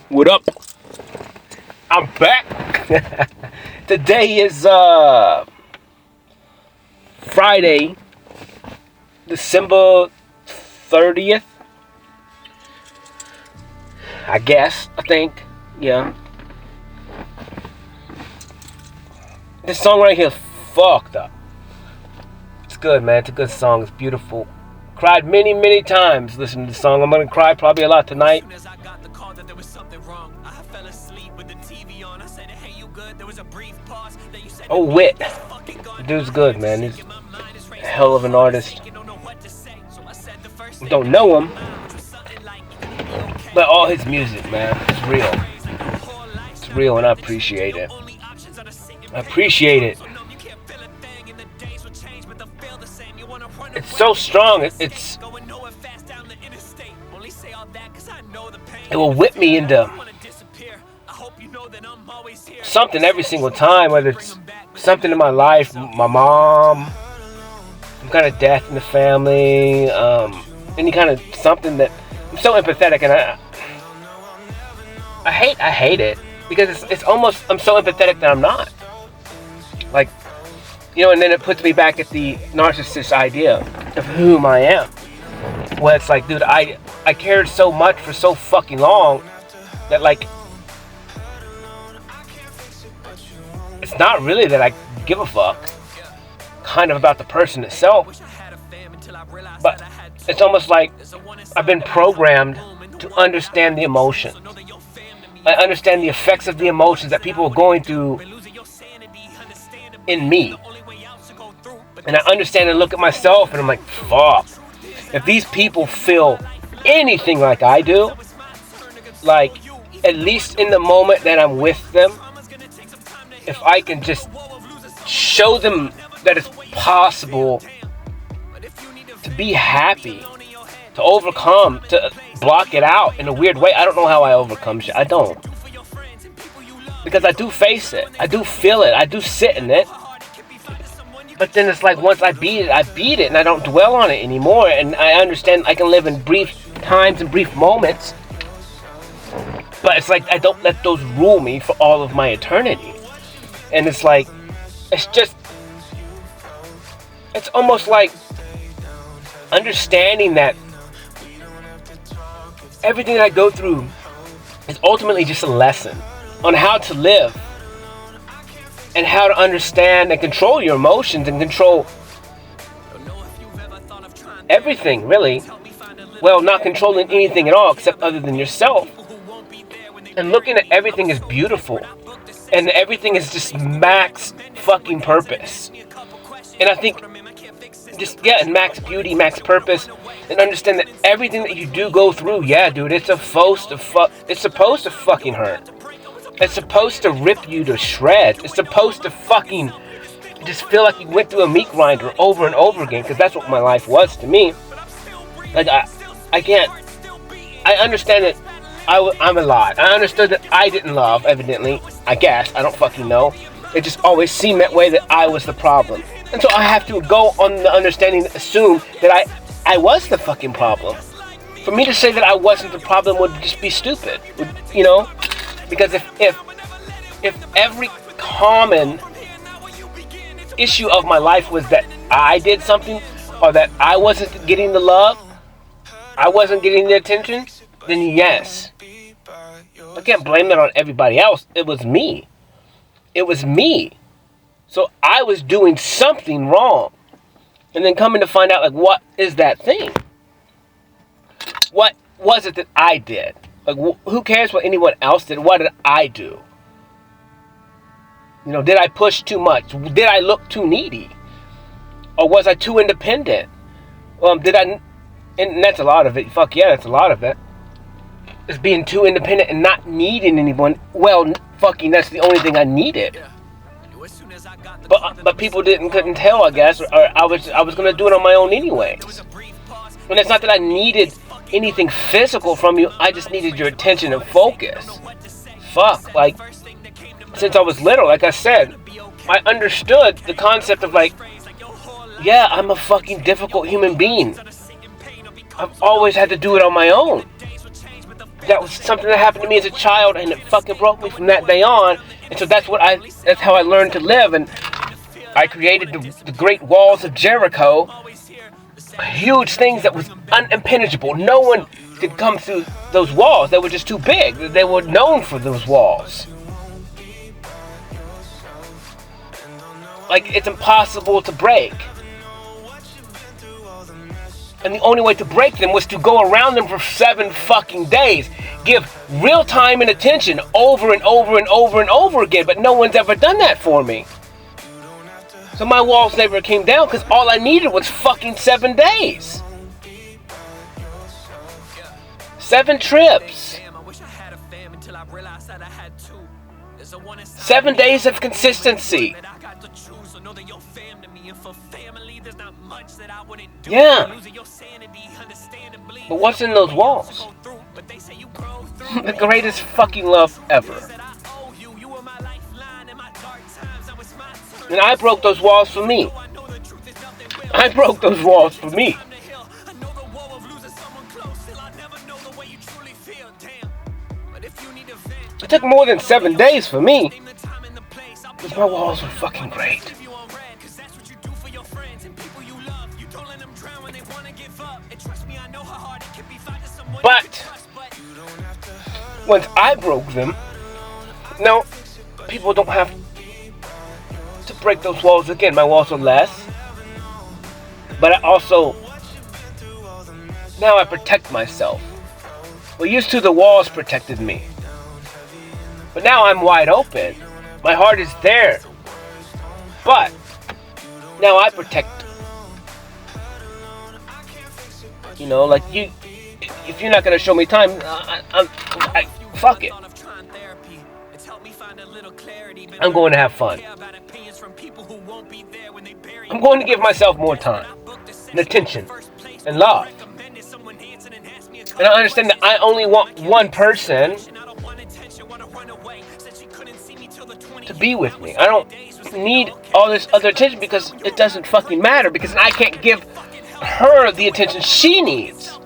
What up? I'm back. Today is Friday, December 30th. I think. Yeah. This song right here is fucked up. It's good, man. It's a good song. It's beautiful. Cried many, many times listening to the song. I'm gonna cry probably a lot tonight. Oh, Witt. The dude's good, man. He's a hell of an artist. Don't know him, but all his music, man, it's real. It's real, and I appreciate it. It's so strong. It will whip me into something every single time, whether it's something in my life, my mom, some kind of death in the family, any kind of something that I'm so empathetic, and I hate it because it's almost, I'm so empathetic that I'm not. Like, you know, and then it puts me back at the narcissist idea of whom I am. Where it's like, dude, I cared so much for so fucking long that, like, it's not really that I give a fuck kind of about the person itself, but it's almost like I've been programmed to understand the emotion. I understand the effects of the emotions that people are going through in me. And I understand and look at myself and I'm like, fuck. If these people feel anything like I do, like, at least in the moment that I'm with them, if I can just show them that it's possible to be happy, to overcome, to block it out in a weird way. I don't know how I overcome shit. I don't. Because I do face it. I do feel it. I do sit in it. But then it's like once I beat it and I don't dwell on it anymore. And I understand I can live in brief times and brief moments. But it's like I don't let those rule me for all of my eternity. And it's like, it's almost like understanding that everything that I go through is ultimately just a lesson on how to live and how to understand and control your emotions and control everything, really. Well, not controlling anything at all except other than yourself. And looking at everything as beautiful. And everything is just max fucking purpose. And I think and max beauty, max purpose, and understand that everything that you do go through, yeah, dude, it's supposed to fucking hurt. It's supposed to rip you to shreds. It's supposed to fucking just feel like you went through a meat grinder over and over again, because that's what my life was to me. Like, I understand that I'm a lot. I understood that I didn't love, evidently. I guess. I don't fucking know. It just always seemed that way, that I was the problem. And so I have to go on the understanding, assume that I was the fucking problem. For me to say that I wasn't the problem would just be stupid. You know? Because if every common issue of my life was that I did something, or that I wasn't getting the love, I wasn't getting the attention, then yes. I can't blame that on everybody else. It was me. So I was doing something wrong. And then coming to find out, like, what is that thing? What was it that I did? Like, who cares what anyone else did? What did I do? You know, did I push too much? Did I look too needy? Or was I too independent? And that's a lot of it. Fuck yeah, that's a lot of it. It's being too independent and not needing anyone. Well, fucking, that's the only thing I needed. But people couldn't tell, I guess, or I was gonna do it on my own anyway. And it's not that I needed anything physical from you. I just needed your attention and focus. Fuck, like, since I was little, like I said, I understood the concept of, like, yeah, I'm a fucking difficult human being. I've always had to do it on my own. that was something that happened to me as a child, and it fucking broke me from that day on. And so that's how I learned to live. And I created the Great Walls of Jericho, huge things that was unimpenetrable. No one could come through those walls. They were just too big. They were known for those walls. Like, it's impossible to break. And the only way to break them was to go around them for 7 fucking days. Give real time and attention over and over and over and over again. But no one's ever done that for me. So my walls never came down because all I needed was fucking 7 days. 7 trips. 7 days of consistency. Yeah. But what's in those walls? The greatest fucking love ever. And I broke those walls for me. I broke those walls for me. It took more than 7 days for me. Because my walls were fucking great. But once I broke them, now people don't have to break those walls again. My walls are less. But I also, now I protect myself. Well, used to the walls protected me. But now I'm wide open. My heart is there. But now I protect. You know, like you, if you're not gonna show me time, fuck it. I'm going to have fun. I'm going to give myself more time and attention and love. And I understand that I only want one person to be with me. I don't need all this other attention because it doesn't fucking matter, because I can't give her the attention she needs.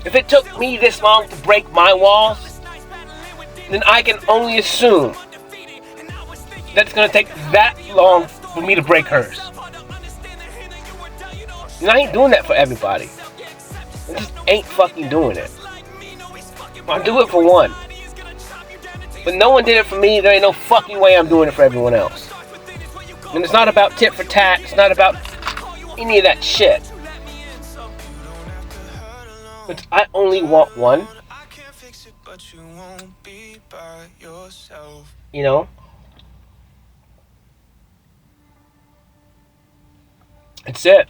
If it took me this long to break my walls, then I can only assume that it's going to take that long for me to break hers. And I ain't doing that for everybody. I just ain't fucking doing it. I'll do it for one. But no one did it for me. There ain't no fucking way I'm doing it for everyone else. And it's not about tit for tat. It's not about any of that shit. But I only want one. You know? That's it.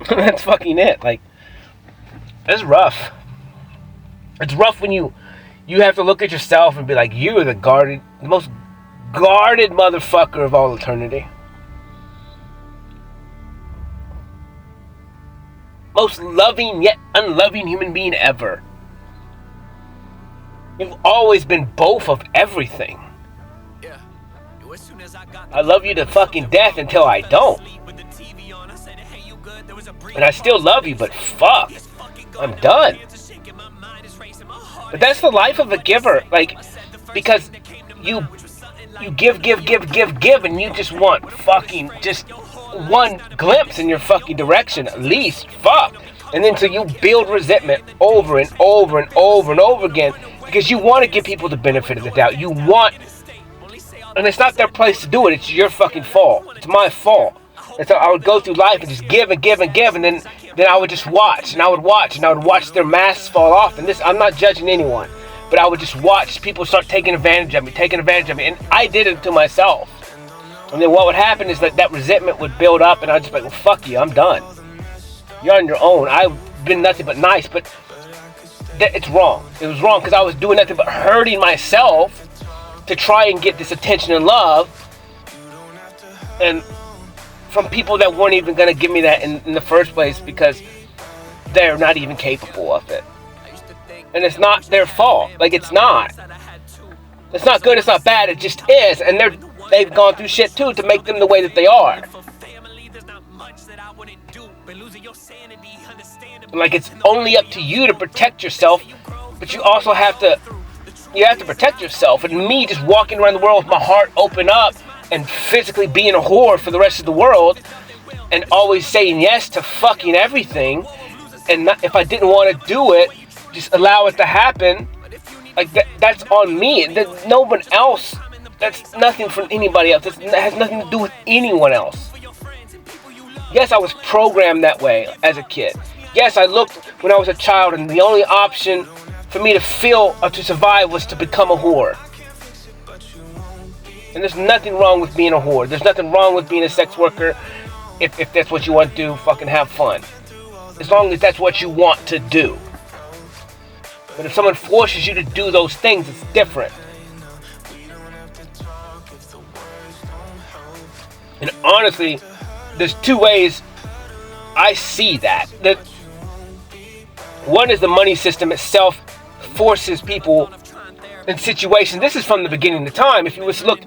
That's fucking it. Like, it's rough. It's rough when you have to look at yourself and be like, you are the most guarded motherfucker of all eternity. Most loving yet unloving human being ever. You've always been both of everything. I love you to fucking death until I don't. And I still love you, but fuck, I'm done. But that's the life of a giver, like, because you give, and you just want fucking just one glimpse in your fucking direction, at least, fuck. And then so you build resentment over and over and over and over again, because you want to give people the benefit of the doubt. You want, and it's not their place to do it, it's your fucking fault. It's my fault. And so I would go through life and just give, and then I would just watch, and I would watch their masks fall off. And this, I'm not judging anyone, but I would just watch people start taking advantage of me, and I did it to myself. And then what would happen is that resentment would build up, and I'd just be like, well, fuck you, I'm done. You're on your own. I've been nothing but nice, but it's wrong. It was wrong because I was doing nothing but hurting myself to try and get this attention and love, and from people that weren't even going to give me that in the first place, because they're not even capable of it. And it's not their fault. Like, it's not. It's not good, it's not bad, it just is. And they've gone through shit too to make them the way that they are. Like it's only up to you to protect yourself, but you also have to protect yourself. And me just walking around the world with my heart open up and physically being a whore for the rest of the world and always saying yes to fucking everything, and not, if I didn't want to do it, just allow it to happen. Like that's on me. No one else. That's nothing from anybody else. That has nothing to do with anyone else. Yes, I was programmed that way as a kid. Yes, I looked when I was a child, and the only option for me to feel or to survive was to become a whore. And there's nothing wrong with being a whore. There's nothing wrong with being a sex worker. If that's what you want to do, fucking have fun. As long as that's what you want to do. But if someone forces you to do those things, it's different. And honestly, there's two ways I see that. One is the money system itself forces people in situations. This is from the beginning of time. If you was look,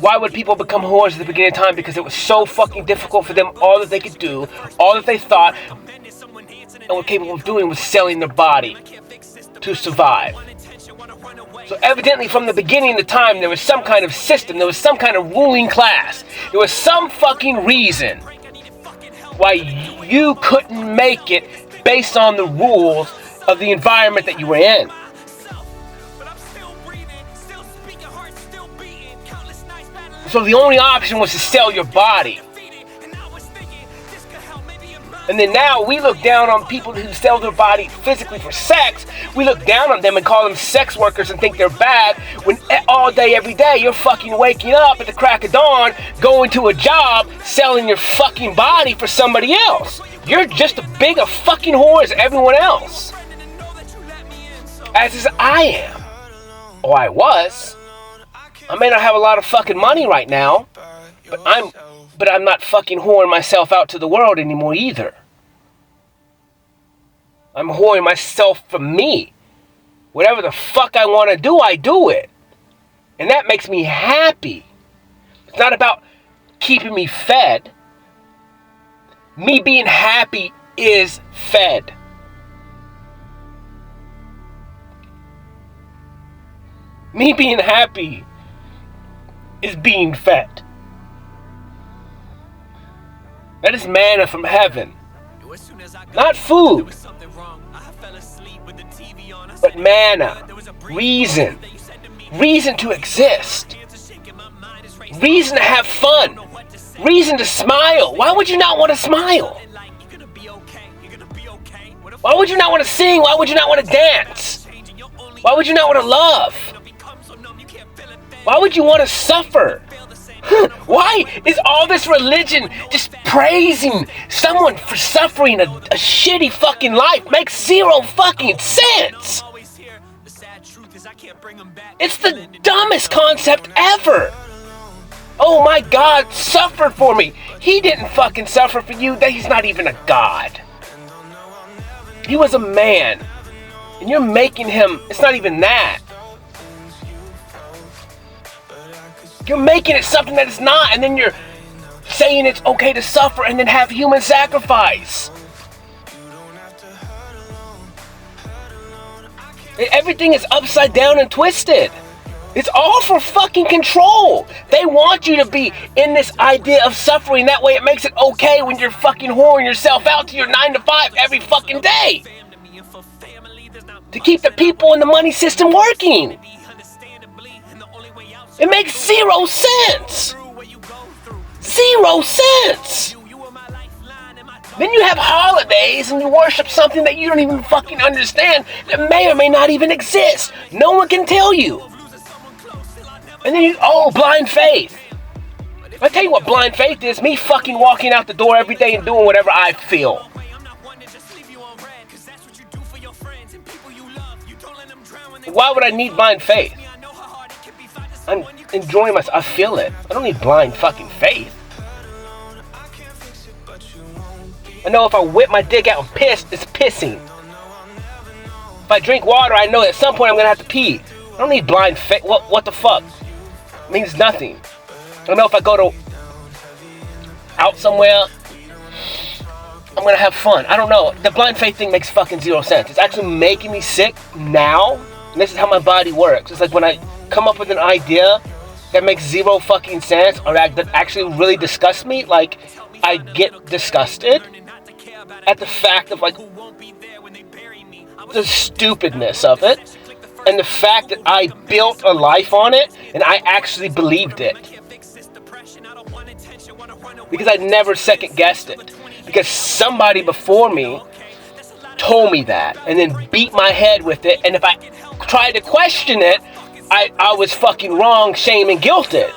why would people become whores at the beginning of time? Because it was so fucking difficult for them. All that they could do, all that they thought and were capable of doing was selling their body to survive. So evidently from the beginning of the time, there was some kind of system, there was some kind of ruling class. There was some fucking reason why you couldn't make it based on the rules of the environment that you were in. So the only option was to sell your body. And then now we look down on people who sell their body physically for sex. We look down on them and call them sex workers and think they're bad, when all day, every day, you're fucking waking up at the crack of dawn, going to a job, selling your fucking body for somebody else. You're just as big a fucking whore as everyone else. As I am. Or I was. I may not have a lot of fucking money right now, but I'm not fucking whoring myself out to the world anymore either. I'm whoring myself for me. Whatever the fuck I want to do, I do it. And that makes me happy. It's not about keeping me fed. Me being happy is fed. Me being happy is being fed. That is manna from heaven. Not food, but manna. Reason. Reason to exist. Reason to have fun. Reason to smile. Why would you not want to smile? Why would you not want to sing? Why would you not want to dance? Why would you not want to love? Why would you want to suffer? Why is all this religion just praising someone for suffering a shitty fucking life? Makes zero fucking sense. It's the dumbest concept ever. Oh my God, suffered for me. He didn't fucking suffer for you. He's not even a god. He was a man. And you're making him, it's not even that. You're making it something that it's not, and then you're saying it's okay to suffer and then have human sacrifice. Everything is upside down and twisted. It's all for fucking control. They want you to be in this idea of suffering. That way it makes it okay when you're fucking whoring yourself out to your 9 to 5 every fucking day. To keep the people in the money system working. It makes zero sense. Zero sense. Then you have holidays and you worship something that you don't even fucking understand, that may or may not even exist. No one can tell you. And then blind faith. I'll tell you what blind faith is. Me fucking walking out the door every day and doing whatever I feel. Why would I need blind faith? I'm enjoying myself. I feel it. I don't need blind fucking faith. I know if I whip my dick out and piss, it's pissing. If I drink water, I know at some point I'm gonna have to pee. I don't need blind faith. What the fuck? It means nothing. I know if I go out somewhere I'm gonna have fun. I don't know. The blind faith thing makes fucking zero sense. It's actually making me sick now. And this is how my body works. It's like when I come up with an idea that makes zero fucking sense, or that actually really disgusts me, like, I get disgusted at the fact of, like, the stupidness of it, and the fact that I built a life on it, and I actually believed it. Because I never second-guessed it. Because somebody before me told me that, and then beat my head with it, and if I tried to question it, I was fucking wrong, shame, and guilted.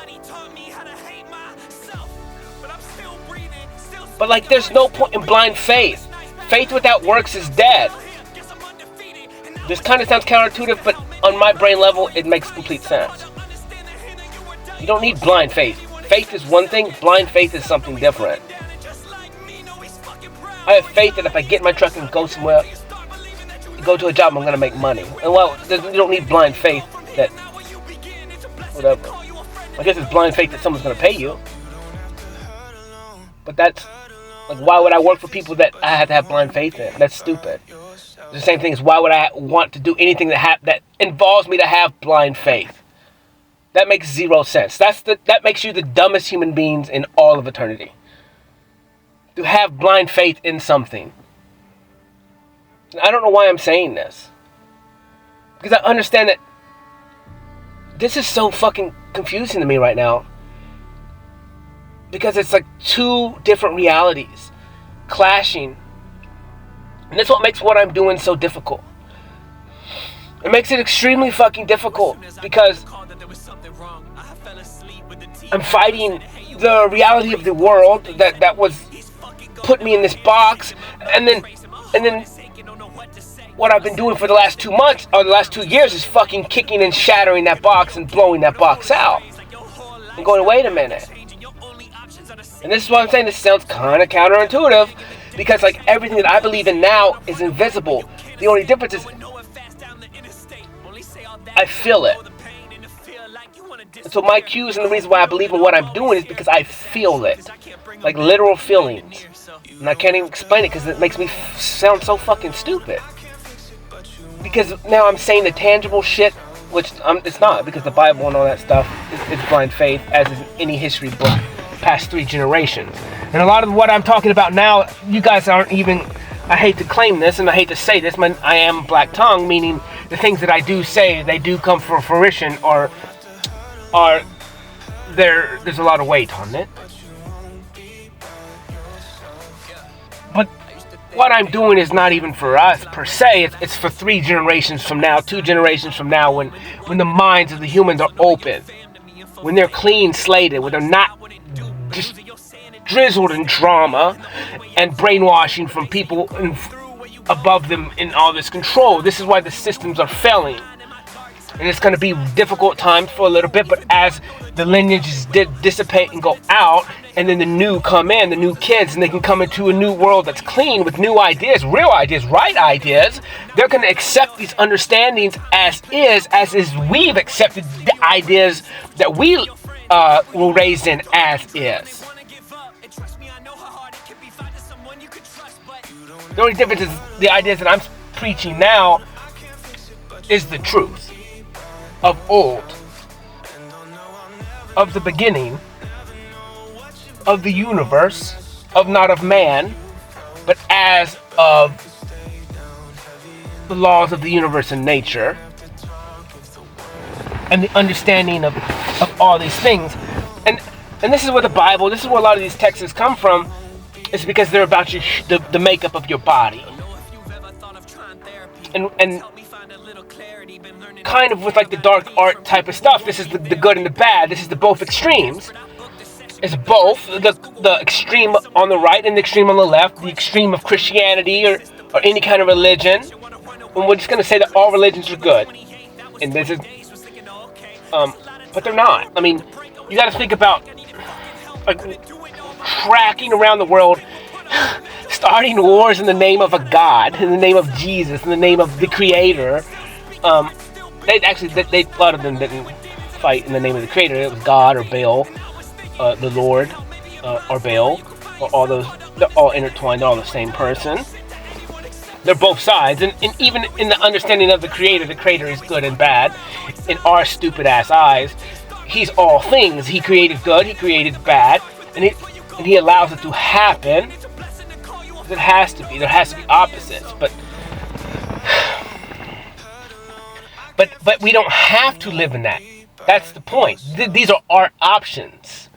But, like, there's no point in blind faith. Faith without works is dead. This kind of sounds counterintuitive, but on my brain level, it makes complete sense. You don't need blind faith. Faith is one thing, blind faith is something different. I have faith that if I get in my truck and go somewhere, go to a job, I'm going to make money. And well, you don't need blind faith that, whatever. I guess it's blind faith that someone's going to pay you. But that's, like, why would I work for people that I have to have blind faith in? That's stupid. The same thing as why would I want to do anything that involves me to have blind faith? That makes zero sense. That makes you the dumbest human beings in all of eternity. To have blind faith in something. I don't know why I'm saying this. Because I understand that this is so fucking confusing to me right now. Because it's like two different realities clashing. And that's what makes what I'm doing so difficult. It makes it extremely fucking difficult because I'm fighting the reality of the world that was put me in this box, and then what I've been doing for the last 2 months or the last 2 years is fucking kicking and shattering that box and blowing that box out. I'm going, wait a minute. And this is why I'm saying this sounds kind of counterintuitive, because like everything that I believe in now is invisible. The only difference is I feel it. And so my cues and the reason why I believe in what I'm doing is because I feel it. Like literal feelings. And I can't even explain it because it makes me sound so fucking stupid. Because now I'm saying the tangible shit, which it's not, because the Bible and all that stuff is blind faith, as is any history book past 3 generations. And a lot of what I'm talking about now, you guys aren't even, I hate to claim this and I hate to say this, but I am black tongue, meaning the things that I do say, they do come for fruition, or there's a lot of weight on it. But what I'm doing is not even for us per se, it's for 3 generations from now, 2 generations from now, when the minds of the humans are open, when they're clean slated, when they're not just drizzled in drama and brainwashing from people above them in all this control. This is why the systems are failing. And it's going to be difficult times for a little bit, but as the lineages dissipate and go out, and then the new come in, the new kids, and they can come into a new world that's clean with new ideas, real ideas, right ideas, they're going to accept these understandings as is we've accepted the ideas that we were raised in as is. The only difference is the ideas that I'm preaching now is the truth of old, of the beginning, of the universe, of not of man, but as of the laws of the universe and nature, and the understanding of all these things. And this is where the Bible, this is where a lot of these texts come from, is because they're about the makeup of your body. And kind of with like the dark art type of stuff, this is the good and the bad, this is the both extremes. It's both the extreme on the right and the extreme on the left, the extreme of Christianity or any kind of religion. And we're just going to say that all religions are good. And this is, but they're not. I mean, you got to think about like tracking around the world, starting wars in the name of a God, in the name of Jesus, in the name of the Creator. A lot of them didn't fight in the name of the Creator. It was God or Baal, the Lord, or Baal. they're all intertwined, they're all the same person. They're both sides, and even in the understanding of the creator is good and bad. In our stupid ass eyes, he's all things. He created good, he created bad, and he allows it to happen. There has to be opposites, but we don't have to live in that. That's the point. These are our options.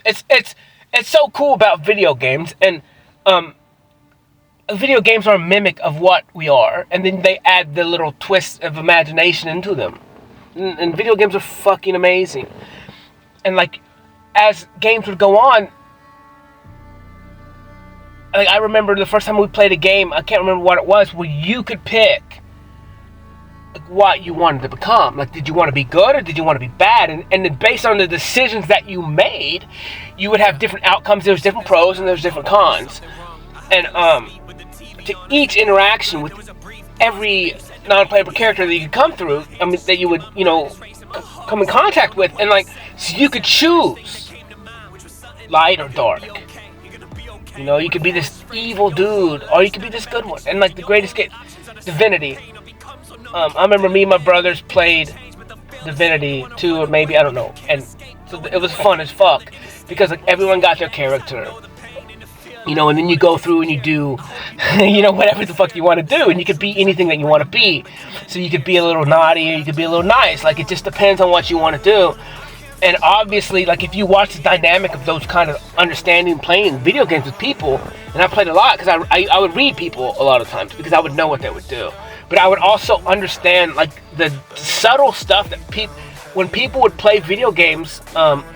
It's so cool about video games, and video games are a mimic of what we are, and then they add the little twist of imagination into them. And video games are fucking amazing. And like, as games would go on, like I remember the first time we played a game, I can't remember what it was, where you could pick what you wanted to become. Like, did you want to be good or did you want to be bad? And then based on the decisions that you made, you would have different outcomes. There's different pros and there's different cons. And to each interaction with every non-playable character that you could come through, I mean, that you would, come in contact with, and like, so you could choose light or dark. You could be this evil dude, or you could be this good one. And like the greatest game, Divinity. I remember me and my brothers played Divinity 2, or maybe, I don't know. And so it was fun as fuck, because like everyone got their character. And then you go through and you do, whatever the fuck you want to do. And you could be anything that you want to be. So you could be a little naughty, or you could be a little nice. Like, it just depends on what you want to do. And obviously, like, if you watch the dynamic of those kind of understanding playing video games with people, and I played a lot, because I would read people a lot of times, because I would know what they would do. But I would also understand, like, the subtle stuff that when people would play video games,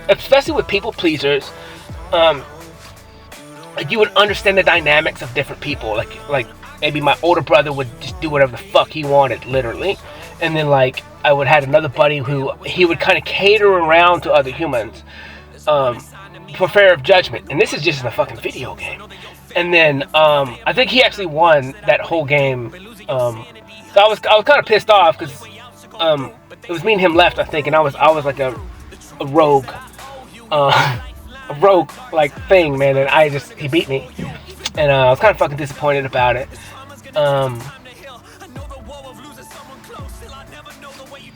especially with people pleasers, like, you would understand the dynamics of different people. Like maybe my older brother would just do whatever the fuck he wanted, literally. And then, like, I would have another buddy who he would kind of cater around to other humans for fear of judgment. And this is just in a fucking video game. And then I think he actually won that whole game. So I was kind of pissed off, because it was me and him left, I think, and I was like a rogue. A rogue like thing, man, and he beat me, and I was kind of fucking disappointed about it.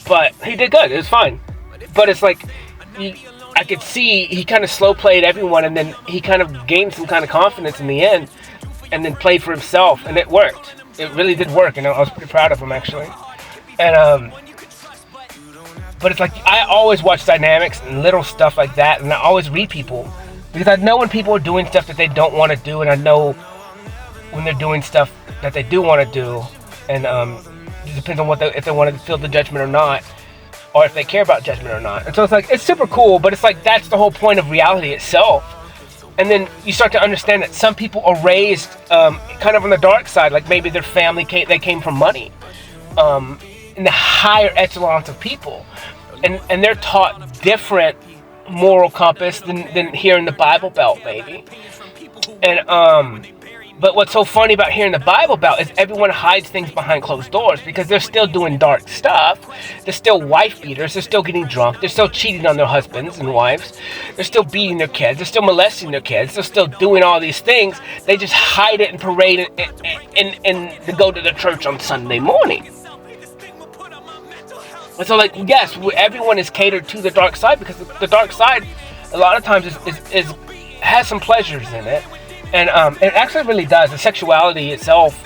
But he did good. It was fine. But it's like, I could see he kind of slow played everyone, and then he kind of gained some kind of confidence in the end, and then played for himself, and it worked. It really did work, and I was pretty proud of him, actually. And but it's like, I always watch dynamics and little stuff like that, and I always read people, because I know when people are doing stuff that they don't want to do, and I know when they're doing stuff that they do want to do, and it depends on if they want to feel the judgment or not, or if they care about judgment or not. And so it's like, it's super cool, but it's like, that's the whole point of reality itself. And then you start to understand that some people are raised kind of on the dark side, like maybe their family they came from money, in the higher echelons of people, and they're taught different moral compass than here in the Bible Belt, maybe. And but what's so funny about here in the Bible Belt is everyone hides things behind closed doors, because they're still doing dark stuff. They're still wife beaters. They're still getting drunk. They're still cheating on their husbands and wives. They're still beating their kids. They're still molesting their kids. They're still doing all these things. They just hide it and parade it and they go to the church on Sunday morning. And so, like, yes, everyone is catered to the dark side, because the dark side, a lot of times, has some pleasures in it. And it actually really does. The sexuality itself,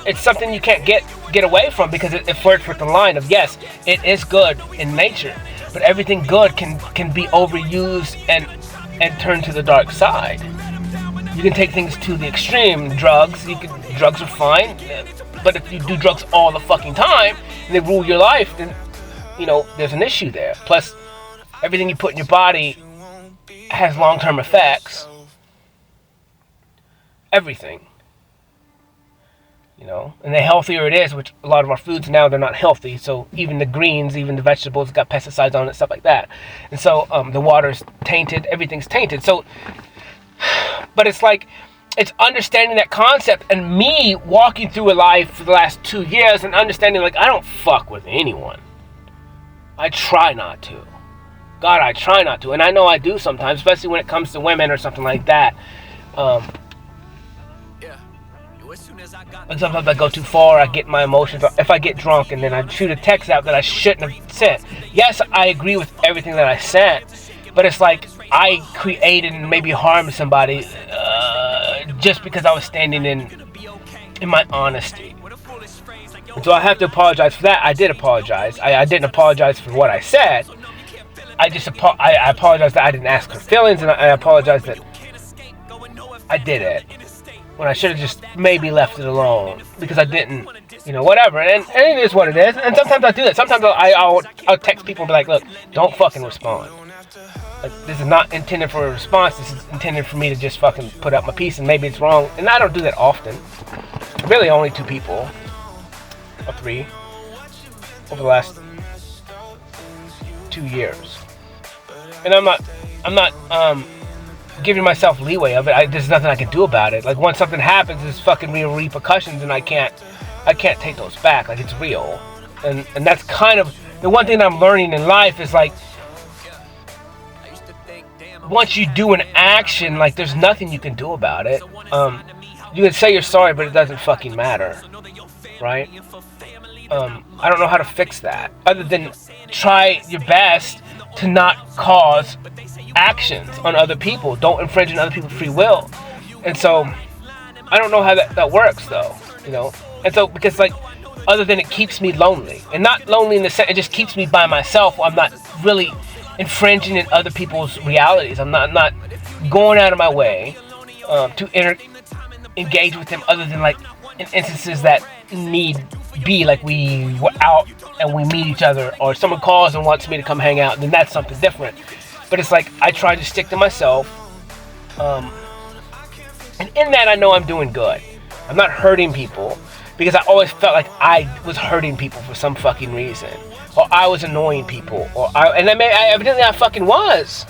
it's something you can't get away from, because it flirts with the line of, yes, it is good in nature, but everything good can be overused and turn to the dark side. You can take things to the extreme. Drugs are fine, but if you do drugs all the fucking time and they rule your life, then there's an issue there. Plus, everything you put in your body has long-term effects. Everything. And the healthier it is, which a lot of our foods now, they're not healthy. So even the greens, even the vegetables got pesticides on it, stuff like that. And so the water's tainted, everything's tainted. So, but it's like, it's understanding that concept, and me walking through a life for the last 2 years and understanding, like, I don't fuck with anyone. I try not to. God, I try not to. And I know I do sometimes, especially when it comes to women or something like that. And sometimes I go too far, I get my emotions. If I get drunk and then I shoot a text out that I shouldn't have sent. Yes, I agree with everything that I sent, but it's like I created and maybe harmed somebody just because I was standing in my honesty. And so I have to apologize for that. I did apologize. I didn't apologize for what I said. I apologize that I didn't ask her feelings, and I apologize that I did it when I should have just maybe left it alone because I didn't, whatever. And it is what it is. And sometimes I do that. Sometimes I'll text people and be like, look, don't fucking respond. Like, this is not intended for a response. This is intended for me to just fucking put up my piece, and maybe it's wrong. And I don't do that often. Really, only 2 people or 3 over the last 2 years. And I'm not giving myself leeway of it. There's nothing I can do about it. Like, once something happens, there's fucking real repercussions, and I can't take those back. Like, it's real. And that's kind of the one thing I'm learning in life is, like, once you do an action, like, there's nothing you can do about it. You can say you're sorry, but it doesn't fucking matter, right? I don't know how to fix that other than try your best to not cause actions on other people. Don't infringe on other people's free will. And so I don't know how that works, though, and so because, like, other than it keeps me lonely, and not lonely in the sense, it just keeps me by myself. I'm not really infringing in other people's realities. I'm not going out of my way to engage with them, other than, like, in instances that need be, like, we were out and we meet each other, or someone calls and wants me to come hang out, then that's something different. But it's like I try to stick to myself, and in that I know I'm doing good. I'm not hurting people, because I always felt like I was hurting people for some fucking reason, or I was annoying people, evidently I fucking was.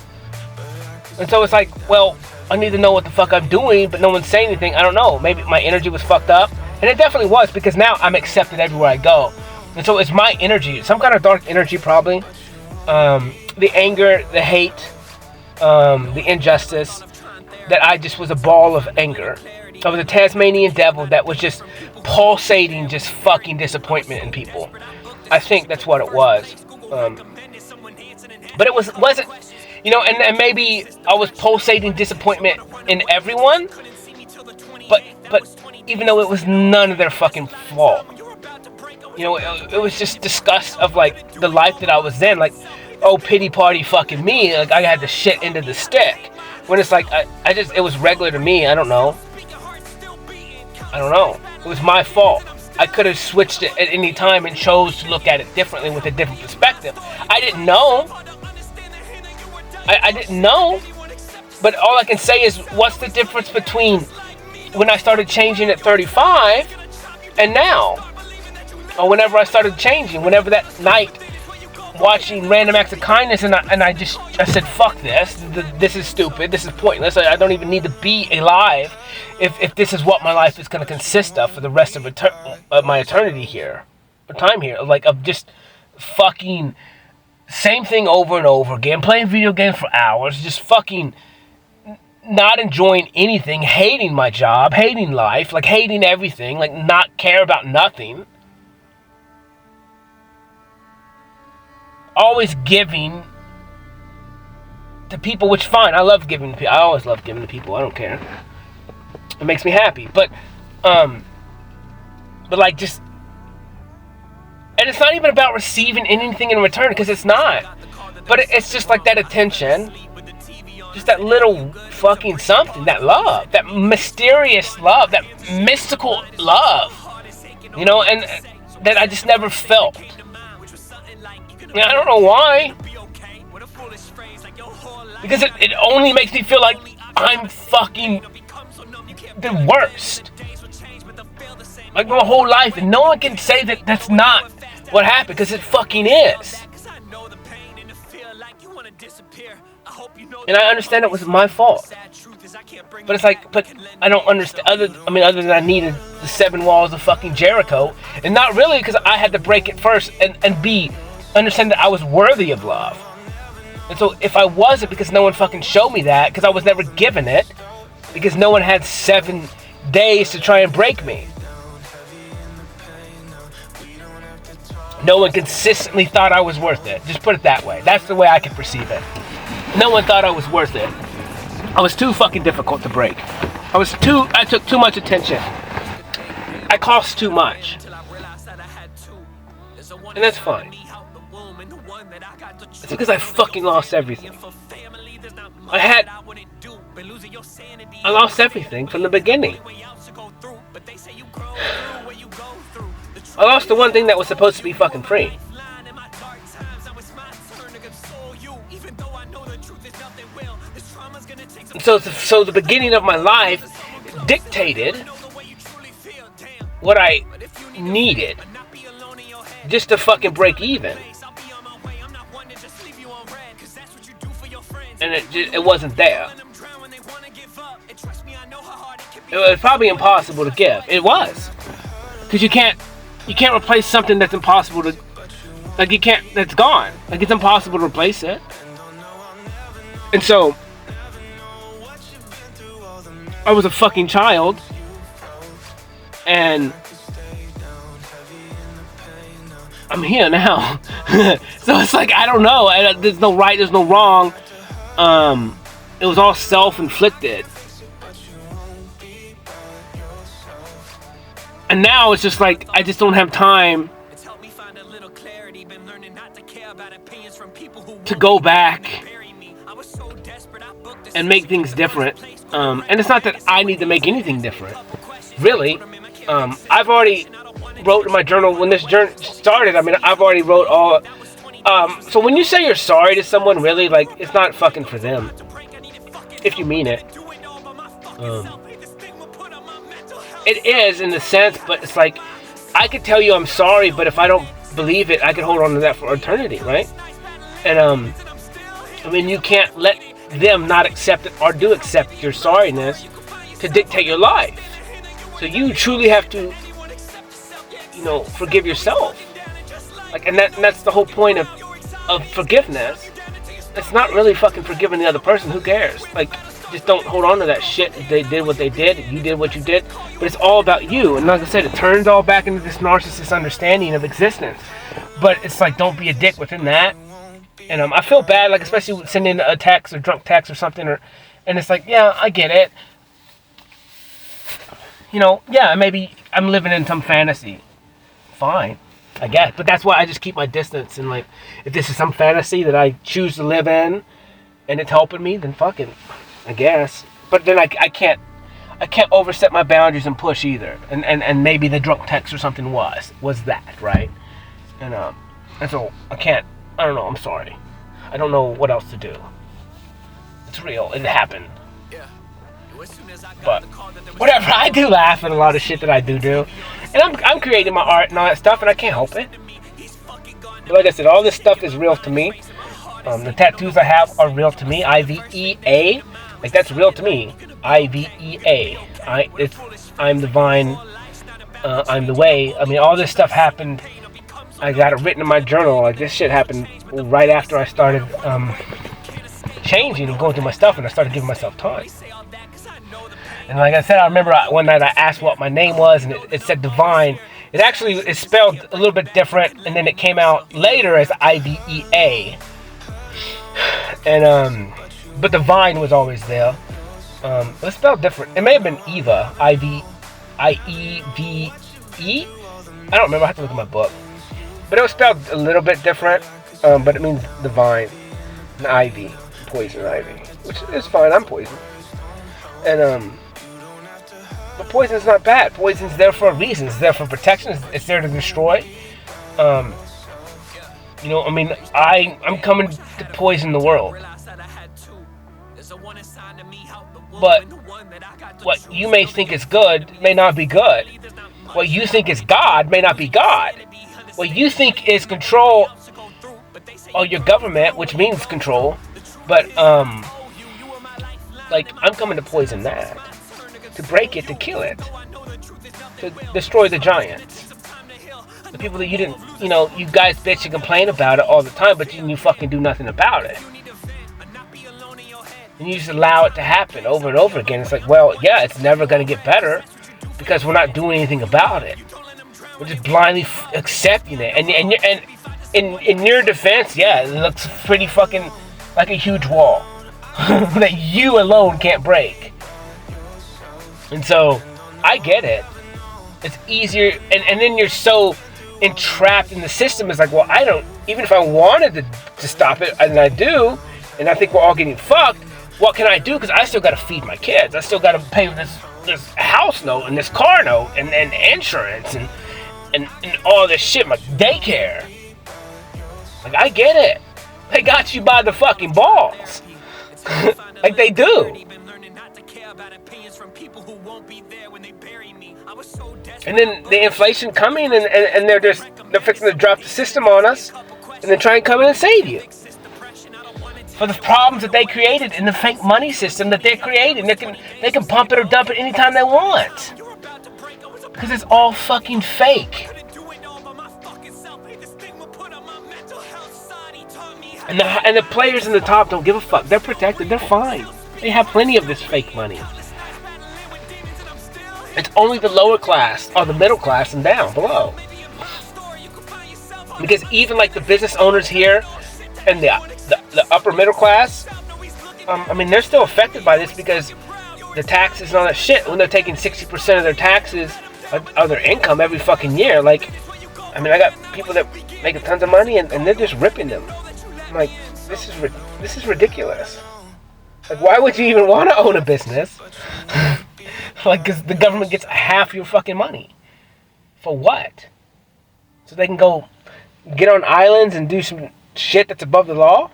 And so it's like, well, I need to know what the fuck I'm doing, but no one's saying anything. I don't know. Maybe my energy was fucked up, and it definitely was, because now I'm accepted everywhere I go. And so it's my energy, some kind of dark energy probably. The anger, the hate, the injustice, that I just was a ball of anger. I was a Tasmanian devil that was just pulsating, just fucking disappointment in people. I think that's what it was. But it wasn't, and maybe I was pulsating disappointment in everyone, but even though it was none of their fucking fault. It was just disgust of, like, the life that I was in, like, oh, pity party fucking me, like I had the shit into the stick. When it's like, it was regular to me. I don't know. It was my fault. I could have switched it at any time and chose to look at it differently with a different perspective. I didn't know. I didn't know. But all I can say is, what's the difference between when I started changing at 35 and now? Or whenever I started changing, whenever that night watching Random Acts of Kindness, and I said, fuck this. This is stupid. This is pointless. I don't even need to be alive if this is what my life is going to consist of for the rest of my eternity here, or time here, like, of just fucking same thing over and over again, playing video games for hours, just fucking not enjoying anything, hating my job, hating life, like hating everything, like not care about nothing. Always giving to people, which fine, I love giving to people. I always love giving to people. I don't care. It makes me happy. But like, just, and it's not even about receiving anything in return, because it's not. But it's just like that attention, just that little fucking something, that love, that mysterious love, that mystical love, and that I just never felt. I don't know why. Because it only makes me feel like I'm fucking the worst. Like, my whole life, and no one can say that that's not what happened, because it fucking is. And I understand it was my fault. But it's like, but I don't understand, other than I needed the 7 walls of fucking Jericho, and not really because I had to break it first, and B, understand that I was worthy of love. And so if I wasn't, because no one fucking showed me that, because I was never given it, because no one had 7 days to try and break me. No one consistently thought I was worth it. Just put it that way. That's the way I could perceive it. No one thought I was worth it. I was too fucking difficult to break. I took too much attention. I cost too much. And that's fine. It's because I fucking lost everything. I lost everything from the beginning. I lost the one thing that was supposed to be fucking free. So the beginning of my life dictated what I needed just to fucking break even. And it wasn't there. It was probably impossible to give. It was. Because you can't replace something that's impossible to, like that's gone. Like it's impossible to replace it. And so, I was a fucking child. And I'm here now. So it's like, I don't know. There's no right, there's no wrong. It was all self-inflicted. And now it's just like, I just don't have time to go back and make things different. And it's not that I need to make anything different. Really. I've already wrote in my journal when this journey started. I mean, I've already wrote all. So when you say you're sorry to someone, really, like, it's not fucking for them. If you mean it. It is in a sense, but it's like, I could tell you I'm sorry, but if I don't believe it, I could hold on to that for eternity, right? And, I mean, you can't let them not accept it or do accept your sorriness to dictate your life. So you truly have to, forgive yourself. Like, and that's the whole point of forgiveness. It's not really fucking forgiving the other person. Who cares? Like, just don't hold on to that shit. They did what they did. You did what you did. But it's all about you. And like I said, it turns all back into this narcissist understanding of existence. But it's like, don't be a dick within that. And I feel bad, like, especially with sending a text or drunk text or something. And it's like, yeah, I get it. Yeah, maybe I'm living in some fantasy. Fine, I guess. But that's why I just keep my distance. And, like, if this is some fantasy that I choose to live in and it's helping me, then fucking, I guess. But then I can't overstep my boundaries and push either. And maybe the drunk text or something was that, right? And so I can't. I don't know. I'm sorry. I don't know what else to do. It's real. It happened. But whatever. I do laugh at a lot of shit that I do. And I'm creating my art and all that stuff, and I can't help it. But like I said, all this stuff is real to me. The tattoos I have are real to me. IVEA. Like, that's real to me. IVEA. I'm the vine. I'm the way. I mean, all this stuff happened. I got it written in my journal. Like, this shit happened right after I started changing and going through my stuff, and I started giving myself time. And like I said, I remember one night I asked what my name was, and it said Divine. It actually is spelled a little bit different, and then it came out later as IVEA. And but Divine was always there. It was spelled different. It may have been Eva, IEVE. I don't remember. I have to look at my book. But it was spelled a little bit different. But it means divine, an ivy, poison ivy, which is fine. I'm poison. And but poison's not bad. Poison's there for a reason. It's there for protection. It's there to destroy. I'm coming to poison the world. But what you may think is good may not be good. What you think is God may not be God. What you think is control of your government, which means control, but like, I'm coming to poison that, to break it, to kill it, to destroy the giants, the people that you didn't, you guys bitch and complain about it all the time, but you fucking do nothing about it. And you just allow it to happen over and over again. It's like, well, yeah, it's never going to get better because we're not doing anything about it. We're just blindly accepting it. And in your defense, yeah, it looks pretty fucking like a huge wall that you alone can't break. And so, I get it. It's easier, and then you're so entrapped in the system. It's like, well, I don't, even if I wanted to stop it, and I do, and I think we're all getting fucked, what can I do? Because I still got to feed my kids. I still got to pay this house note and this car note and insurance and all this shit, my daycare. Like, I get it. They got you by the fucking balls. Like they do. And then the inflation coming and they're fixing to drop the system on us and then try and come in and save you. For the problems that they created in the fake money system that they're creating. They can pump it or dump it anytime they want. Because it's all fucking fake. And the players in the top don't give a fuck. They're protected. They're fine. They have plenty of this fake money. It's only the lower class or the middle class and down below. Because even like the business owners here and the upper middle class, I mean, they're still affected by this because the taxes and all that shit. When they're taking 60% of their taxes of their income every fucking year, like, I mean, I got people that make tons of money and they're just ripping them. I'm like, this is ridiculous. Like, why would you even want to own a business? Like, because the government gets half your fucking money. For what? So they can go get on islands and do some shit that's above the law?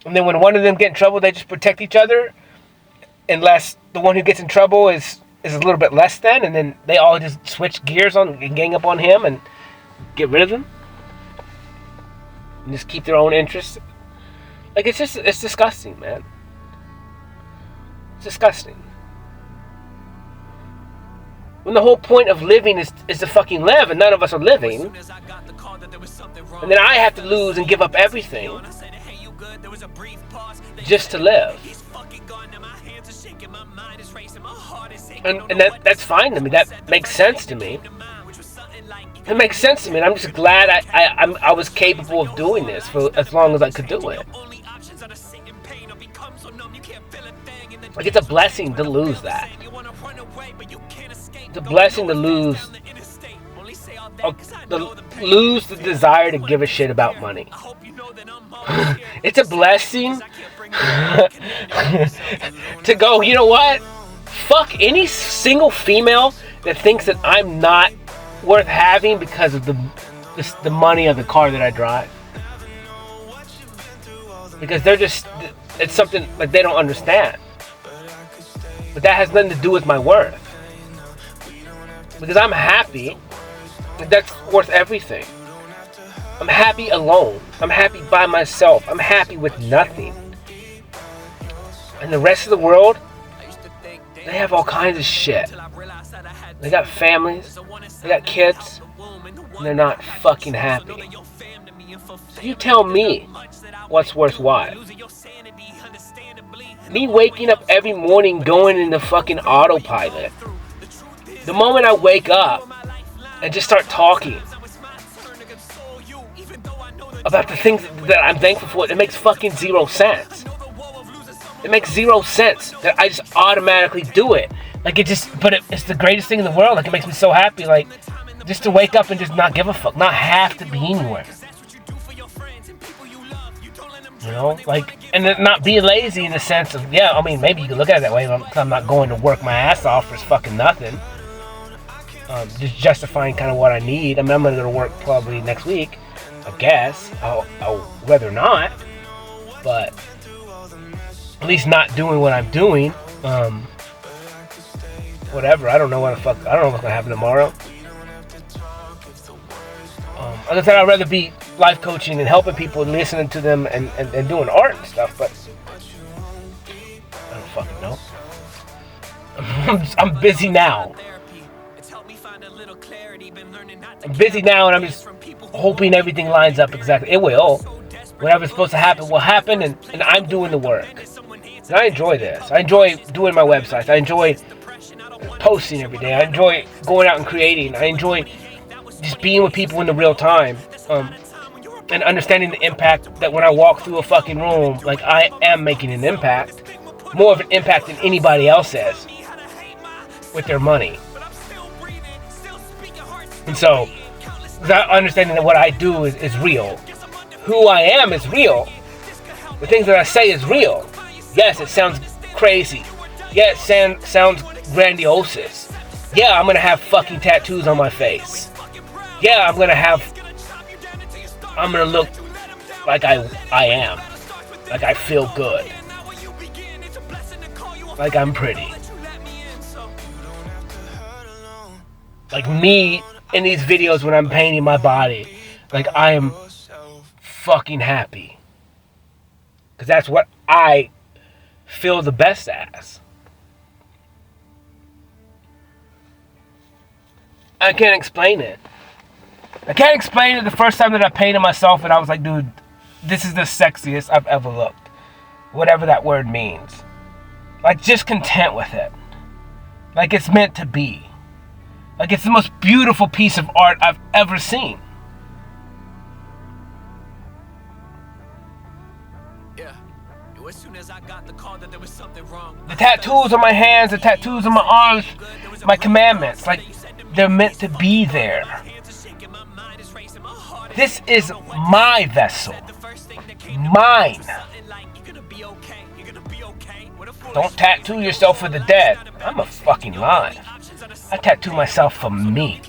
And then when one of them get in trouble, they just protect each other? Unless the one who gets in trouble is a little bit less than, and then they all just switch gears on and gang up on him and get rid of him? And just keep their own interests? Like, it's disgusting, man. It's disgusting. When the whole point of living is to fucking live, and none of us are living. And then I have to lose and give up everything just to live. And that's fine to me. That makes sense to me. It makes sense to me, and I'm just glad I was capable of doing this for as long as I could do it. Like, it's a blessing to lose that. It's a blessing to lose the desire to give a shit about money. It's a blessing to go, you know what? Fuck any single female that thinks that I'm not worth having because of the money of the car that I drive. Because it's something like they don't understand. But that has nothing to do with my worth. Because I'm happy. That's worth everything. I'm happy alone. I'm happy by myself. I'm happy with nothing. And the rest of the world, they have all kinds of shit. They got families. They got kids. And they're not fucking happy. So you tell me what's worthwhile. Me waking up every morning going into fucking autopilot. The moment I wake up and just start talking about the things that I'm thankful for, it makes fucking zero sense. It makes zero sense that I just automatically do it. Like, it's the greatest thing in the world. Like, it makes me so happy. Like, just to wake up and just not give a fuck, not have to be anywhere. You know, like, and then not be lazy in the sense of, yeah, I mean, maybe you can look at it that way. I'm not going to work my ass off for fucking nothing. Just justifying kind of what I need. I mean, I'm going to go to work probably next week, I guess. I'll whether or not, but at least not doing what I'm doing. Whatever. I don't know what's going to happen tomorrow. Like I said, I'd rather be life coaching and helping people and listening to them and doing art and stuff, but I don't fucking know. I'm busy now. I'm busy now, and I'm just hoping everything lines up exactly. It will. Whatever's supposed to happen will happen, and I'm doing the work. And I enjoy this. I enjoy doing my websites. I enjoy posting every day. I enjoy going out and creating. I enjoy just being with people in the real time. And understanding the impact that when I walk through a fucking room, like, I am making an impact. More of an impact than anybody else is with their money. And so, that understanding that what I do is real. Who I am is real. The things that I say is real. Yes, it sounds crazy. Yeah, it sounds grandiose. Yeah, I'm gonna have fucking tattoos on my face. Yeah, I'm gonna look like I am. Like I feel good. Like I'm pretty. Like me in these videos when I'm painting my body. Like I am fucking happy. Because that's what I feel the best as. I can't explain it. I can't explain it the first time that I painted myself and I was like, dude, this is the sexiest I've ever looked. Whatever that word means. Like, just content with it. Like, it's meant to be. Like, it's the most beautiful piece of art I've ever seen. Yeah. As soon as I got the call that there was something wrong. The tattoos on my hands, the tattoos on my arms, my commandments. Like, they're meant to be there. This is my vessel. Mine. Don't tattoo yourself for the dead. I'm a fucking lie. I tattoo myself for me.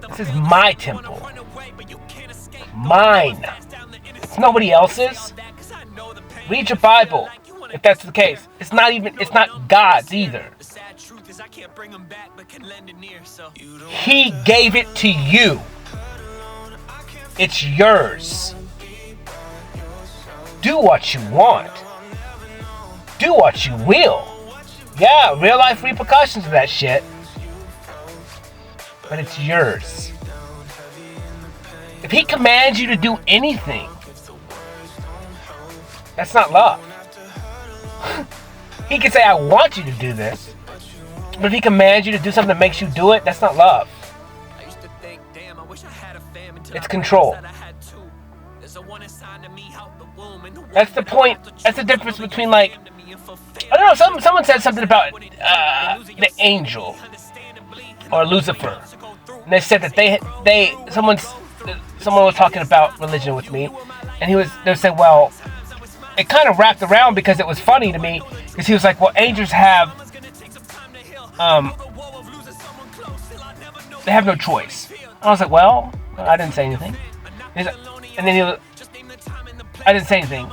This is my temple. Mine. It's nobody else's. Read your Bible, if that's the case. It's not God's either. He gave it to you. It's yours. Do what you want. Do what you will. Yeah, real life repercussions of that shit. But it's yours. If he commands you to do anything, that's not love. He can say, I want you to do this. But if he commands you to do something that makes you do it, that's not love. It's control. That's the point. That's the difference between, like, I don't know, someone said something about the angel or Lucifer. And they said that someone was talking about religion with me, and they said, well, it kind of wrapped around because it was funny to me, because he was like, well, angels have they have no choice. And I was like, well, I didn't say anything. And then I didn't say anything.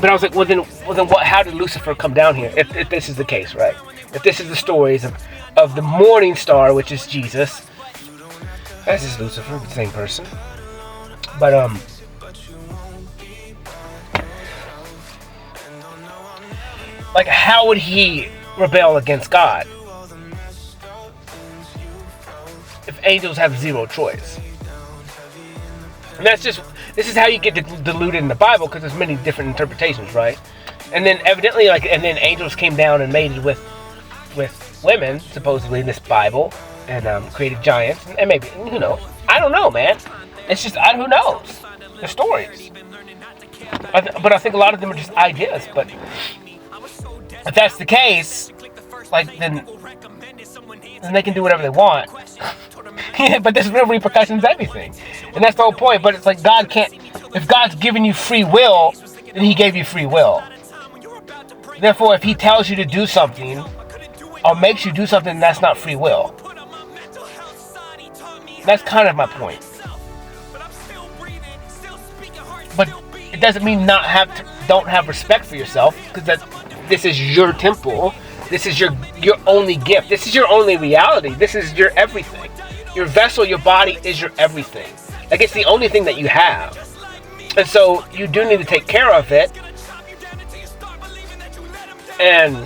But I was like, well then what? How did Lucifer come down here? If this is the case, right? If this is the stories of the morning star, which is Jesus, that's just Lucifer, the same person. But like, how would he rebel against God if angels have zero choice? And this is how you get diluted in the Bible, because there's many different interpretations, right? And then evidently, and then angels came down and mated with women, supposedly, in this Bible, and created giants, and maybe, who knows? I don't know, man. It's just, who knows? They're stories. But I think a lot of them are just ideas, but if that's the case, like, then they can do whatever they want. But there's real repercussions to everything. And that's the whole point. But it's like, God can't, if God's given you free will, then he gave you free will. Therefore, if he tells you to do something, or makes you do something, that's not free will. That's kind of my point. But it doesn't mean don't have respect for yourself, because this is your temple. This is your only gift. This is your only reality. This is your everything. Your vessel, your body is your everything. Like, it's the only thing that you have. And so you do need to take care of it. And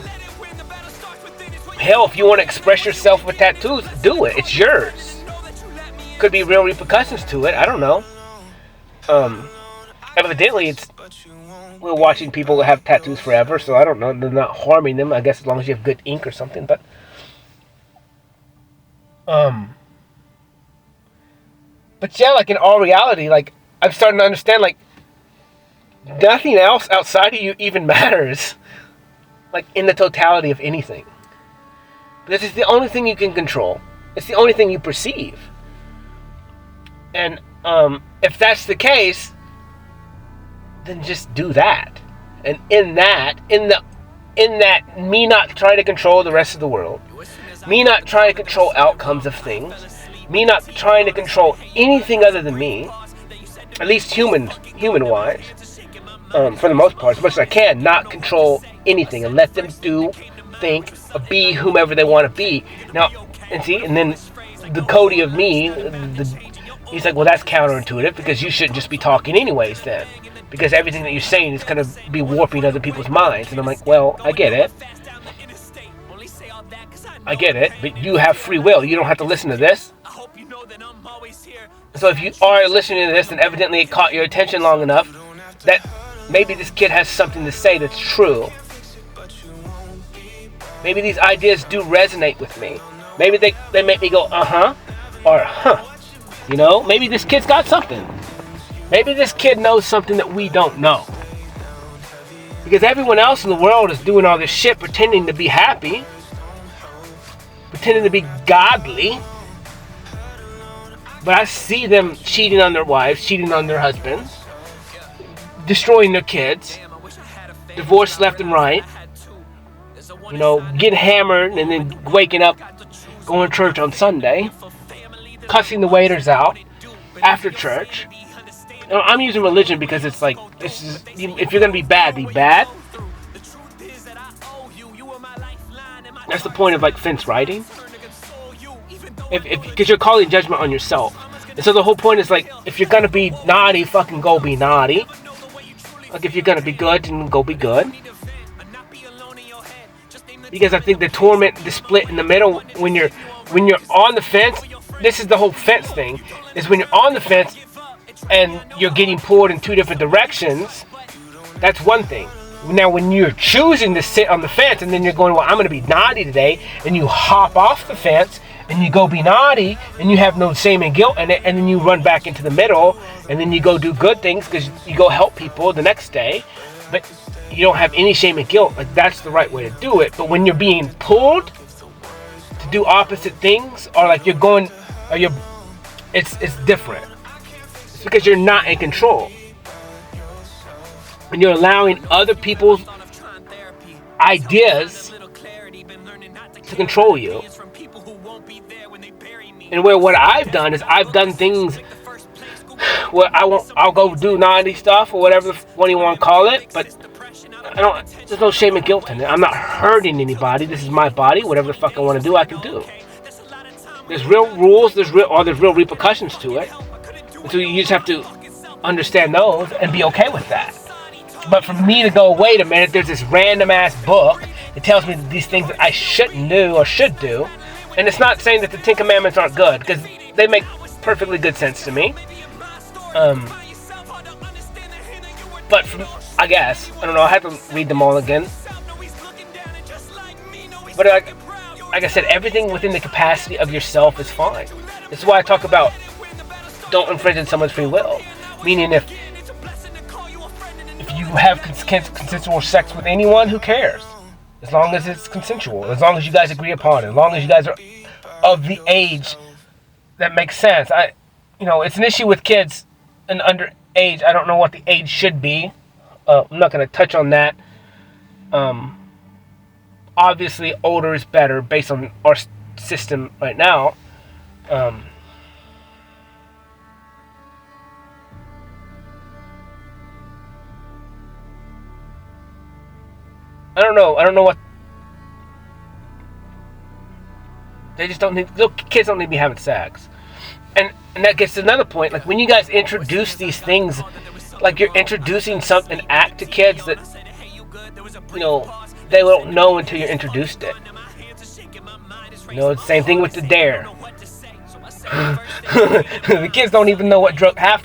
hell, if you want to express yourself with tattoos, do it. It's yours. Could be real repercussions to it. I don't know. Evidently we're watching people have tattoos forever, so I don't know, they're not harming them, I guess, as long as you have good ink or something, but yeah, like, in all reality, like, I'm starting to understand, like, nothing else outside of you even matters, like, in the totality of anything, because it's the only thing you can control. It's the only thing you perceive. And if that's the case, then just do that. And in that, me not trying to control the rest of the world, me not trying to control outcomes of things, me not trying to control anything other than me, at least human-wise, for the most part, as much as I can, not control anything and let them do, think, or be whomever they want to be. Now, and then the Cody of me, he's like, well, that's counterintuitive, because you shouldn't just be talking anyways then, because everything that you're saying is going to be warping other people's minds. And I'm like, well, I get it, but you have free will. You don't have to listen to this. So if you are listening to this, then evidently it caught your attention long enough that maybe this kid has something to say that's true. Maybe these ideas do resonate with me. Maybe they make me go, uh-huh, or huh. You know, maybe this kid's got something. Maybe this kid knows something that we don't know. Because everyone else in the world is doing all this shit, pretending to be happy, pretending to be godly. But I see them cheating on their wives, cheating on their husbands, destroying their kids, divorced left and right, you know, getting hammered and then waking up, going to church on Sunday, cussing the waiters out after church. You know, I'm using religion because it's like, if you're going to be bad, be bad. That's the point of, like, fence riding. Because you're calling judgment on yourself. And so the whole point is, like, if you're going to be naughty, fucking go be naughty. Like, if you're going to be good, then go be good. Because I think the torment, the split in the middle, when you're on the fence, this is the whole fence thing, is when you're on the fence and you're getting pulled in two different directions, that's one thing. Now, when you're choosing to sit on the fence and then you're going, well, I'm going to be naughty today, and you hop off the fence and you go be naughty and you have no shame and guilt in it, and then you run back into the middle and then you go do good things because you go help people the next day, but you don't have any shame and guilt. Like, that's the right way to do it. But when you're being pulled to do opposite things, or like you're going, or it's different. It's because you're not in control. And you're allowing other people's ideas to control you. And where what I've done is I've done things where I'll go do naughty stuff or whatever one you want to call it, but there's no shame and guilt in it. I'm not hurting anybody. This is my body. Whatever the fuck I want to do, I can do. There's real rules, there's real repercussions to it. And so you just have to understand those and be okay with that. But for me to go, wait a minute, there's this random ass book that tells me these things that I shouldn't do or should do. And it's not saying that the Ten Commandments aren't good, because they make perfectly good sense to me. But I guess, I don't know, I have to read them all again. But like I said, everything within the capacity of yourself is fine. This is why I talk about don't infringe on someone's free will. Meaning if you have consensual sex with anyone, who cares? As long as it's consensual, as long as you guys agree upon it, as long as you guys are of the age that makes sense. It's an issue with kids and underage. I don't know what the age should be. I'm not going to touch on that. Obviously, older is better based on our system right now. I don't know what. They just don't need. Little kids don't need to be having sex, and that gets to another point. Like, when you guys introduce these things, like you're introducing an act to kids that, they won't know until you're introduced it. It's the same thing with the dare. The kids don't even know what drug. A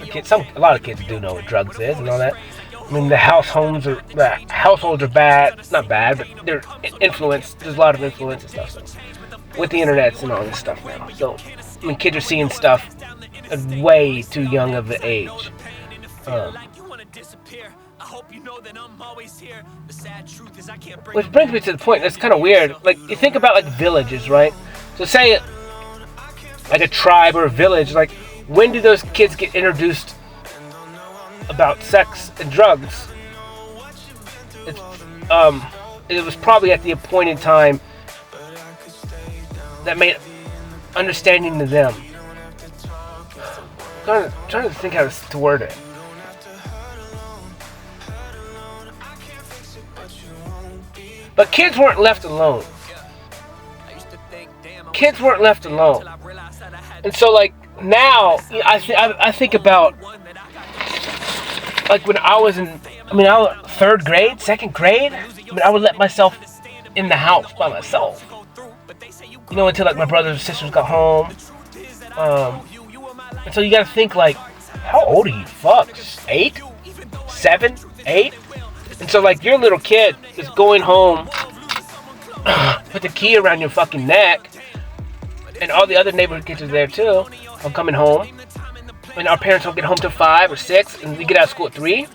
lot of kids do know what drugs is and all that. I mean, the households are bad. Not bad, but they're influenced. There's a lot of influence and stuff. So, with the internet and all this stuff now. So, I mean, kids are seeing stuff at way too young of an age. Which brings me to the point that's kind of weird. Like, you think about like villages, right? So say like a tribe or a village, like when do those kids get introduced about sex and drugs? It was probably at the appointed time that made understanding to them. I'm trying to think how to word it. But kids weren't left alone. Kids weren't left alone. And so, like, now, I think about, like, when I was third grade, second grade, I would let myself in the house by myself. You know, until, like, my brothers and sisters got home. And so you gotta think, like, how old are you? Fuck, 8? 7? 8? And so, like, your little kid is going home, put the key around your fucking neck, and all the other neighborhood kids are there too. I'm coming home, and our parents don't get home till 5 or 6, and we get out of school at 3.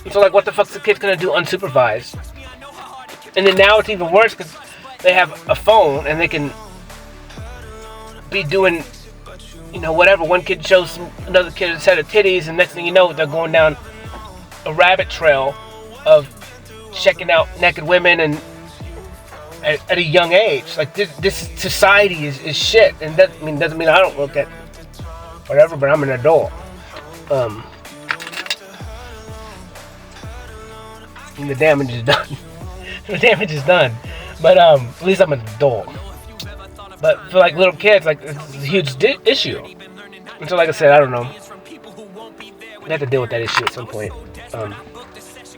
And so, like, what the fuck's the kid gonna do unsupervised? And then now it's even worse because they have a phone and they can be doing, you know, whatever. One kid shows another kid a set of titties, and next thing you know, they're going down a rabbit trail of checking out naked women and at a young age. Like, this society is shit, and that doesn't mean I don't look at whatever, but I'm an adult. And the damage is done. The damage is done. But at least I'm an adult. But for, like, little kids, like, it's a huge issue. And so, like I said, I don't know. We have to deal with that issue at some point.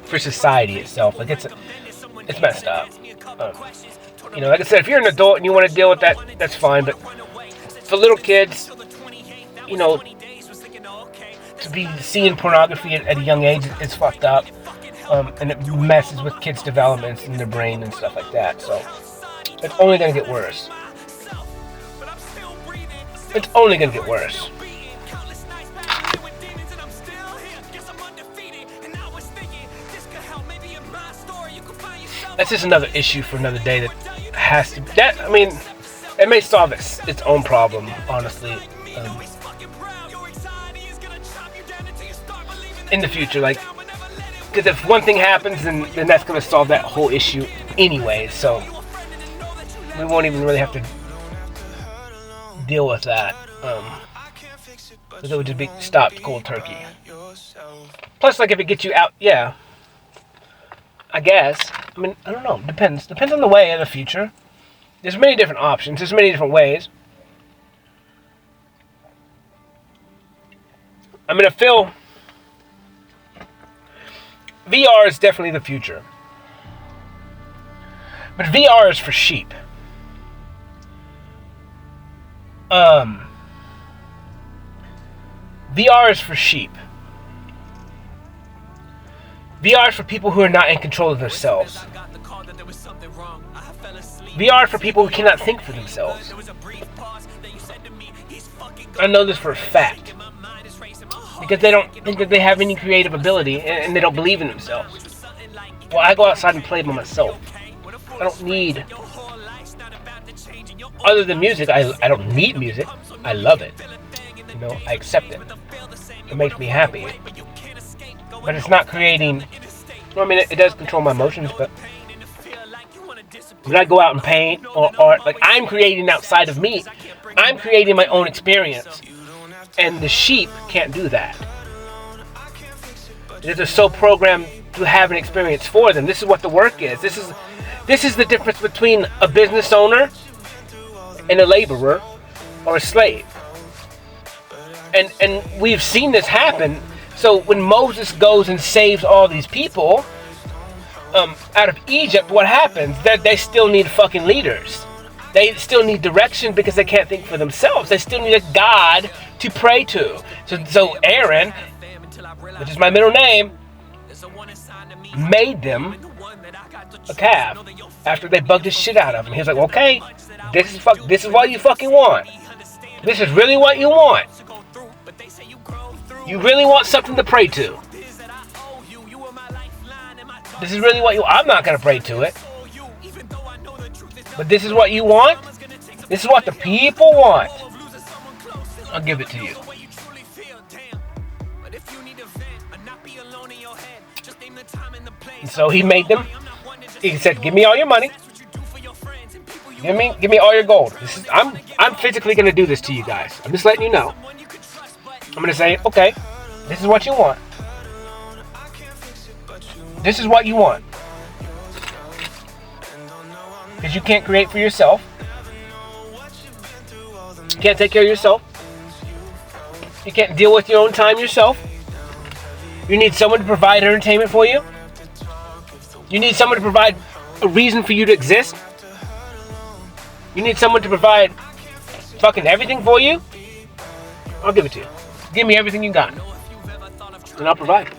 For society itself, like, it's messed up. You know, like I said, if you're an adult and you want to deal with that, that's fine. But for little kids, you know, to be seeing pornography at a young age, it's fucked up. And it messes with kids' developments in their brain and stuff like that. So it's only gonna get worse. It's only gonna get worse. That's just another issue for another day that has to. It may solve its own problem, honestly. In the future, like, because if one thing happens, then that's going to solve that whole issue anyway. So we won't even really have to deal with that. Because it would just be stopped cold turkey. Plus, like, if it gets you out, yeah. I guess. I don't know. Depends on the way in the future. There's many different options. There's many different ways. I feel VR is definitely the future. But VR is for sheep. VR is for sheep. VR is for people who are not in control of themselves. VR is for people who cannot think for themselves. I know this for a fact. Because they don't think that they have any creative ability, and they don't believe in themselves. Well, I go outside and play by myself. I don't need... Other than music, I don't need music. I love it. You know, I accept it. It makes me happy. But it's not creating... Well, it does control my emotions, but... When I go out and paint or art, like, I'm creating outside of me. I'm creating my own experience. And the sheep can't do that. They're so programmed to have an experience for them. This is what the work is. This is the difference between a business owner and a laborer or a slave. And we've seen this happen. So when Moses goes and saves all these people out of Egypt, what happens? That they still need fucking leaders. they still need direction because they can't think for themselves. They still need a God to pray to. So Aaron, which is my middle name, made them a calf after they bugged the shit out of him. He was like, okay, this is what you fucking want. This is really what you want. You really want something to pray to. This is really what you want. I'm not going to pray to it. But this is what you want? This is what the people want. I'll give it to you. And so he made them. He said, give me all your money. Give me all your gold. I'm physically going to do this to you guys. I'm just letting you know. I'm going to say, okay, this is what you want. This is what you want. Because you can't create for yourself. You can't take care of yourself. You can't deal with your own time yourself. You need someone to provide entertainment for you. You need someone to provide a reason for you to exist. You need someone to provide fucking everything for you. I'll give it to you. Give me everything you got. And I'll provide.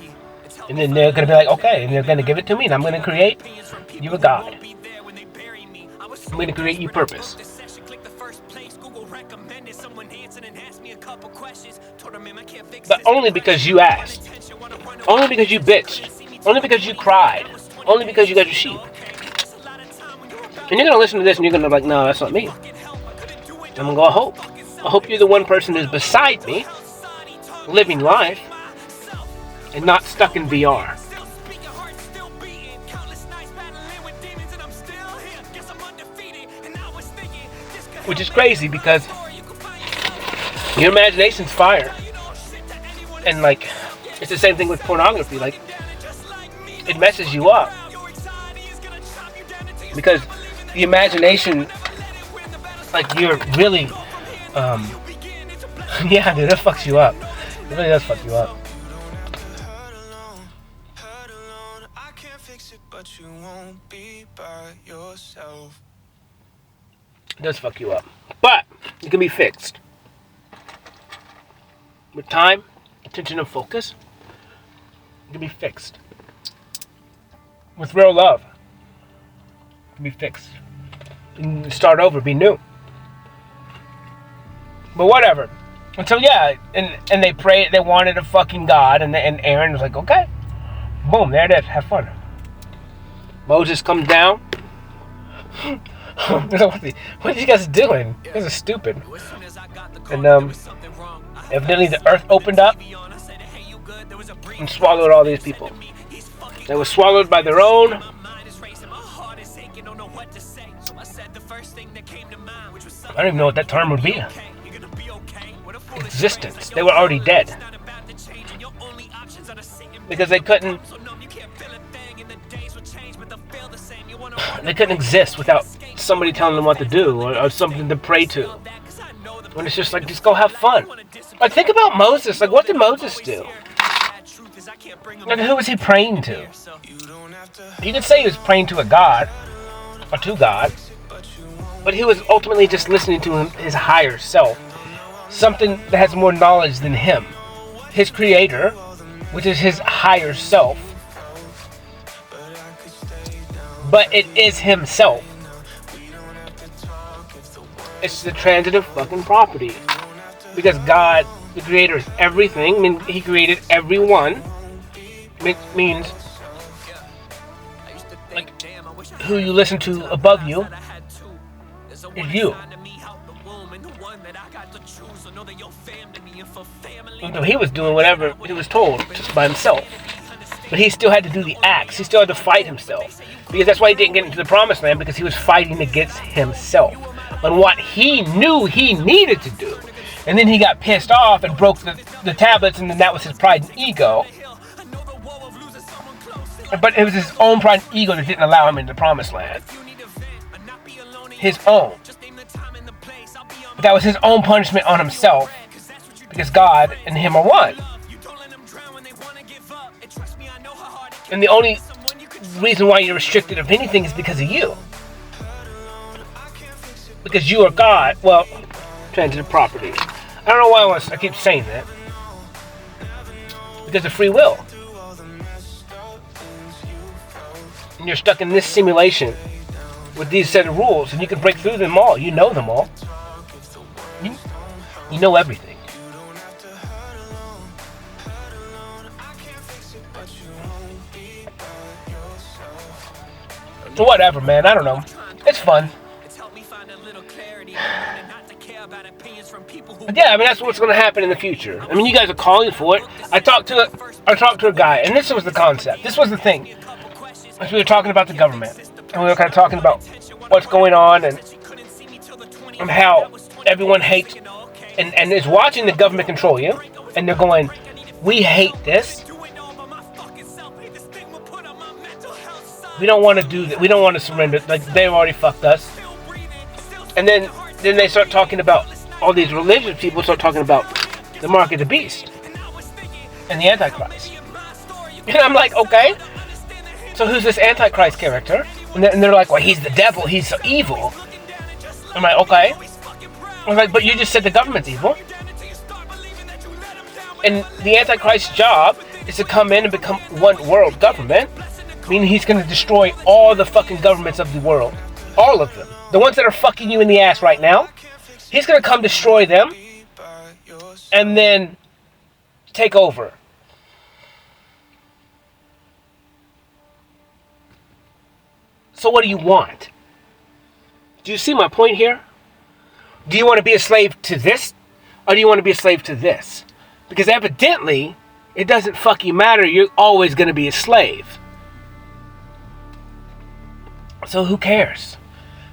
And then they're going to be like, okay. And they're going to give it to me. And I'm going to create you a God. I'm going to create you purpose. But only because you asked. Only because you bitched. Only because you cried. Only because you got your sheep. And you're going to listen to this and you're going to be like, no, that's not me. I'm going to go, I hope you're the one person who's beside me, living life, and not stuck in VR. Which is crazy because your imagination's fire. And like, it's the same thing with pornography. Like, it messes you up. Because the imagination, like, you're really, yeah, dude, that fucks you up. It really does fuck you up. It does fuck you up. But it can be fixed. With time, attention, and focus, it can be fixed. With real love, it can be fixed. You can start over, be new. But whatever. And so yeah, and they prayed, they wanted a fucking God, and Aaron was like, okay. Boom, there it is, have fun. Moses comes down. What are you guys doing? You guys are stupid. And evidently the earth opened up and swallowed all these people. They were swallowed by their own. I don't even know what that term would be. Existence. They were already dead. Because they couldn't exist without somebody telling them what to do or something to pray to. When it's just like, just go have fun. Like, think about Moses. Like, what did Moses do? Like, who was he praying to? You could say he was praying to a God or to God, but he was ultimately just listening to his higher self, something that has more knowledge than him, his creator, which is his higher self. But it is himself. It's the transitive fucking property. Because God, the creator, is everything. I mean, he created everyone. It means, like, who you listen to above you is you. And so he was doing whatever he was told just by himself. But he still had to do the acts. He still had to fight himself. Because that's why he didn't get into the promised land, because he was fighting against himself on what he knew he needed to do. And then he got pissed off and broke the tablets, and then that was his pride and ego. But it was his own pride and ego that didn't allow him into the promised land. His own. But that was his own punishment on himself, because God and him are one. And the only reason why you're restricted of anything is because of you. because you are God. Well, transitive property. I don't know why I keep saying that. Because of free will. And you're stuck in this simulation with these set of rules, and you can break through them all. You know them all. You know everything. Whatever, man. I don't know. It's fun. But yeah, I mean, that's what's going to happen in the future. I mean, you guys are calling for it. I talked to a guy, and this was the concept. This was the thing. As we were talking about the government, and we were kind of talking about what's going on, and how everyone hates and is watching the government control you, and they're going, we hate this. We don't want to do that. We don't want to surrender. Like, they've already fucked us. And then they start talking about, all these religious people start talking about the mark of the beast and the Antichrist. And I'm like, okay, so who's this Antichrist character? And they're like, well, he's the devil. He's so evil. I'm like, okay. I was like, but you just said the government's evil. And the Antichrist's job is to come in and become one world government. Meaning he's going to destroy all the fucking governments of the world. All of them. The ones that are fucking you in the ass right now. He's going to come destroy them. And then take over. So what do you want? Do you see my point here? Do you want to be a slave to this? Or do you want to be a slave to this? Because evidently, it doesn't fucking matter. You're always going to be a slave. So who cares?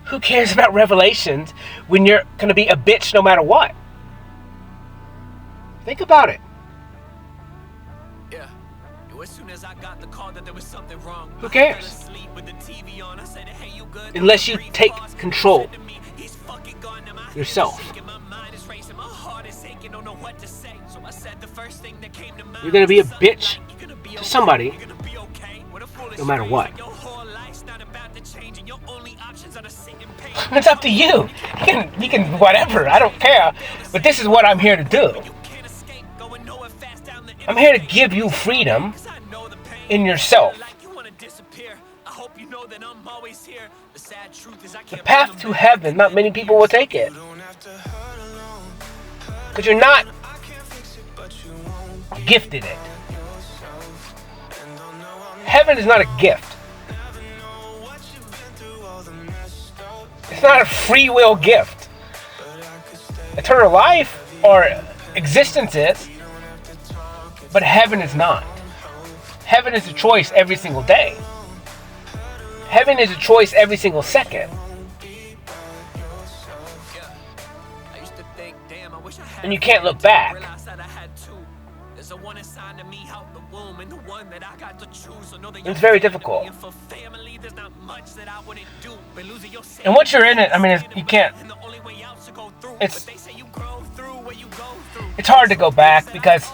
Who cares about Revelations when you're going to be a bitch no matter what? Think about it. Yeah. As soon as I got the call that there was something wrong. Who cares? Unless you take control yourself. You're going to be a bitch to somebody no matter what. It's up to you. You can whatever. I don't care. But this is what I'm here to do. I'm here to give you freedom in yourself. The path to heaven, not many people will take it. Because you're not gifted it. Heaven is not a gift. It's not a free will gift. Eternal life or existence is, but heaven is not. Heaven is a choice every single day. Heaven is a choice every single second. And you can't look back. It's very difficult. And once you're in it, I mean, you can't. It's hard to go back because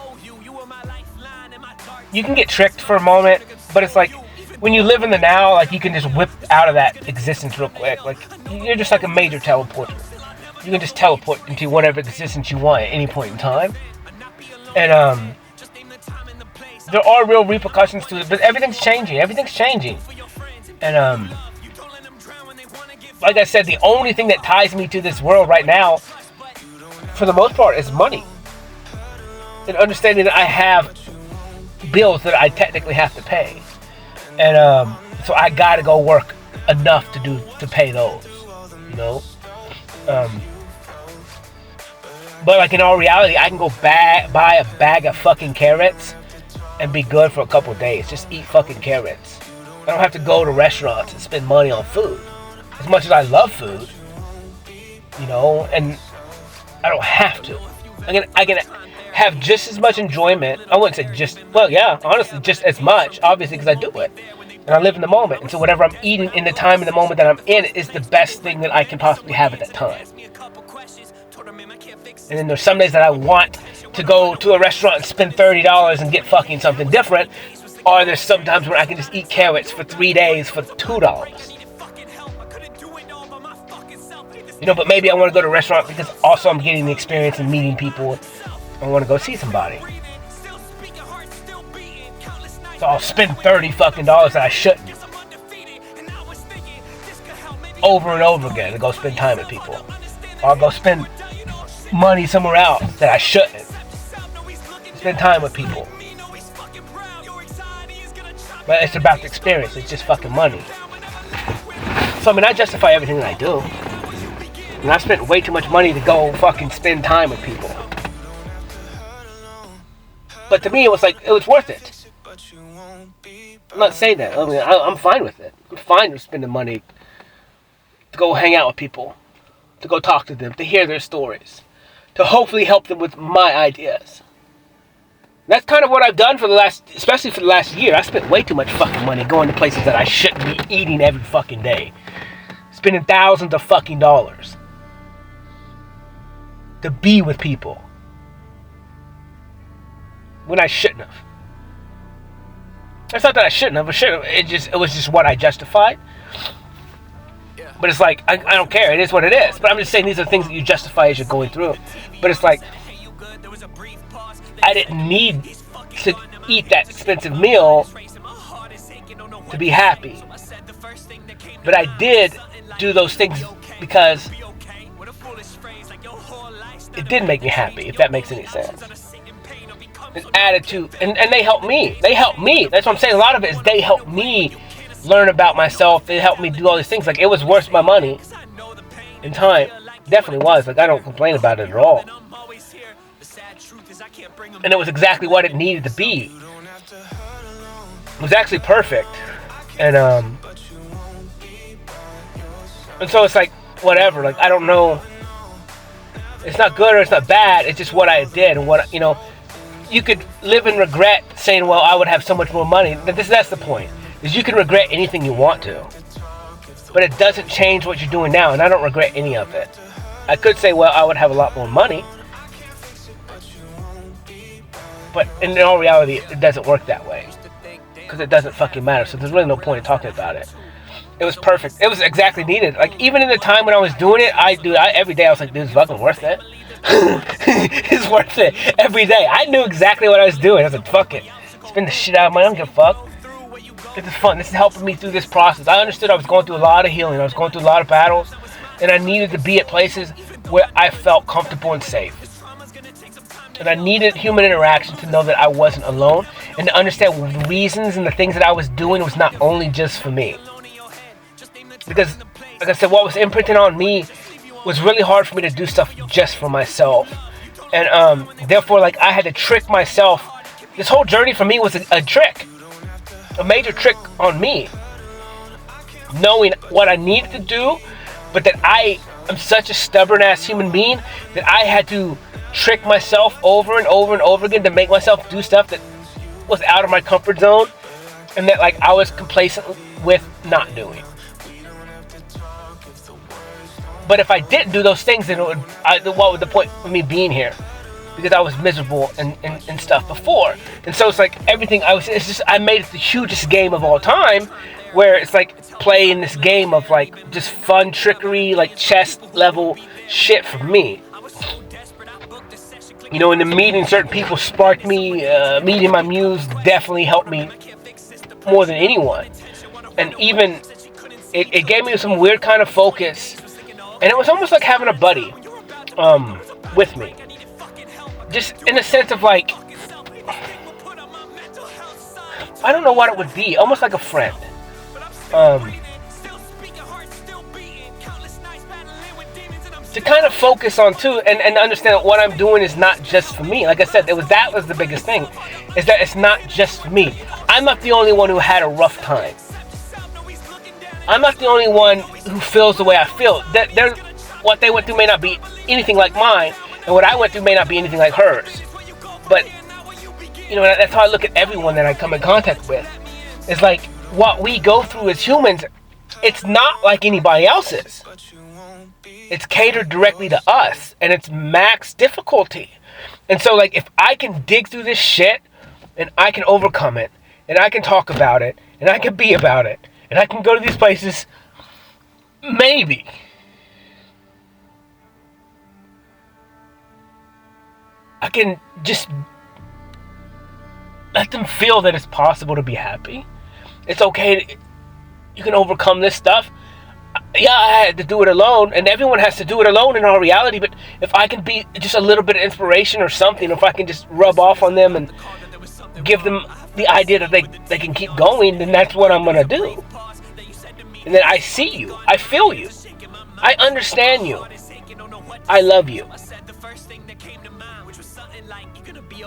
you can get tricked for a moment, but it's like when you live in the now, like you can just whip out of that existence real quick. Like you're just like a major teleporter. You can just teleport into whatever existence you want at any point in time. And there are real repercussions to it, but everything's changing. And like I said, the only thing that ties me to this world right now, for the most part, is money. And understanding that I have bills that I technically have to pay. And so I gotta go work enough to pay those, you know. But like in all reality, I can go buy a bag of fucking carrots and be good for a couple of days. Just eat fucking carrots. I don't have to go to restaurants and spend money on food. As much as I love food, you know, and I don't have to. I can have just as much enjoyment. I wouldn't say just, well, yeah, honestly, just as much, obviously, because I do it. And I live in the moment. And so whatever I'm eating in the time in the moment that I'm in is the best thing that I can possibly have at that time. And then there's some days that I want to go to a restaurant and spend $30 and get fucking something different. Or there's sometimes where I can just eat carrots for 3 days for $2. But maybe I want to go to a restaurant because also I'm getting the experience and meeting people. I want to go see somebody. So I'll spend $30 fucking that I shouldn't. Over and over again to go spend time with people. Or I'll go spend money somewhere else that I shouldn't. Spend time with people. But it's about the experience. It's just fucking money. So I justify everything that I do. And I spent way too much money to go fucking spend time with people. But to me, it was worth it. I'm not saying that. I'm fine with it. I'm fine with spending money to go hang out with people, to go talk to them, to hear their stories, to hopefully help them with my ideas. That's kind of what I've done especially for the last year. I spent way too much fucking money going to places that I shouldn't be eating every fucking day. Spending thousands of fucking dollars to be with people when I shouldn't have. It's not that I shouldn't have. It was just what I justified. But it's like, I don't care. It is what it is. But I'm just saying these are things that you justify as you're going through. But it's like, I didn't need to eat that expensive meal to be happy. But I did do those things because it did make me happy, if that makes any sense. An attitude. And they helped me. That's what I'm saying. A lot of it is they helped me learn about myself. They helped me do all these things. It was worth my money and time. Definitely was. I don't complain about it at all. And it was exactly what it needed to be. It was actually perfect. And so it's whatever. I don't know. It's not good or it's not bad. It's just what I did. And what, you could live in regret saying, well, I would have so much more money. That's the point. Is you can regret anything you want to. But it doesn't change what you're doing now. And I don't regret any of it. I could say, well, I would have a lot more money. But in all reality, it doesn't work that way. Because it doesn't fucking matter. So there's really no point in talking about it. It was perfect. It was exactly needed. Even in the time when I was doing it, every day I was like, dude, it's fucking worth it. It's worth it. Every day. I knew exactly what I was doing. I was like, fuck it. Spend the shit out of money. I don't give a fuck. This is fun. This is helping me through this process. I understood I was going through a lot of healing. I was going through a lot of battles. And I needed to be at places where I felt comfortable and safe. And I needed human interaction to know that I wasn't alone. And to understand the reasons and the things that I was doing was not only just for me. Because, like I said, what was imprinted on me was really hard for me to do stuff just for myself. And therefore, I had to trick myself. This whole journey for me was a trick. A major trick on me. Knowing what I needed to do, but that I am such a stubborn-ass human being that I had to trick myself over and over and over again to make myself do stuff that was out of my comfort zone and that I was complacent with not doing. But if I didn't do those things, then what would the point of me being here? Because I was miserable and stuff before. And so it's everything I made it the hugest game of all time, where it's playing this game of just fun trickery, chess level shit for me. And the meeting certain people sparked me. Meeting my muse definitely helped me more than anyone. And even it gave me some weird kind of focus. And it was almost like having a buddy with me. Just in the sense of I don't know what it would be. Almost like a friend. To kind of focus on too and understand what I'm doing is not just for me. Like I said, that was the biggest thing. Is that it's not just for me. I'm not the only one who had a rough time. I'm not the only one who feels the way I feel. What they went through may not be anything like mine, and what I went through may not be anything like hers. But, that's how I look at everyone that I come in contact with. It's what we go through as humans, it's not like anybody else's. It's catered directly to us, and it's max difficulty. And so, if I can dig through this shit, and I can overcome it, and I can talk about it, and I can be about it, and I can go to these places, maybe I can just let them feel that it's possible to be happy. It's okay. You can overcome this stuff. Yeah, I had to do it alone, and everyone has to do it alone in our reality, but if I can be just a little bit of inspiration or something, if I can just rub off on them and give them the idea that they can keep going, then that's what I'm going to do. And then I see you. I feel you. I understand you. I love you.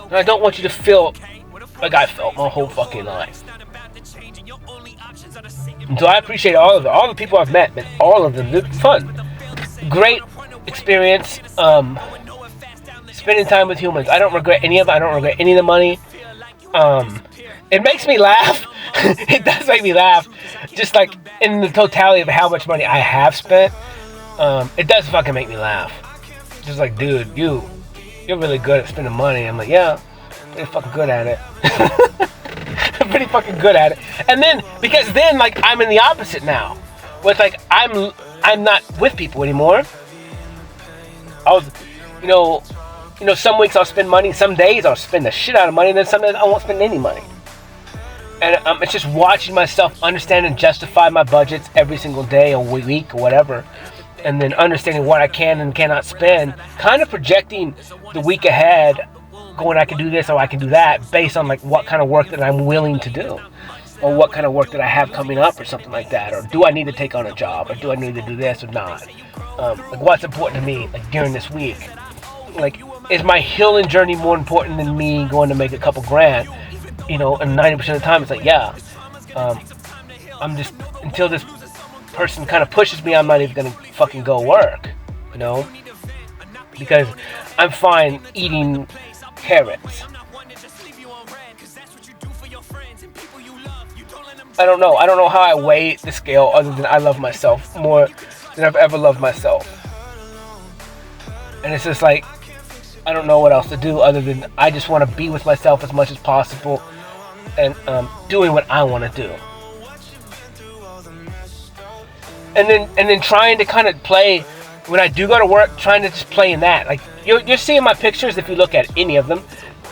And I don't want you to feel like I felt my whole fucking life. And so I appreciate all of it. All the people I've met, man, all of them. They're fun. Great experience. Spending time with humans. I don't regret any of it. I don't regret any of the money. It makes me laugh. It does make me laugh. Just like in the totality of how much money I have spent. It does fucking make me laugh. Just like, dude, you're really good at spending money. I'm like, yeah, pretty fucking good at it. I'm pretty fucking good at it. And then, because then, like, I'm in the opposite now. Where it's like, I'm not with people anymore. I was, you know, some weeks I'll spend money, some days I'll spend the shit out of money, and then some days I won't spend any money. And it's just watching myself understand and justify my budgets every single day or week or whatever. And then understanding what I can and cannot spend. Kind of projecting the week ahead, going, I can do this or I can do that, based on like what kind of work that I'm willing to do. Or what kind of work that I have coming up or something like that. Or do I need to take on a job? Or do I need to do this or not? Like what's important to me like during this week? Like, is my healing journey more important than me going to make a couple grand? And 90% of the time it's like, yeah. I'm just, until this person kind of pushes me, I'm not even gonna fucking go work, because I'm fine eating carrots. I don't know how I weigh the scale other than I love myself more than I've ever loved myself. And it's just like, I don't know what else to do other than I just want to be with myself as much as possible and doing what I want to do. And then trying to kind of play, when I do go to work, trying to just play in that. Like, you're seeing my pictures if you look at any of them.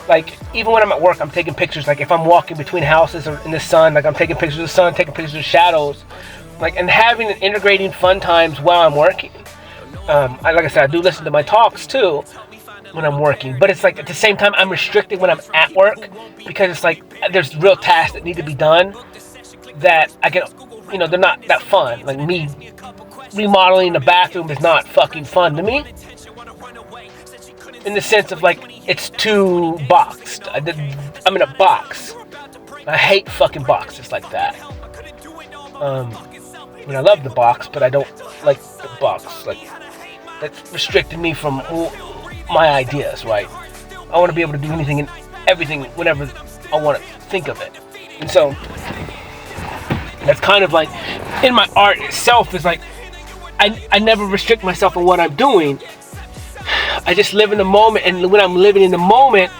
Like, even when I'm at work, I'm taking pictures. Like, if I'm walking between houses or in the sun, like, I'm taking pictures of the sun, taking pictures of shadows. Like, and having and integrating fun times while I'm working. Like I said, I do listen to my talks, too, when I'm working. But it's like, at the same time, I'm restricted when I'm at work. Because it's like, there's real tasks that need to be done that I can... they're not that fun. Like, me remodeling the bathroom is not fucking fun to me. In the sense of, like, it's too boxed. I'm in a box. I hate fucking boxes like that. I love the box, but I don't like the box. Like, that's restricted me from my ideas, right? I want to be able to do anything and everything whenever I want to think of it. And so... that's kind of like, in my art itself, is like, I never restrict myself on what I'm doing. I just live in the moment, and when I'm living in the moment,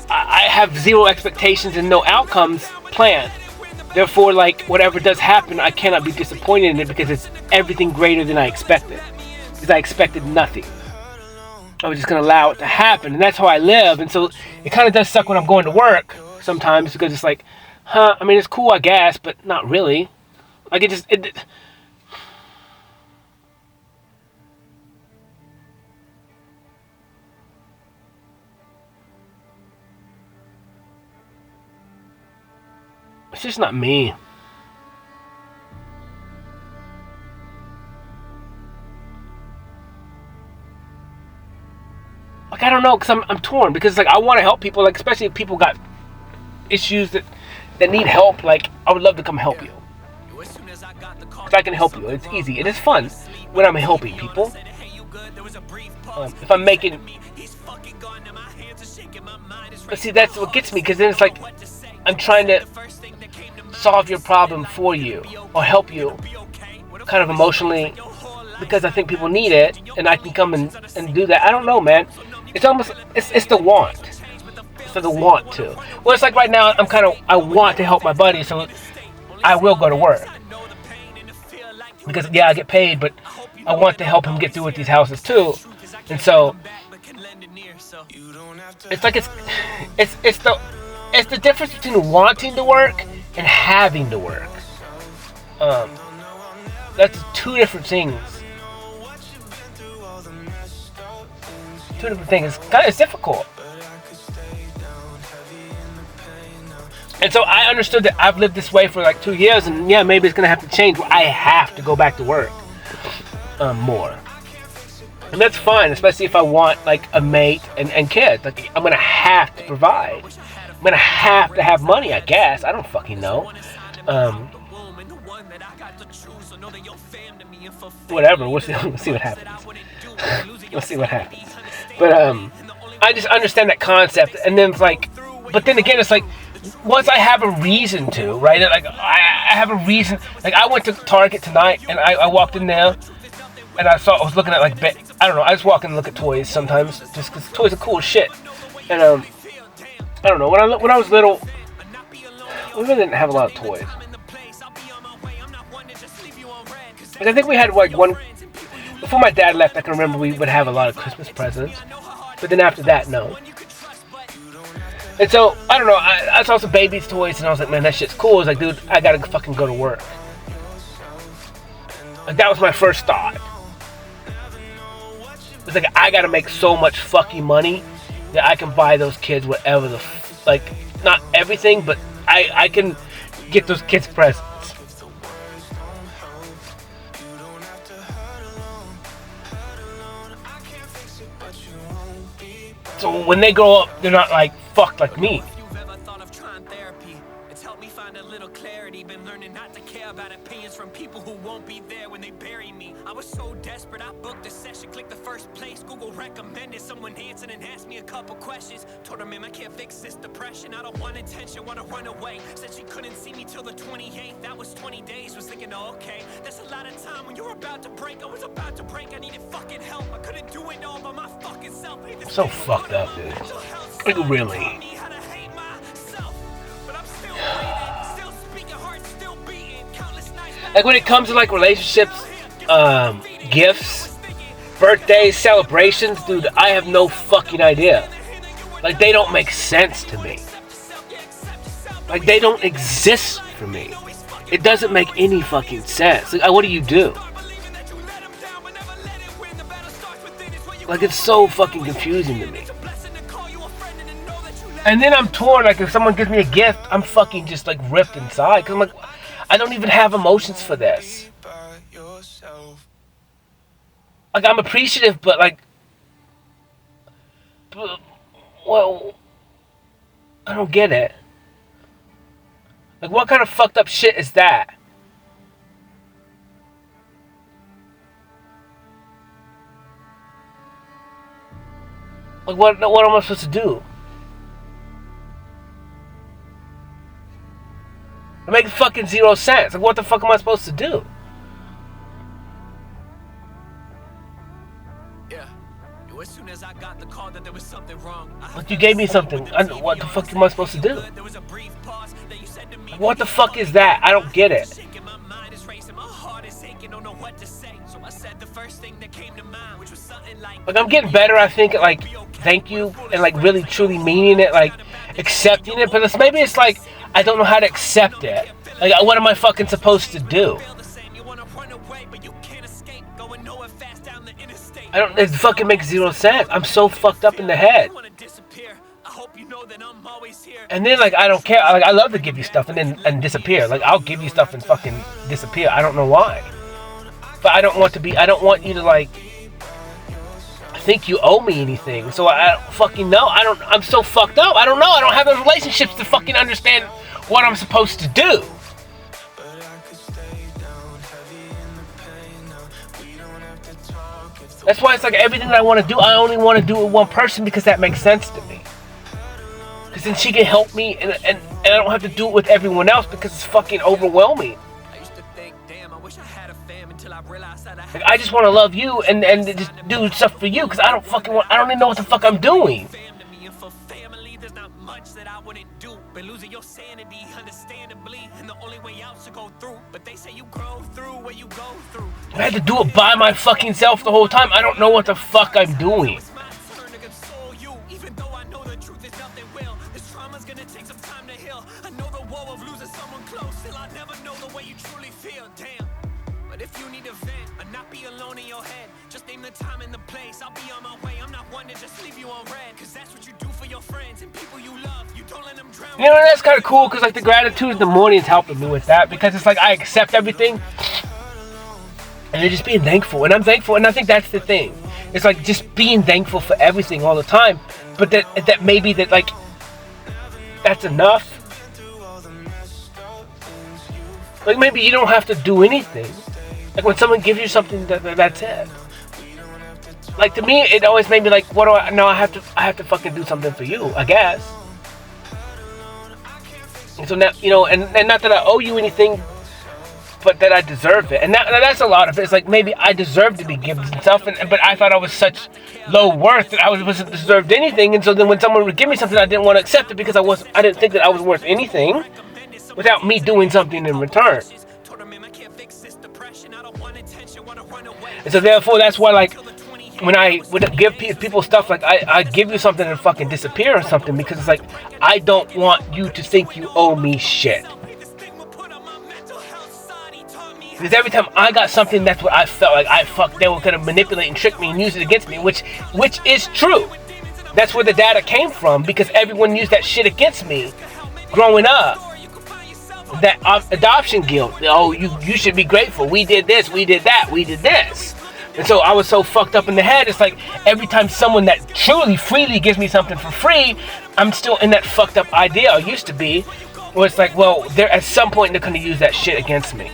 I have zero expectations and no outcomes planned. Therefore, like, whatever does happen, I cannot be disappointed in it because it's everything greater than I expected. Because I expected nothing. I was just going to allow it to happen, and that's how I live. And so it kind of does suck when I'm going to work sometimes, because it's like, I mean, it's cool, I guess, but not really. Like, it's just not me. Like, I don't know, because I'm torn, because, like, I want to help people, like, especially if people got issues that need help. Like, I would love to come help you. Because I can help you. It's easy. It is fun when I'm helping people. If I'm making... But see, that's what gets me, because then it's like, I'm trying to solve your problem for you, or help you, kind of emotionally, because I think people need it, and I can come and do that. I don't know, man. It's almost, it's the want. For the want to. Well, it's like right now, I want to help my buddy, so I will go to work. Because, yeah, I get paid, but I want to help him get through with these houses, too. And so, it's like it's the difference between wanting to work and having to work. That's two different things. Two different things. It's difficult. And so I understood that I've lived this way for like 2 years, and yeah, maybe it's gonna have to change. I have to go back to work more, and that's fine, especially if I want like a mate and kids. Like I'm gonna have to provide. I'm gonna have to have money, I guess. I don't fucking know. Whatever. We'll see what happens. We'll see what happens. But I just understand that concept, and then it's like, but then again, it's like, once I have a reason to, right? Like I have a reason. Like I went to Target tonight, and I walked in there, and I was looking at like, I don't know. I just walk in and look at toys sometimes, just because toys are cool as shit. And I don't know. When I was little, we really didn't have a lot of toys. Like I think we had like one before my dad left. I can remember we would have a lot of Christmas presents, but then after that, no. And so, I don't know, I saw some baby's toys and I was like, man, that shit's cool. I was like, dude, I gotta fucking go to work. Like, that was my first thought. It was like, I gotta make so much fucking money that I can buy those kids whatever like, not everything, but I can get those kids presents. So when they grow up, they're not like fucked like me. It's helped me find a little clarity. Been learning not to care about opinions from people who won't be there when they bury me. I was so desperate, I booked a session, clicked the first place, Google recommended. Someone answered and asked me a couple questions. Told her, man, I can't fix this depression. I don't want attention, want to run away. Said she couldn't see me till the 28th. That was 20 days. Was thinking, oh, okay, that's a lot of time. When you were about to break, I was about to break. I needed fucking help. I couldn't do it all by my fucking self. I'm so fucked up, dude. Like, really. Like when it comes to like relationships, gifts, birthdays, celebrations, dude, I have no fucking idea. Like they don't make sense to me. Like they don't exist for me. It doesn't make any fucking sense. Like what do you do? Like it's so fucking confusing to me. And then I'm torn, like if someone gives me a gift, I'm fucking just like ripped inside. Cause I'm like, I don't even have emotions for this. Like I'm appreciative, but like, well, I don't get it. Like what kind of fucked up shit is that? Like what am I supposed to do? It makes fucking zero sense. Like, what the fuck am I supposed to do? Yeah. As soon as I got the call that there was something wrong. Like, you gave me something. What the fuck am I supposed to do? Like, what the fuck is that? I don't get it. Like, I'm getting better, I think, at, like, thank you and, like, really, truly meaning it, like, accepting it. But maybe it's like, I don't know how to accept it. Like, what am I fucking supposed to do? It fucking makes zero sense. I'm so fucked up in the head. And then, like, I don't care. Like, I love to give you stuff and disappear. Like, I'll give you stuff and fucking disappear. I don't know why. But I don't want you to, like, think you owe me anything. So I don't fucking know. I'm so fucked up. I don't know. I don't have those relationships to fucking understand what I'm supposed to do. That's why it's like everything that I want to do, I only want to do it with one person because that makes sense to me. Because then she can help me and I don't have to do it with everyone else because it's fucking overwhelming. Like, I just want to love you and just do stuff for you because I don't even know what the fuck I'm doing. Been losing your sanity, understandably, and the only way out to go through. But they say you grow through what you go through. I had to do it by my fucking self the whole time. I don't know what the fuck I'm doing. woe of losing someone close. Still I never know the way you truly feel, damn. But if you need a vent or not be alone in your head, just name the time and the place. I'll be on my way. I'm not one to just leave you on red, cause that's what you do for your friends and people you love. You don't let them drown. You know, that's kind of cool, because like the gratitude in the morning is helping me with that, because it's like I accept everything and you're just being thankful, and I'm thankful, and I think that's the thing. It's like just being thankful for everything all the time, but that maybe that like that's enough. Like maybe you don't have to do anything. Like when someone gives you something, that's it. Like to me, it always made me like, what do I? No, I have to fucking do something for you, I guess. And so now, you know, and not that I owe you anything, but that I deserve it. And that's a lot of it. It's like maybe I deserve to be given stuff, but I thought I was such low worth that I wasn't deserved anything. And so then when someone would give me something, I didn't want to accept it because I didn't think that I was worth anything without me doing something in return. And so therefore, that's why, like, when I would give people stuff, like I give you something and fucking disappear or something, because it's like I don't want you to think you owe me shit. Because every time I got something, that's what I felt like they were gonna manipulate and trick me and use it against me, which is true. That's where the data came from, because everyone used that shit against me growing up. That adoption guilt. Oh, you should be grateful. We did this, we did that, we did this. And so I was so fucked up in the head. It's like every time someone that truly freely gives me something for free, I'm still in that fucked up idea, I used to be, where it's like, well, they're at some point they're gonna use that shit against me.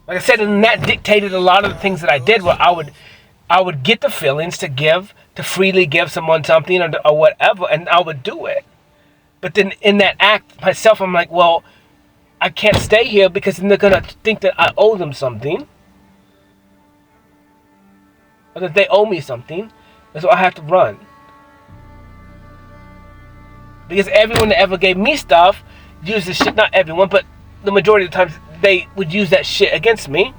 Like I said, and that dictated a lot of the things that I did, where I would get the feelings to freely give someone something or whatever, and I would do it. But then in that act myself, I'm like, well, I can't stay here because then they're gonna think that I owe them something, or that they owe me something, and so I have to run. Because everyone that ever gave me stuff used this shit. Not everyone, but the majority of the times they would use that shit against me,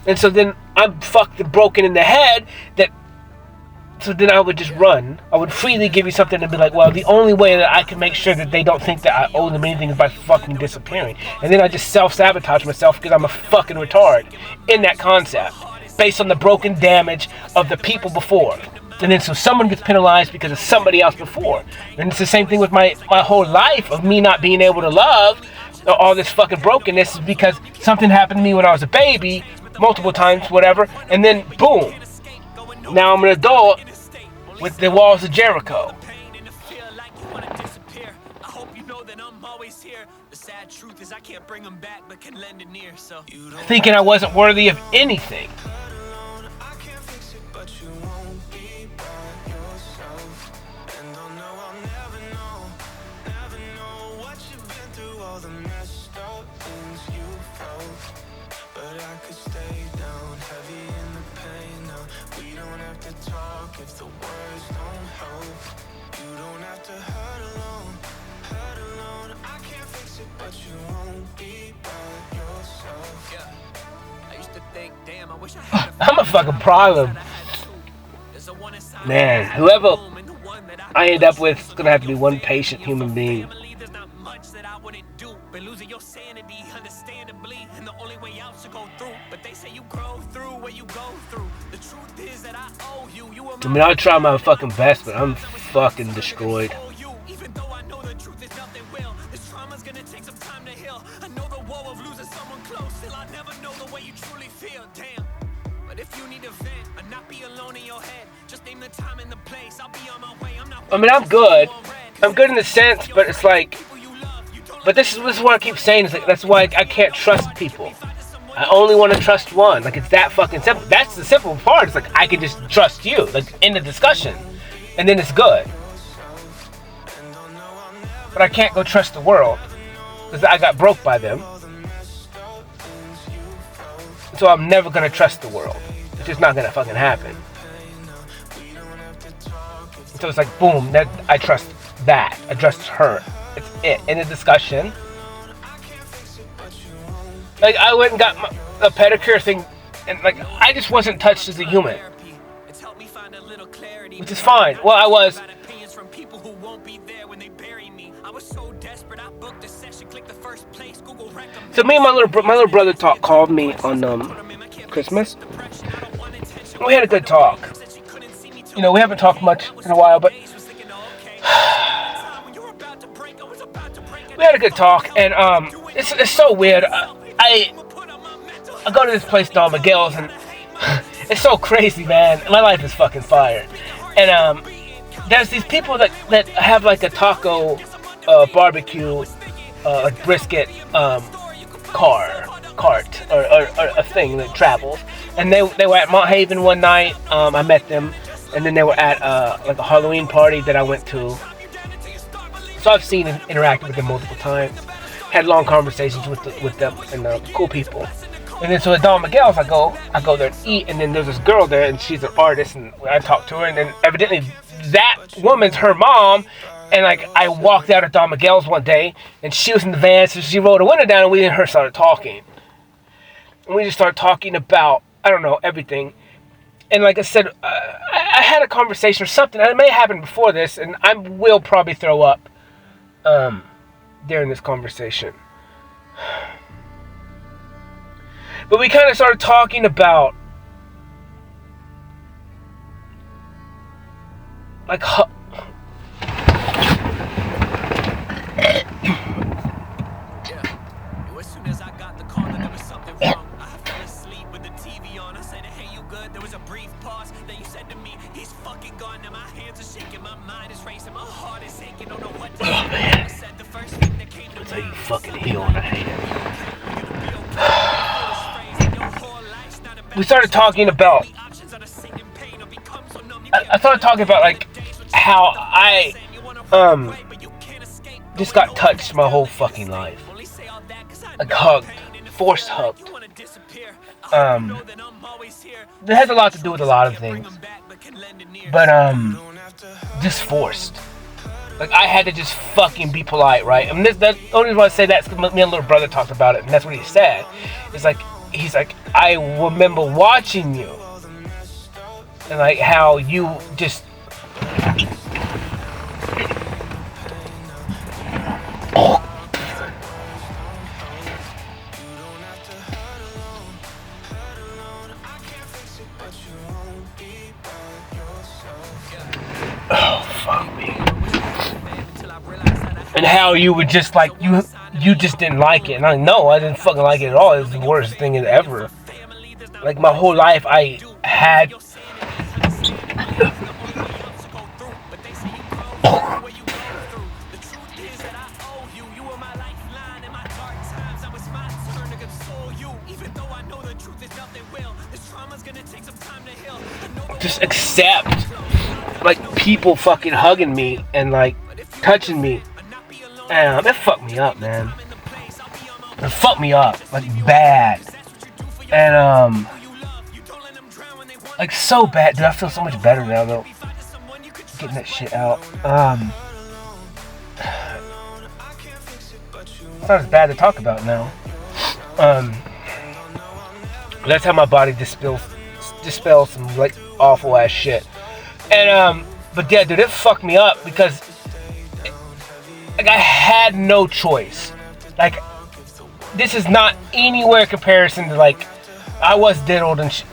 and so then I'm fucked and broken in the head. So then I would just run. I would freely give you something and be like, well, the only way that I can make sure that they don't think that I owe them anything is by fucking disappearing. And then I just self-sabotage myself because I'm a fucking retard in that concept, based on the broken damage of the people before. And then so someone gets penalized because of somebody else before. And it's the same thing with my whole life of me not being able to love, or all this fucking brokenness, is because something happened to me when I was a baby, multiple times, whatever, and then boom. Now I'm an adult with the walls of Jericho. Thinking I wasn't worthy of anything. If the words don't help, you don't have to hurt alone. I can't fix it, but you won't be by yourself. Yeah, I used to think, damn, I wish I had I'm a fucking problem. Man, whoever I end up with is gonna have to be one patient human being. There's not much that I wouldn't do, but losing your sanity, understandably, and the only way out to go through. But they say you grow through what you go through. The truth is that I owe you. I mean, I'll try my fucking best, but I'm fucking destroyed. Even though I know the truth is nothing real, this trauma's gonna take some time to heal. I know the woe of losing someone close, still I never know the way you truly feel, damn. But if you need a vent or not be alone in your head, just name the time and the place. I'll be on my way. I'm not. I mean, I'm good. I'm good in the sense, but it's like, but this is what I keep saying. Is like, that's why I can't trust people. I only want to trust one. Like, it's that fucking simple. That's the simple part. It's like, I can just trust you. Like, in the discussion. And then it's good. But I can't go trust the world. Because I got broke by them. So I'm never going to trust the world. It's just not going to fucking happen. So it's like, boom. I trust that. I trust her. It's it. In a discussion. Like, I went and got a pedicure thing, and like, I just wasn't touched as a human. Which is fine. Well, I was I was so desperate, I booked a session, click the first place, Google recommend. So me and my little brother called me on Christmas. We had a good talk. You know, we haven't talked much in a while, but we had a good talk, and it's so weird. I go to this place, Don Miguel's, and it's so crazy, man. My life is fucking fire. And there's these people that have like a taco, barbecue, brisket, cart or a thing that travels. And they were at Mount Haven one night. I met them, and then they were at like a Halloween party that I went to. So I've seen and interacted with them multiple times. Had long conversations with them, and cool people. And then so at Don Miguel's, I go there and eat, and then there's this girl there, and she's an artist, and I talked to her, and then evidently that woman's her mom. And like I walked out at Don Miguel's one day, and she was in the van, so she rolled the window down, and we and her started talking. And we just started talking about, I don't know, everything. And like I said, I had a conversation or something, and it may have happened before this, and I will probably throw up during this conversation. But we kind of started talking about like As soon as I got the call, there was something wrong. I fell asleep with the TV on. I said, hey, you good? There was a brief pause. Then you said to me, he's fucking gone. Now my hands are shaking, my mind is racing, my heart is aching. Don't know what to say. I said the first thing that came to mind. That's how you fucking heal on a hand. We started talking about. I started talking about like how I just got touched my whole fucking life. Like hugged, forced hugged. It has a lot to do with a lot of things, but just forced. Like I had to just fucking be polite, right? I mean, the only reason why I say that is because me and little brother talked about it, and that's what he said. It's like he's like, I remember watching you, and like how you just. Oh, fuck me. And how you would just like, you just didn't like it. And I know I didn't fucking like it at all. It was the worst thing ever. Like my whole life I had. Just accept like people fucking hugging me and like touching me, and it fucked me up, man. It fucked me up like bad, and like so bad. Dude, I feel so much better now though. Getting that shit out. It's not as bad to talk about now. That's how my body dispels some like awful ass shit. And but yeah, dude, it fucked me up because like I had no choice. Like this is not anywhere comparison to like I was diddled and shit.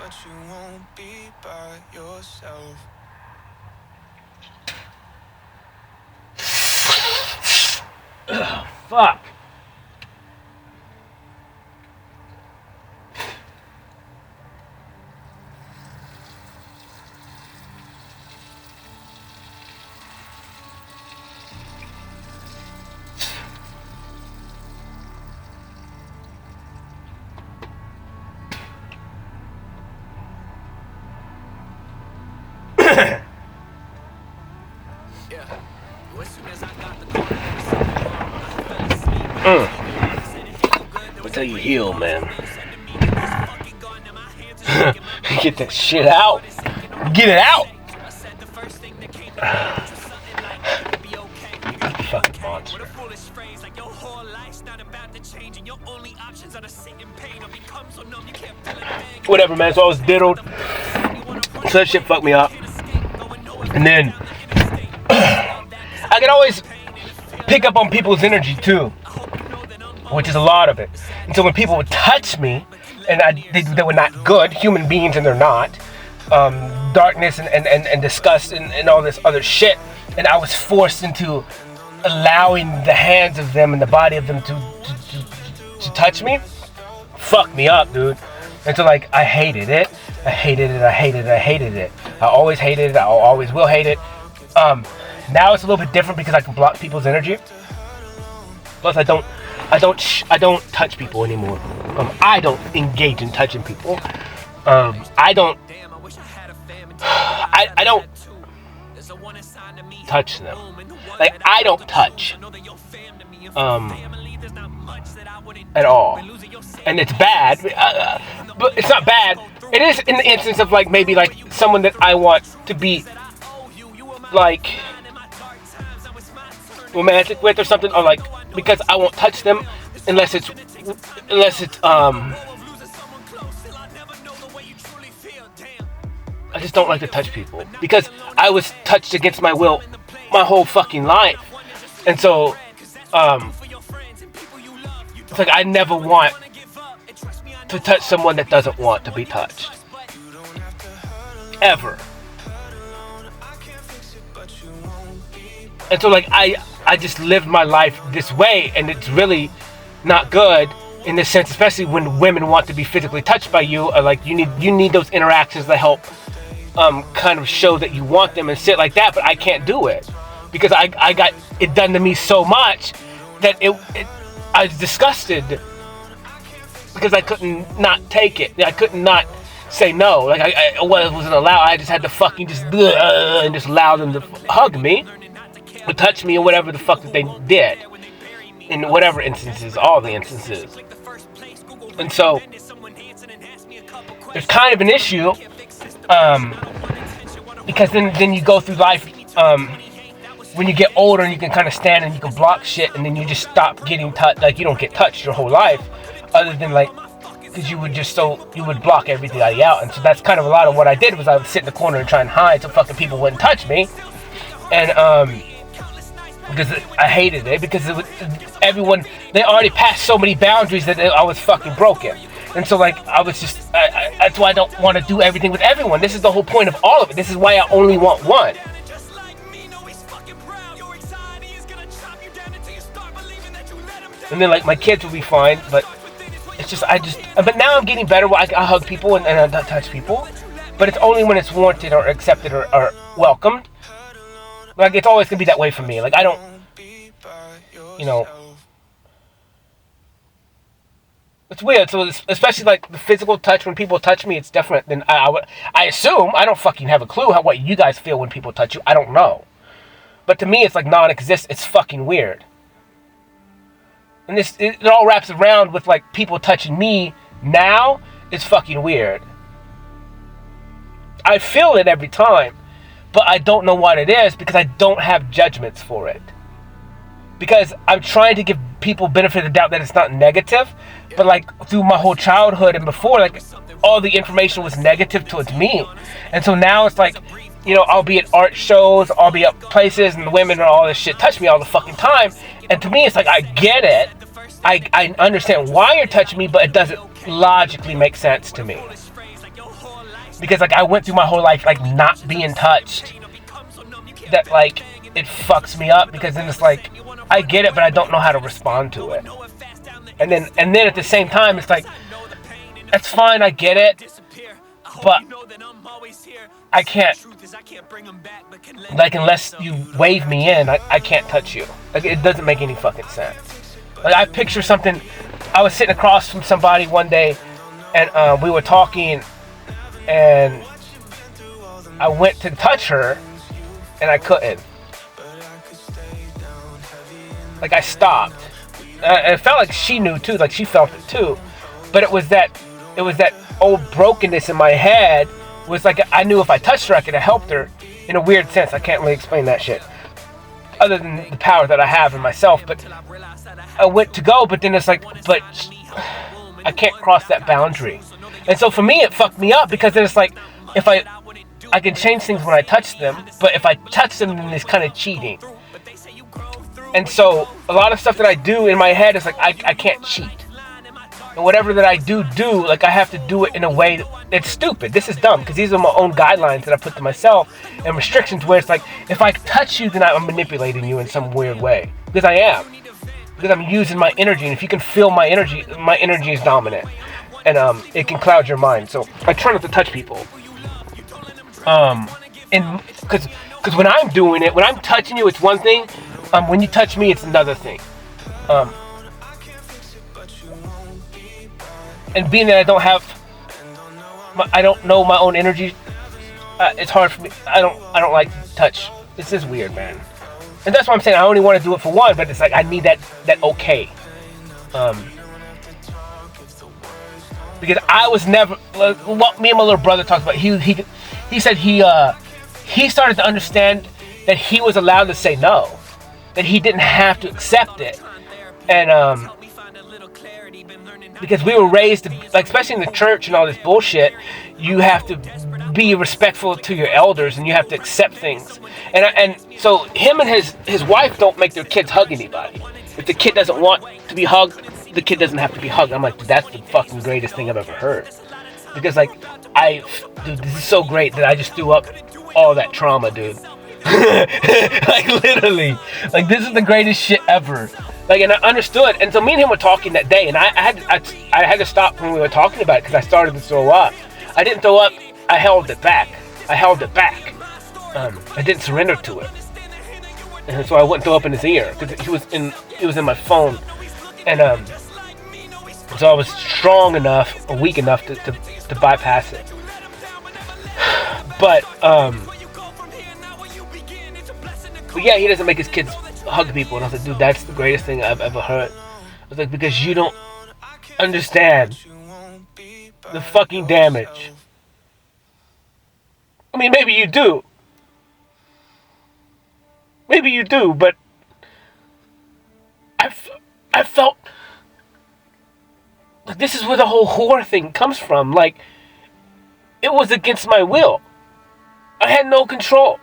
but you won't be by yourself. Fuck. Until you heal, man. Get that shit out. Get it out. Fucking monster. Whatever, man. So I was diddled. So that shit fucked me up. And then I can always pick up on people's energy too, which is a lot of it. And so when people would touch me, and they were not good human beings, and they're not, darkness and disgust and all this other shit, and I was forced into allowing the hands of them and the body of them to touch me, fuck me up, dude. And so like I hated it. I hated it. I always hated it. I always will hate it. Now it's a little bit different because I can block people's energy. Plus I don't touch people anymore. I don't engage in touching people. I don't touch them. Like I don't touch at all. And it's bad, but it's not bad. It is in the instance of like maybe like someone that I want to be like romantic with or something, or like because I won't touch them unless it's I just don't like to touch people because I was touched against my will my whole fucking life, and so it's like I never want to touch someone that doesn't want to be touched ever. And so like I just lived my life this way, and it's really not good in this sense, especially when women want to be physically touched by you, or like you need those interactions to help kind of show that you want them and shit like that, but I can't do it because I got it done to me so much that I was disgusted because I couldn't not take it. I couldn't not say no. Like I wasn't allowed. I just had to fucking just and just allow them to hug me or touch me or whatever the fuck that they did in whatever instances, all the instances. And so there's kind of an issue because then you go through life when you get older and you can kind of stand and you can block shit, and then you just stop getting touched. Like you don't get touched your whole life, other than like because you would block everybody out. And so that's kind of a lot of what I did was I would sit in the corner and try and hide so fucking people wouldn't touch me. And because I hated it because everyone, they already passed so many boundaries that I was fucking broken. And so like I was just that's why I don't want to do everything with everyone. This is the whole point of all of it. This is why I only want one. And then like my kids will be fine, but it's just but now I'm getting better where I hug people and I don't touch people, but it's only when it's warranted or accepted or welcomed. Like it's always gonna be that way for me. Like I don't, it's weird. So especially like the physical touch, when people touch me, it's different than I assume. I don't fucking have a clue what you guys feel when people touch you. I don't know, but to me it's like non-existent. It's fucking weird. And it all wraps around with like people touching me now. It's fucking weird. I feel it every time, but I don't know what it is because I don't have judgments for it. Because I'm trying to give people benefit of the doubt that it's not negative, but like through my whole childhood and before, like all the information was negative towards me. And so now it's like, I'll be at art shows, I'll be at places, and the women and all this shit touch me all the fucking time. And to me, it's like, I get it. I understand why you're touching me, but it doesn't logically make sense to me. because like I went through my whole life like not being touched, that like it fucks me up, because then it's like I get it but I don't know how to respond to it. And then at the same time it's like, that's fine, I get it, but I can't, like, unless you wave me in, I can't touch you. Like, it doesn't make any fucking sense. Like, I picture something, I was sitting across from somebody one day, and we were talking, and I went to touch her, and I couldn't. Like, I stopped. And it felt like she knew too, like she felt it too. But it was that old brokenness in my head. Was like, I knew if I touched her, I could have helped her in a weird sense. I can't really explain that shit, other than the power that I have in myself. But I went to go, but then it's like, but I can't cross that boundary. And so for me, it fucked me up, because then it's like, if I can change things when I touch them, but if I touch them, then it's kind of cheating. And so a lot of stuff that I do in my head is like, I can't cheat. And whatever that I do, like I have to do it in a way that's stupid. This is dumb, because these are my own guidelines that I put to myself, and restrictions where it's like, if I touch you, then I'm manipulating you in some weird way. Because I am. Because I'm using my energy, and if you can feel my energy is dominant. And it can cloud your mind. So I try not to touch people. And because when I'm doing it, when I'm touching you, it's one thing. When you touch me, it's another thing. And being that I don't know my own energy, it's hard for me. I don't like to touch. This is weird, man. And that's why I'm saying I only want to do it for one, but it's like I need that okay. Because I was never, what me and my little brother talked about. He said he started to understand that he was allowed to say no. That he didn't have to accept it. And because we were raised to, like, especially in the church and all this bullshit, you have to be respectful to your elders, and you have to accept things. And so him and his wife don't make their kids hug anybody. If the kid doesn't want to be hugged, the kid doesn't have to be hugged. I'm like, that's the fucking greatest thing I've ever heard. Because like, dude, this is so great that I just threw up all that trauma, dude. Like, literally, like, this is the greatest shit ever. Like, and I understood. And so me and him were talking that day, and I had to stop when we were talking about it, because I started to throw up. I didn't throw up. I held it back. I didn't surrender to it, and so I wouldn't throw up in his ear, because he was in my phone, and so I was strong enough, or weak enough to bypass it. But yeah, he doesn't make his kids hug people. And I was like, dude, that's the greatest thing I've ever heard. I was like, because you don't understand the fucking damage. I mean, maybe you do. But I felt like this is where the whole whore thing comes from. Like, it was against my will. I had no control.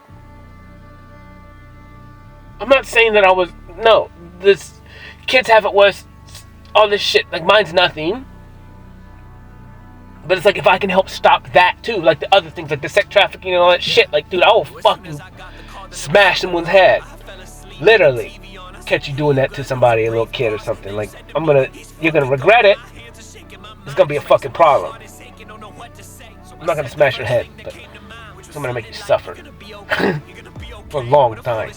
I'm not saying that this kids have it worse, all this shit, like, mine's nothing. But it's like, if I can help stop that too, like the other things, like the sex trafficking and all that shit, like, dude, I will fucking smash someone's head. Literally. Catch you doing that to somebody, a little kid or something. Like, you're gonna regret it. It's gonna be a fucking problem. I'm not gonna smash your head, but I'm gonna make you suffer. For a long time.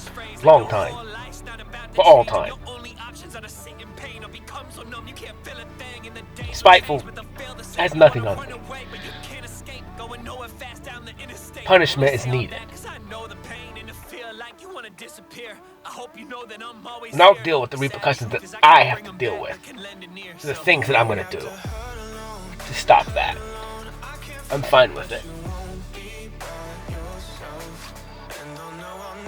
For all time. Spiteful. Has nothing on me. Punishment is needed. And I'll deal with the repercussions that I have to deal with. So the things that I'm gonna do to stop that. I'm fine with it.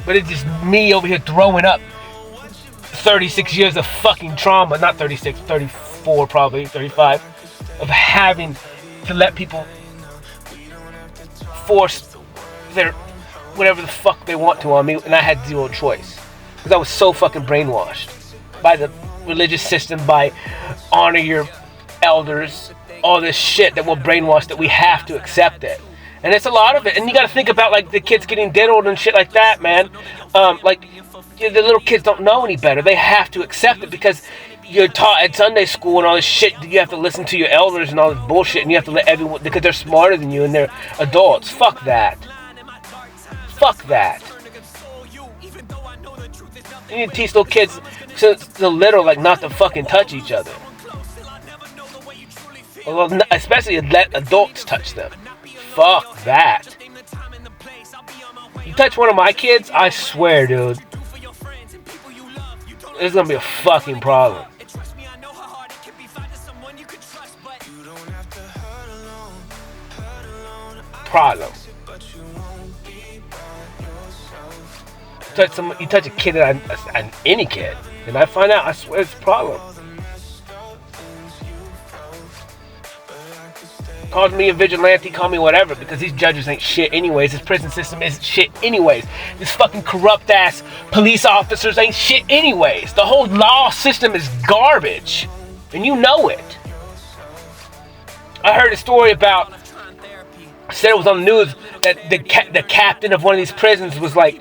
But it's just me over here throwing up 36 years of fucking trauma. Not 36, 34 probably, 35. Of having to let people force their whatever the fuck they want to on me. And I had zero choice. Because I was so fucking brainwashed. By the religious system, by honor your elders. All this shit that we're brainwashed that we have to accept it. And it's a lot of it. And you got to think about like the kids getting diddled and shit like that, man. Like the little kids don't know any better. They have to accept it because you're taught at Sunday school and all this shit. You have to listen to your elders and all this bullshit, and you have to let everyone, because they're smarter than you and they're adults. Fuck that. Fuck that. You need to teach little kids since they're little, like, not to fucking touch each other. Well, especially let adults touch them. Fuck that. You touch one of my kids, I swear, dude, it's gonna be a fucking problem. Problem. You touch a kid, any kid, and I find out, I swear it's a problem. Call me a vigilante, call me whatever, because these judges ain't shit anyways. This prison system isn't shit anyways. This fucking corrupt ass police officers ain't shit anyways. The whole law system is garbage, and you know it. I heard a story about, said it was on the news, that the captain of one of these prisons was like,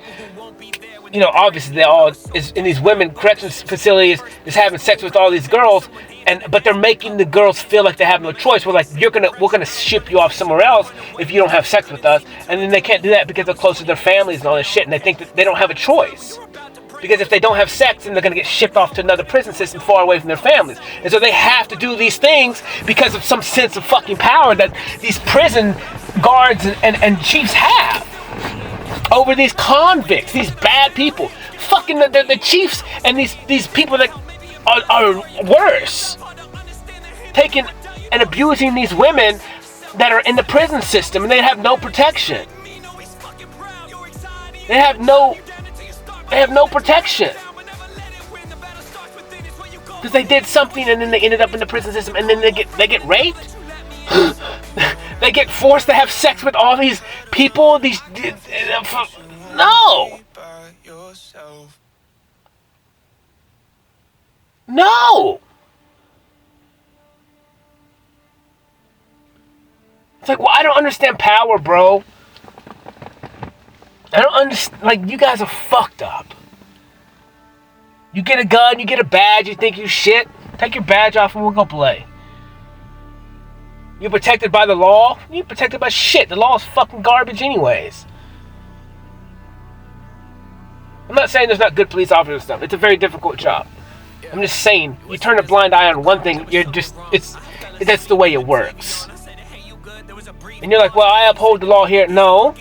you know, obviously they all is in these women corrections facilities is having sex with all these girls, but they're making the girls feel like they have no choice. We're like, we're gonna ship you off somewhere else if you don't have sex with us, and then they can't do that because they're close to their families and all this shit, and they think that they don't have a choice. Because if they don't have sex, then they're going to get shipped off to another prison system far away from their families. And so they have to do these things because of some sense of fucking power that these prison guards and chiefs have over these convicts, these bad people. Fucking the chiefs and these people that are worse. Taking and abusing these women that are in the prison system, and they have no protection. They have no protection because they did something and then they ended up in the prison system, and then they get raped. They get forced to have sex with all these people. No. It's like, well, I don't understand power, bro. I don't understand. Like, you guys are fucked up. You get a gun, you get a badge, you think you shit. Take your badge off and we'll go play. You're protected by the law? You're protected by shit. The law is fucking garbage anyways. I'm not saying there's not good police officers and stuff. It's a very difficult job. I'm just saying, you turn a blind eye on one thing, that's the way it works. And you're like, well, I uphold the law here. No.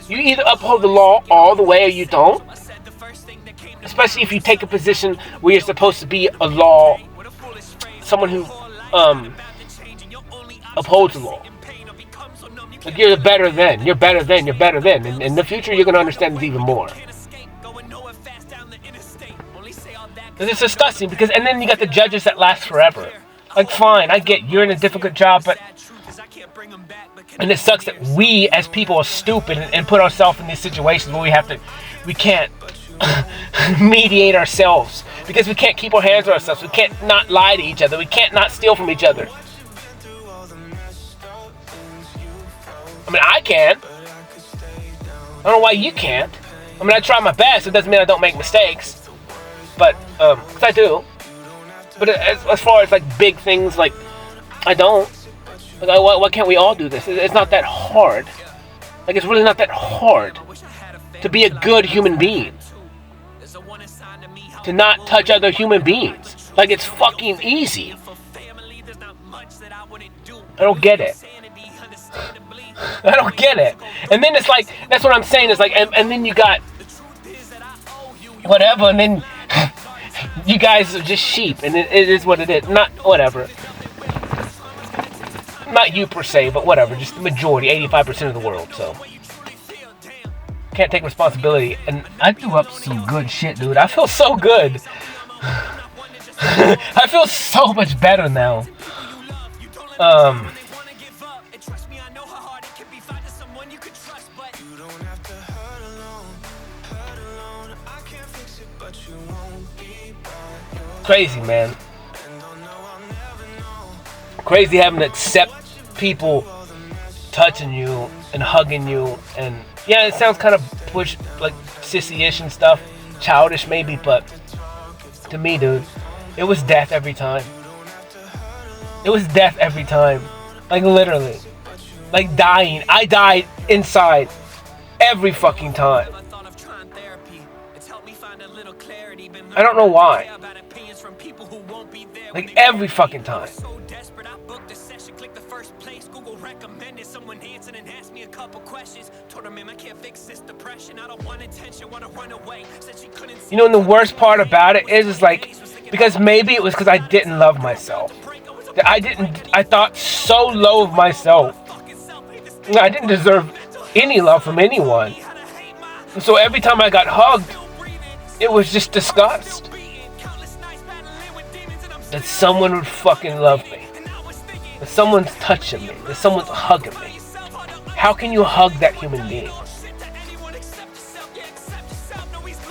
You either uphold the law all the way or you don't. Especially if you take a position where you're supposed to be a law, someone who upholds the law. Like, you're better than. And in the future, you're going to understand it even more. It's disgusting because, and then you got the judges that last forever. Like, fine, I get you're in a difficult job, but, and it sucks that we as people are stupid and put ourselves in these situations where we can't mediate ourselves because we can't keep our hands on ourselves. We can't not lie to each other. We can't not steal from each other. I mean, I can. I don't know why you can't. I mean, I try my best. It doesn't mean I don't make mistakes, but 'cause I do. But as far as like big things, like I don't. Like, why can't we all do this? It's not that hard. Like, it's really not that hard to be a good human being. To not touch other human beings. Like, it's fucking easy. I don't get it. I don't get it. And then it's like, that's what I'm saying, is like, and then you got whatever, and then you guys are just sheep, and it is what it is. Not whatever. Not you per se, but whatever. Just the majority, 85% of the world, so. Can't take responsibility. And I threw up some good shit, dude. I feel so good. I feel so much better now. Crazy, man. Crazy having to accept people touching you and hugging you, and yeah, it sounds kind of push, like sissy-ish and stuff, childish maybe, but to me, dude, it was death every time. It was death every time, like literally, like dying. I died inside every fucking time. I don't know why. Like every fucking time. You know, and the worst part about it is like, because maybe it was because I didn't love myself. I thought so low of myself. I didn't deserve any love from anyone. And so every time I got hugged, it was just disgust. That someone would fucking love me. That someone's touching me. That someone's hugging me. How can you hug that human being?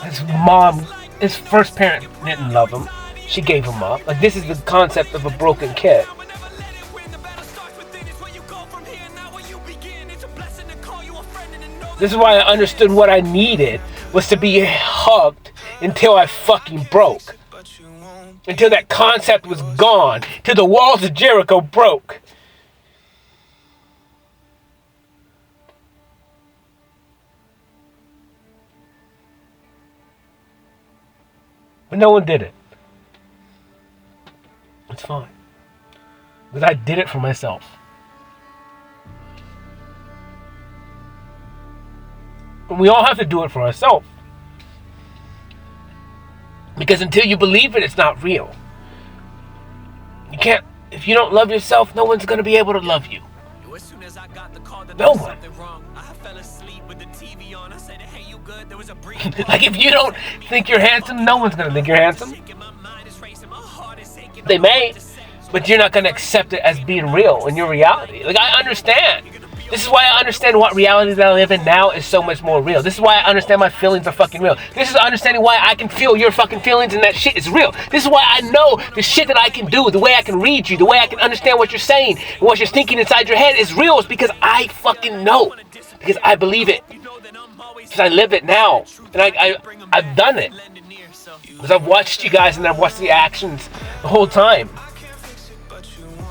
His mom, his first parent didn't love him. She gave him up. Like, this is the concept of a broken kid. This is why I understood what I needed was to be hugged until I fucking broke. Until that concept was gone. Till the walls of Jericho broke. But no one did it. It's fine. Because I did it for myself. And we all have to do it for ourselves. Because until you believe it, it's not real. You can't, if you don't love yourself, no one's going to be able to love you. No one. Like, if you don't think you're handsome, no one's going to think you're handsome. They may, but you're not going to accept it as being real in your reality. Like, I understand. This is why I understand what reality that I live in now is so much more real. This is why I understand my feelings are fucking real. This is understanding why I can feel your fucking feelings and that shit is real. This is why I know the shit that I can do, the way I can read you, the way I can understand what you're saying, and what you're thinking inside your head is real. It's because I fucking know. Because I believe it. Because I live it now. And I've done it. Because I've watched you guys and I've watched the actions the whole time.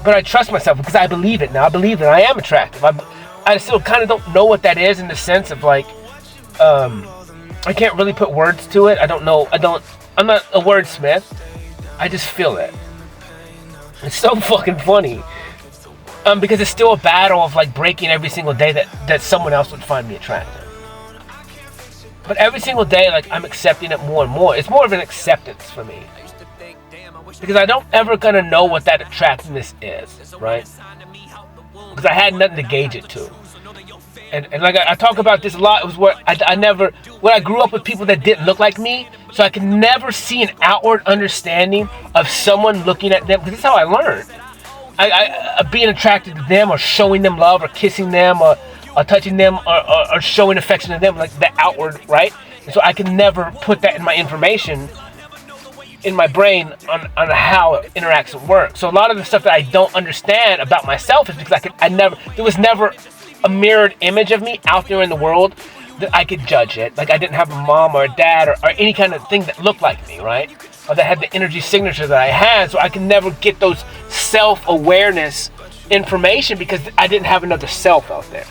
But I trust myself because I believe it now. I believe that I am attractive. I still kind of don't know what that is in the sense of like, I can't really put words to it. I don't know. I'm not a wordsmith. I just feel it. It's so fucking funny. Because it's still a battle of like breaking every single day that someone else would find me attractive. But every single day, like, I'm accepting it more and more. It's more of an acceptance for me. Because I don't ever gonna know what that attractiveness is, right? Because I had nothing to gauge it to. And like I talk about this a lot, it was where I grew up with people that didn't look like me, so I could never see an outward understanding of someone looking at them, because this is how I learned. I being attracted to them, or showing them love, or kissing them, or touching them, or showing affection to them, like the outward, right? And so I can never put that in my information, in my brain, on how it interacts and works. So a lot of the stuff that I don't understand about myself is because there was never a mirrored image of me out there in the world that I could judge it. Like, I didn't have a mom or a dad or any kind of thing that looked like me, right? Or that had the energy signature that I had, so I could never get those self-awareness information because I didn't have another self out there.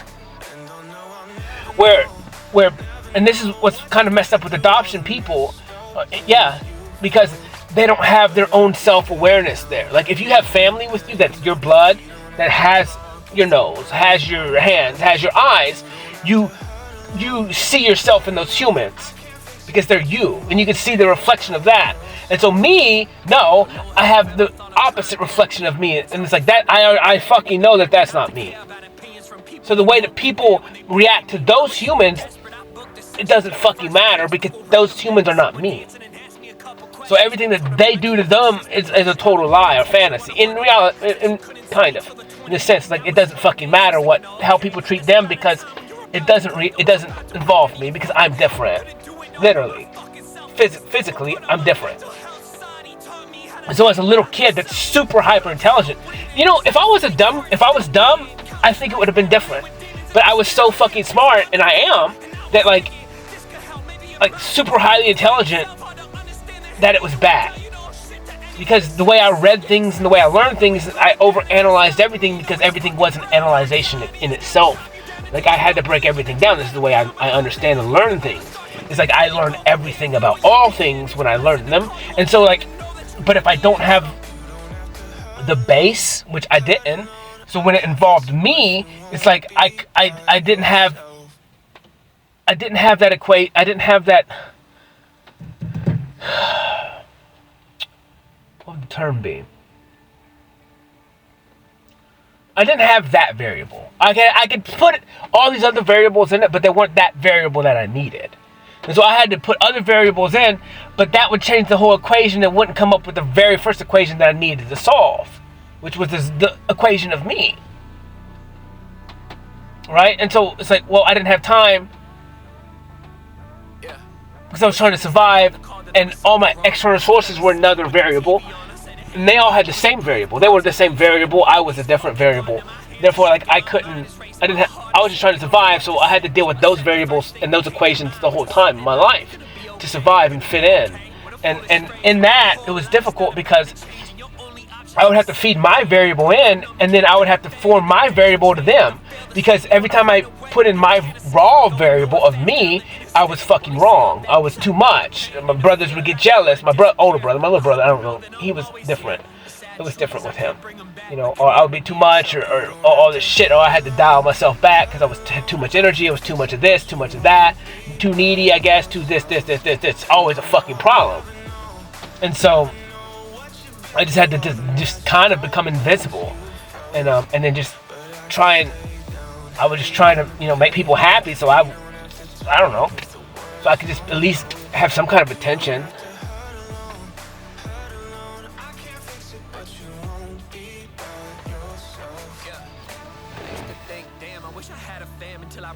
Where, and this is what's kind of messed up with adoption people, because they don't have their own self-awareness there. Like, if you have family with you that's your blood, that has your nose, has your hands, has your eyes, you see yourself in those humans because they're you, and you can see the reflection of that. And so me, no, I have the opposite reflection of me, and it's like that. I fucking know that that's not me. So the way that people react to those humans, it doesn't fucking matter because those humans are not me. So everything that they do to them is a total lie or fantasy. In reality, kind of, in a sense, like, it doesn't fucking matter how people treat them because it doesn't involve me because I'm different. Literally, physically, I'm different. So as a little kid that's super hyper intelligent, you know, if I was dumb, I think it would have been different. But I was so fucking smart, and I am, that like super highly intelligent, that it was bad. Because the way I read things and the way I learned things, I overanalyzed everything because everything was an analyzation in itself. Like, I had to break everything down. This is the way I understand and learn things. It's like I learned everything about all things when I learned them. And so, like, but if I don't have the base, which I didn't, so when it involved me, it's like I didn't have that I didn't have that, what would the term be? I didn't have that variable. I could put all these other variables in it, but they weren't that variable that I needed. And so I had to put other variables in, but that would change the whole equation and wouldn't come up with the very first equation that I needed to solve, which was the equation of me. Right? And so it's like, well, I didn't have time because I was trying to survive, and all my external sources were another variable, and they all had the same variable. They were the same variable. I was a different variable. Therefore, like, I was just trying to survive, so I had to deal with those variables and those equations the whole time in my life to survive and fit in. And in that, it was difficult because I would have to feed my variable in, and then I would have to form my variable to them. Because every time I put in my raw variable of me, I was fucking wrong. I was too much. My brothers would get jealous. My older brother, my little brother, I don't know. He was different. It was different with him. You know, or I would be too much, or all this shit, or I had to dial myself back because I was too much energy. It was too much of this, too much of that. Too needy, I guess. Too this. It's always a fucking problem. And so I just had to just kind of become invincible, and then just try and I was just trying to make people happy. So I don't know, so I could just at least have some kind of attention.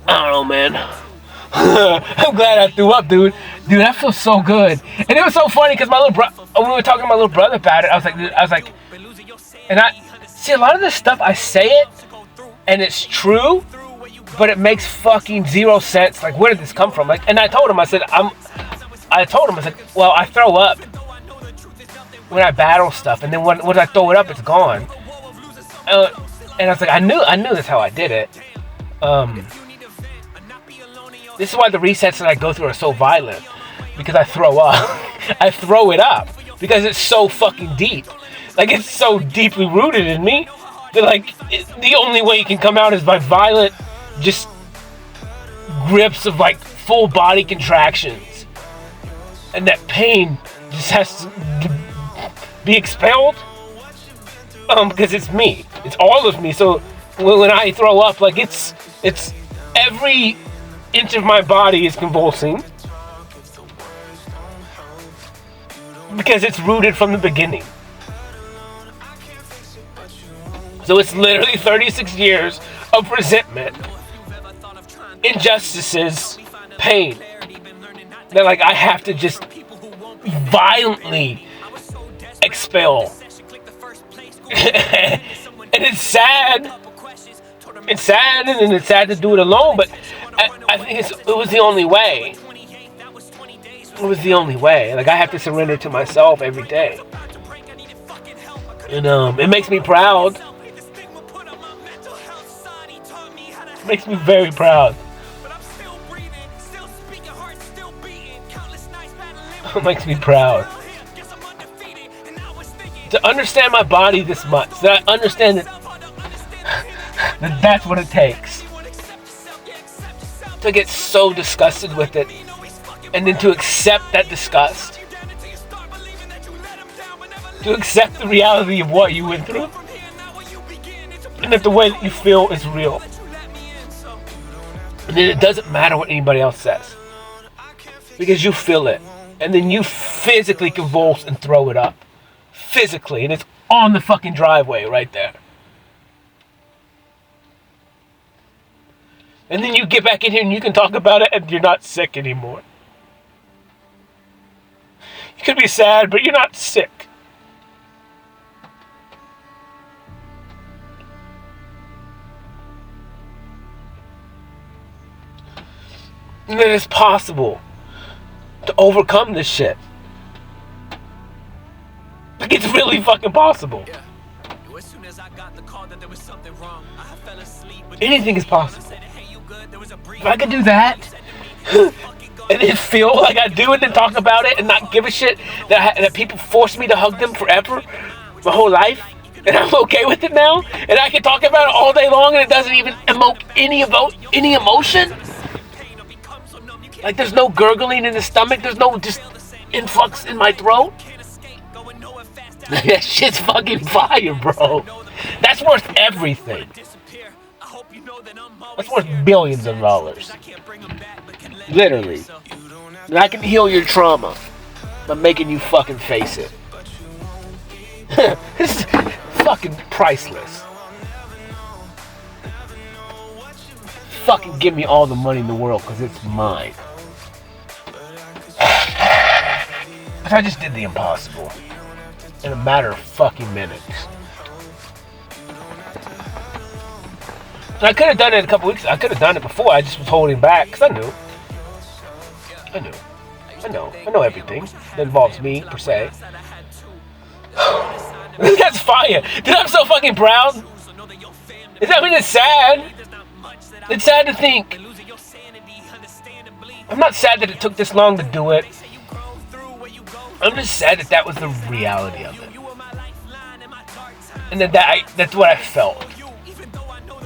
I don't know, man. I'm glad I threw up, dude. Dude, that feels so good. And it was so funny because when we were talking to my little brother about it, I was like, and I see a lot of this stuff. I say it, and it's true, but it makes fucking zero sense. Like, where did this come from? Like, and I told him, I said, well, I throw up when I battle stuff, and then when I throw it up, it's gone. And I was like, I knew that's how I did it. This is why the resets that I go through are so violent, because I throw up. I throw it up because it's so fucking deep. Like, it's so deeply rooted in me that, like, the only way it can come out is by violent, just grips of, like, full body contractions, and that pain just has to be expelled. Because it's me. It's all of me. So when I throw up, like, it's every inch of my body is convulsing because it's rooted from the beginning. So it's literally 36 years of resentment, injustices, pain that, like, I have to just violently expel. And it's sad. It's sad, and then it's sad to do it alone, but I think it was the only way. It was the only way. Like, I have to surrender to myself every day. And it makes me proud. It makes me very proud. It makes me proud. To understand my body this much, that I understand that that's what it takes. To get so disgusted with it, and then to accept that disgust. To accept the reality of what you went through, and that the way that you feel is real. And then it doesn't matter what anybody else says, because you feel it, and then you physically convulse and throw it up. Physically, and it's on the fucking driveway right there. And then you get back in here and you can talk about it, and you're not sick anymore. You could be sad, but you're not sick. And that it's possible to overcome this shit. Like, it's really fucking possible. As soon as I got the call that there was something wrong, I fell asleep. Anything is possible. If I could do that, and then feel like I do, and then talk about it, and not give a shit that people force me to hug them forever, my whole life, and I'm okay with it now, and I can talk about it all day long, and it doesn't even evoke any emotion. Like, there's no gurgling in the stomach, there's no just influx in my throat. That shit's fucking fire, bro. That's worth everything. That's worth billions of dollars. Literally. And I can heal your trauma by making you fucking face it. This is fucking priceless. Fucking give me all the money in the world, because it's mine. But I just did the impossible in a matter of fucking minutes. And I could have done it in a couple weeks. I could have done it before. I just was holding back because I know everything that involves me, per se. That's fire. Dude, I'm so fucking proud. I mean, it's sad. It's sad to think. I'm not sad that it took this long to do it. I'm just sad that that was the reality of it. And that's what I felt.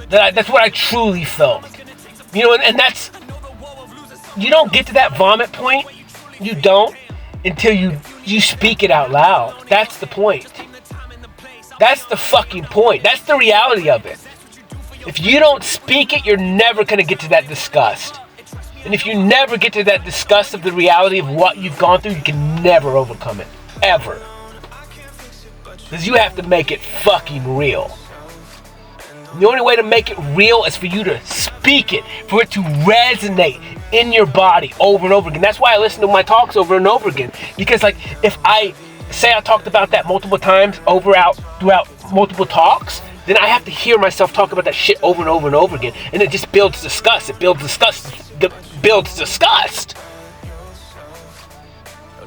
That's what I truly felt. You know, and that's... You don't get to that vomit point. You don't until you speak it out loud. That's the point. That's the fucking point. That's the reality of it. If you don't speak it, you're never going to get to that disgust. And if you never get to that disgust of the reality of what you've gone through, you can never overcome it. Ever. Because you have to make it fucking real. The only way to make it real is for you to speak it, for it to resonate in your body over and over again. That's why I listen to my talks over and over again. Because, like, if I say I talked about that multiple times throughout multiple talks, then I have to hear myself talk about that shit over and over and over again. And it just builds disgust. It builds disgust. Builds disgust.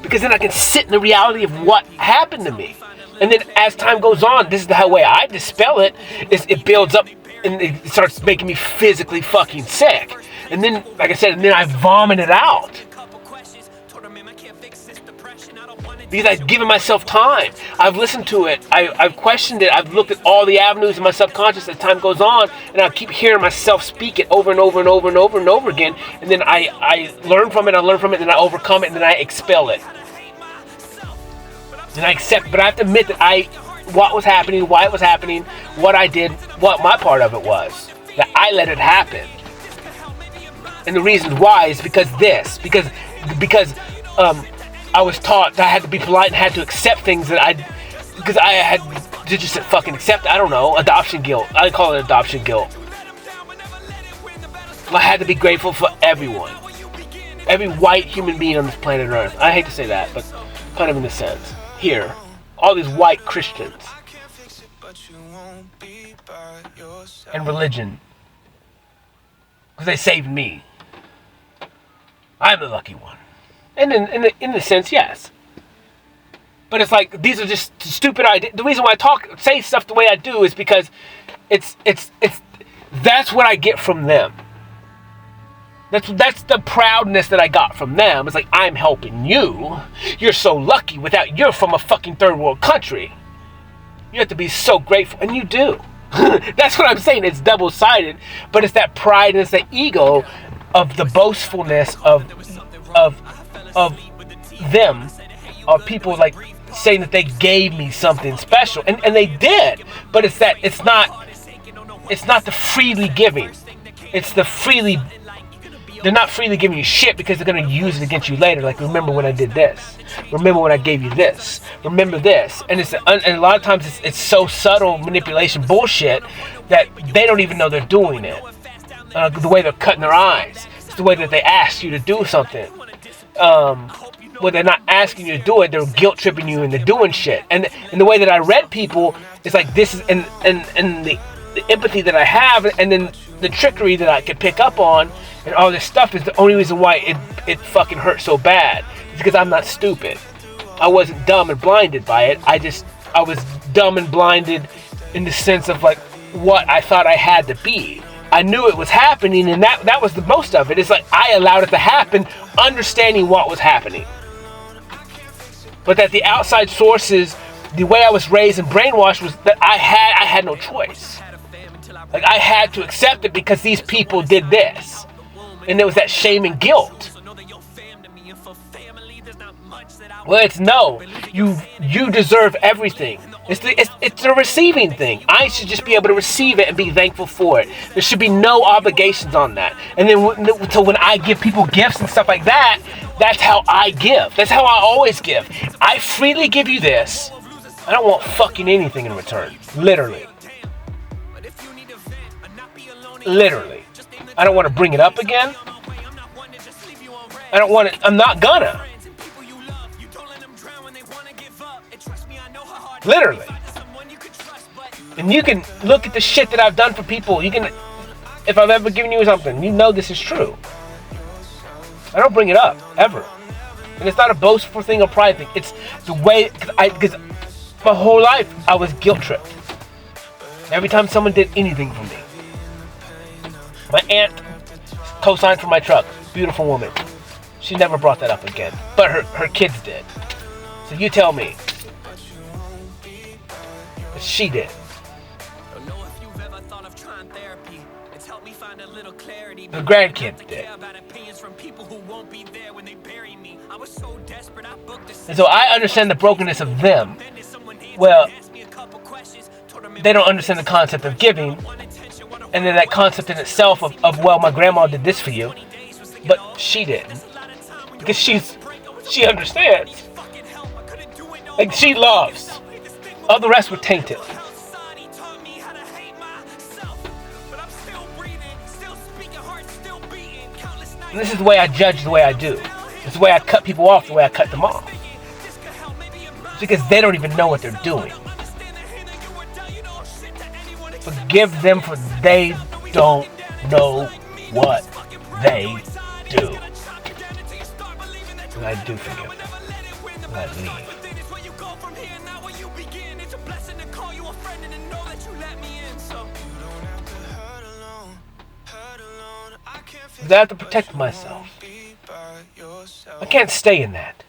Because then I can sit in the reality of what happened to me. And then as time goes on, this is the way I dispel it, is it builds up and it starts making me physically fucking sick. And then, like I said, and then I vomit it out. Because I've given myself time. I've listened to it. I've questioned it. I've looked at all the avenues in my subconscious as time goes on, and I keep hearing myself speak it over and over and over and over and over again. And then I learn from it, and then I overcome it, and then I expel it. And I accept, but I have to admit that what was happening, why it was happening, what I did, what my part of it was. That I let it happen. And the reason why is because I was taught that I had to be polite and had to accept things because I had to just fucking accept, I don't know, adoption guilt. I call it adoption guilt. I had to be grateful for everyone. Every white human being on this planet Earth. I hate to say that, but kind of in a sense. Here, all these white Christians and religion, because they saved me. I'm the lucky one, and in the sense, yes. But it's like these are just stupid ideas. The reason why I say stuff the way I do is because it's that's what I get from them. That's the proudness that I got from them. It's like, I'm helping you. You're so lucky you're from a fucking third world country. You have to be so grateful. And you do. That's what I'm saying. It's double-sided. But it's that pride and it's that ego of the boastfulness of them. Of people like saying that they gave me something special. And they did. But it's not the freely giving. It's the freely... They're not freely giving you shit because they're going to use it against you later. Like, remember when I did this. Remember when I gave you this. Remember this. And a lot of times it's so subtle manipulation bullshit that they don't even know they're doing it. The way they're cutting their eyes. It's the way that they ask you to do something. When they're not asking you to do it, they're guilt tripping you into doing shit. And the way that I read people, it's like this is, and the empathy that I have, and then the trickery that I could pick up on, and all this stuff is the only reason why it fucking hurt so bad. It's because I'm not stupid. I wasn't dumb and blinded by it. I was dumb and blinded in the sense of like what I thought I had to be. I knew it was happening, and that was the most of it. It's like I allowed it to happen, understanding what was happening. But that the outside sources, the way I was raised and brainwashed was that I had no choice. Like I had to accept it because these people did this. And there was that shame and guilt. Well, it's no. You deserve everything. It's a receiving thing. I should just be able to receive it and be thankful for it. There should be no obligations on that. And then so when I give people gifts and stuff like that, that's how I give. That's how I always give. I freely give you this. I don't want fucking anything in return. Literally. Literally. I don't want to bring it up again. I don't want it. I'm not gonna. Literally. And you can look at the shit that I've done for people. You can, if I've ever given you something, you know this is true. I don't bring it up, ever. And it's not a boastful thing or pride thing. It's the way, because my whole life I was guilt tripped. Every time someone did anything for me. My aunt co-signed for my truck. Beautiful woman. She never brought that up again. But her kids did. So you tell me. She did. The grandkids did. And so I understand the brokenness of them. Well, they don't understand the concept of giving. And then that concept in itself of well, my grandma did this for you. But she didn't. Because she understands. Like she loves. All the rest were tainted. And this is the way I judge the way I do. It's the way I cut people off the way I cut them off. It's because they don't even know what they're doing. Forgive them for they don't know what they do. And I do forgive them. And I leave. I have to protect myself. I can't stay in that.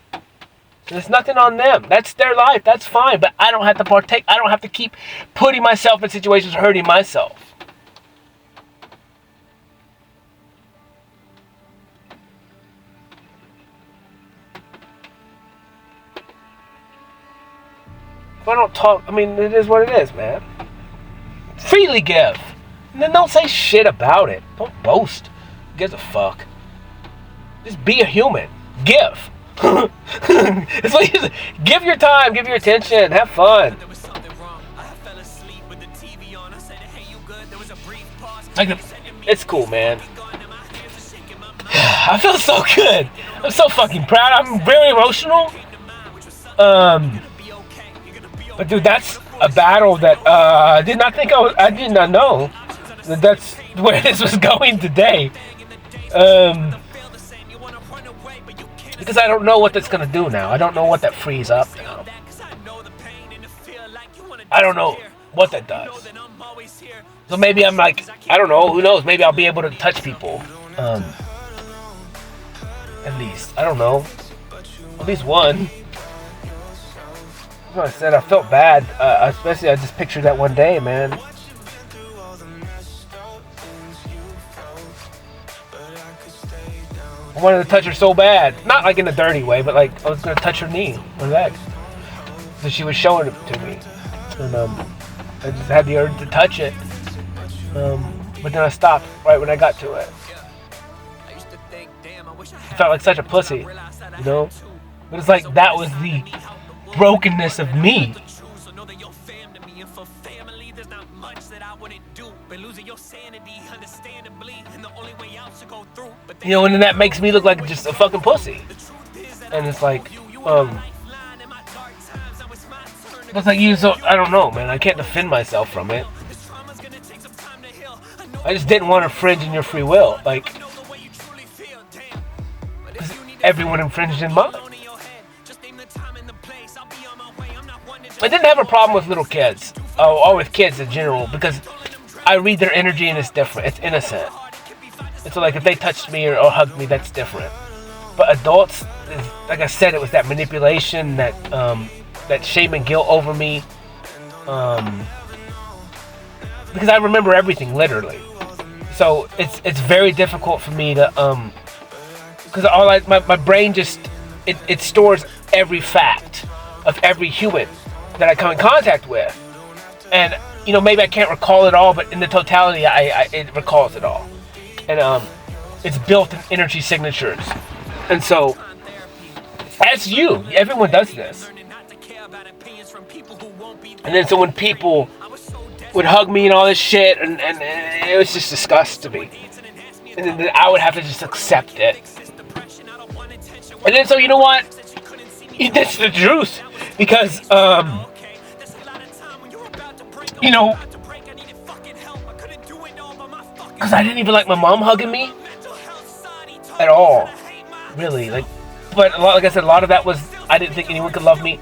There's nothing on them. That's their life. That's fine. But I don't have to partake. I don't have to keep putting myself in situations hurting myself. If I don't talk, I mean, it is what it is, man. Freely give. And then don't say shit about it. Don't boast. Who gives a fuck? Just be a human. Give. It's what you say. Give your time, give your attention, have fun. It's cool, man. I feel so good. I'm so fucking proud. I'm very emotional. But dude, that's a battle that I did not know that that's where this was going today. Because I don't know what that's gonna do now. I don't know what that frees up now. I don't know what that does. So maybe I'm like, I don't know, who knows, maybe I'll be able to touch people. At least, I don't know. At least one. That's what I said, I felt bad. Especially I just pictured that one day, man. I wanted to touch her so bad. Not like in a dirty way, but like I was going to touch her knee, her leg. So she was showing it to me. And I just had the urge to touch it. But then I stopped right when I got to it. I felt like such a pussy, you know? But it's like that was the brokenness of me. You know, and then that makes me look like just a fucking pussy. And it's like, it's like you, so I don't know, man. I can't defend myself from it. I just didn't want to infringe on your free will. Like, everyone infringed in mine. I didn't have a problem with little kids, or with kids in general, because I read their energy and it's different. It's innocent. And so, like, if they touched me or hugged me, that's different. But adults, like I said, it was that manipulation, that shame and guilt over me. Because I remember everything, literally. So it's very difficult for me to, because my brain just, it stores every fact of every human that I come in contact with. And, you know, maybe I can't recall it all, but in the totality, it recalls it all. And it's built in energy signatures. And so, as everyone does this. And then so when people would hug me and all this shit, and it was just disgust to me. And then I would have to just accept it. And then so, you know what? That's the truth. Because, you know, because I didn't even like my mom hugging me at all, really. But like I said, a lot of that was I didn't think anyone could love me.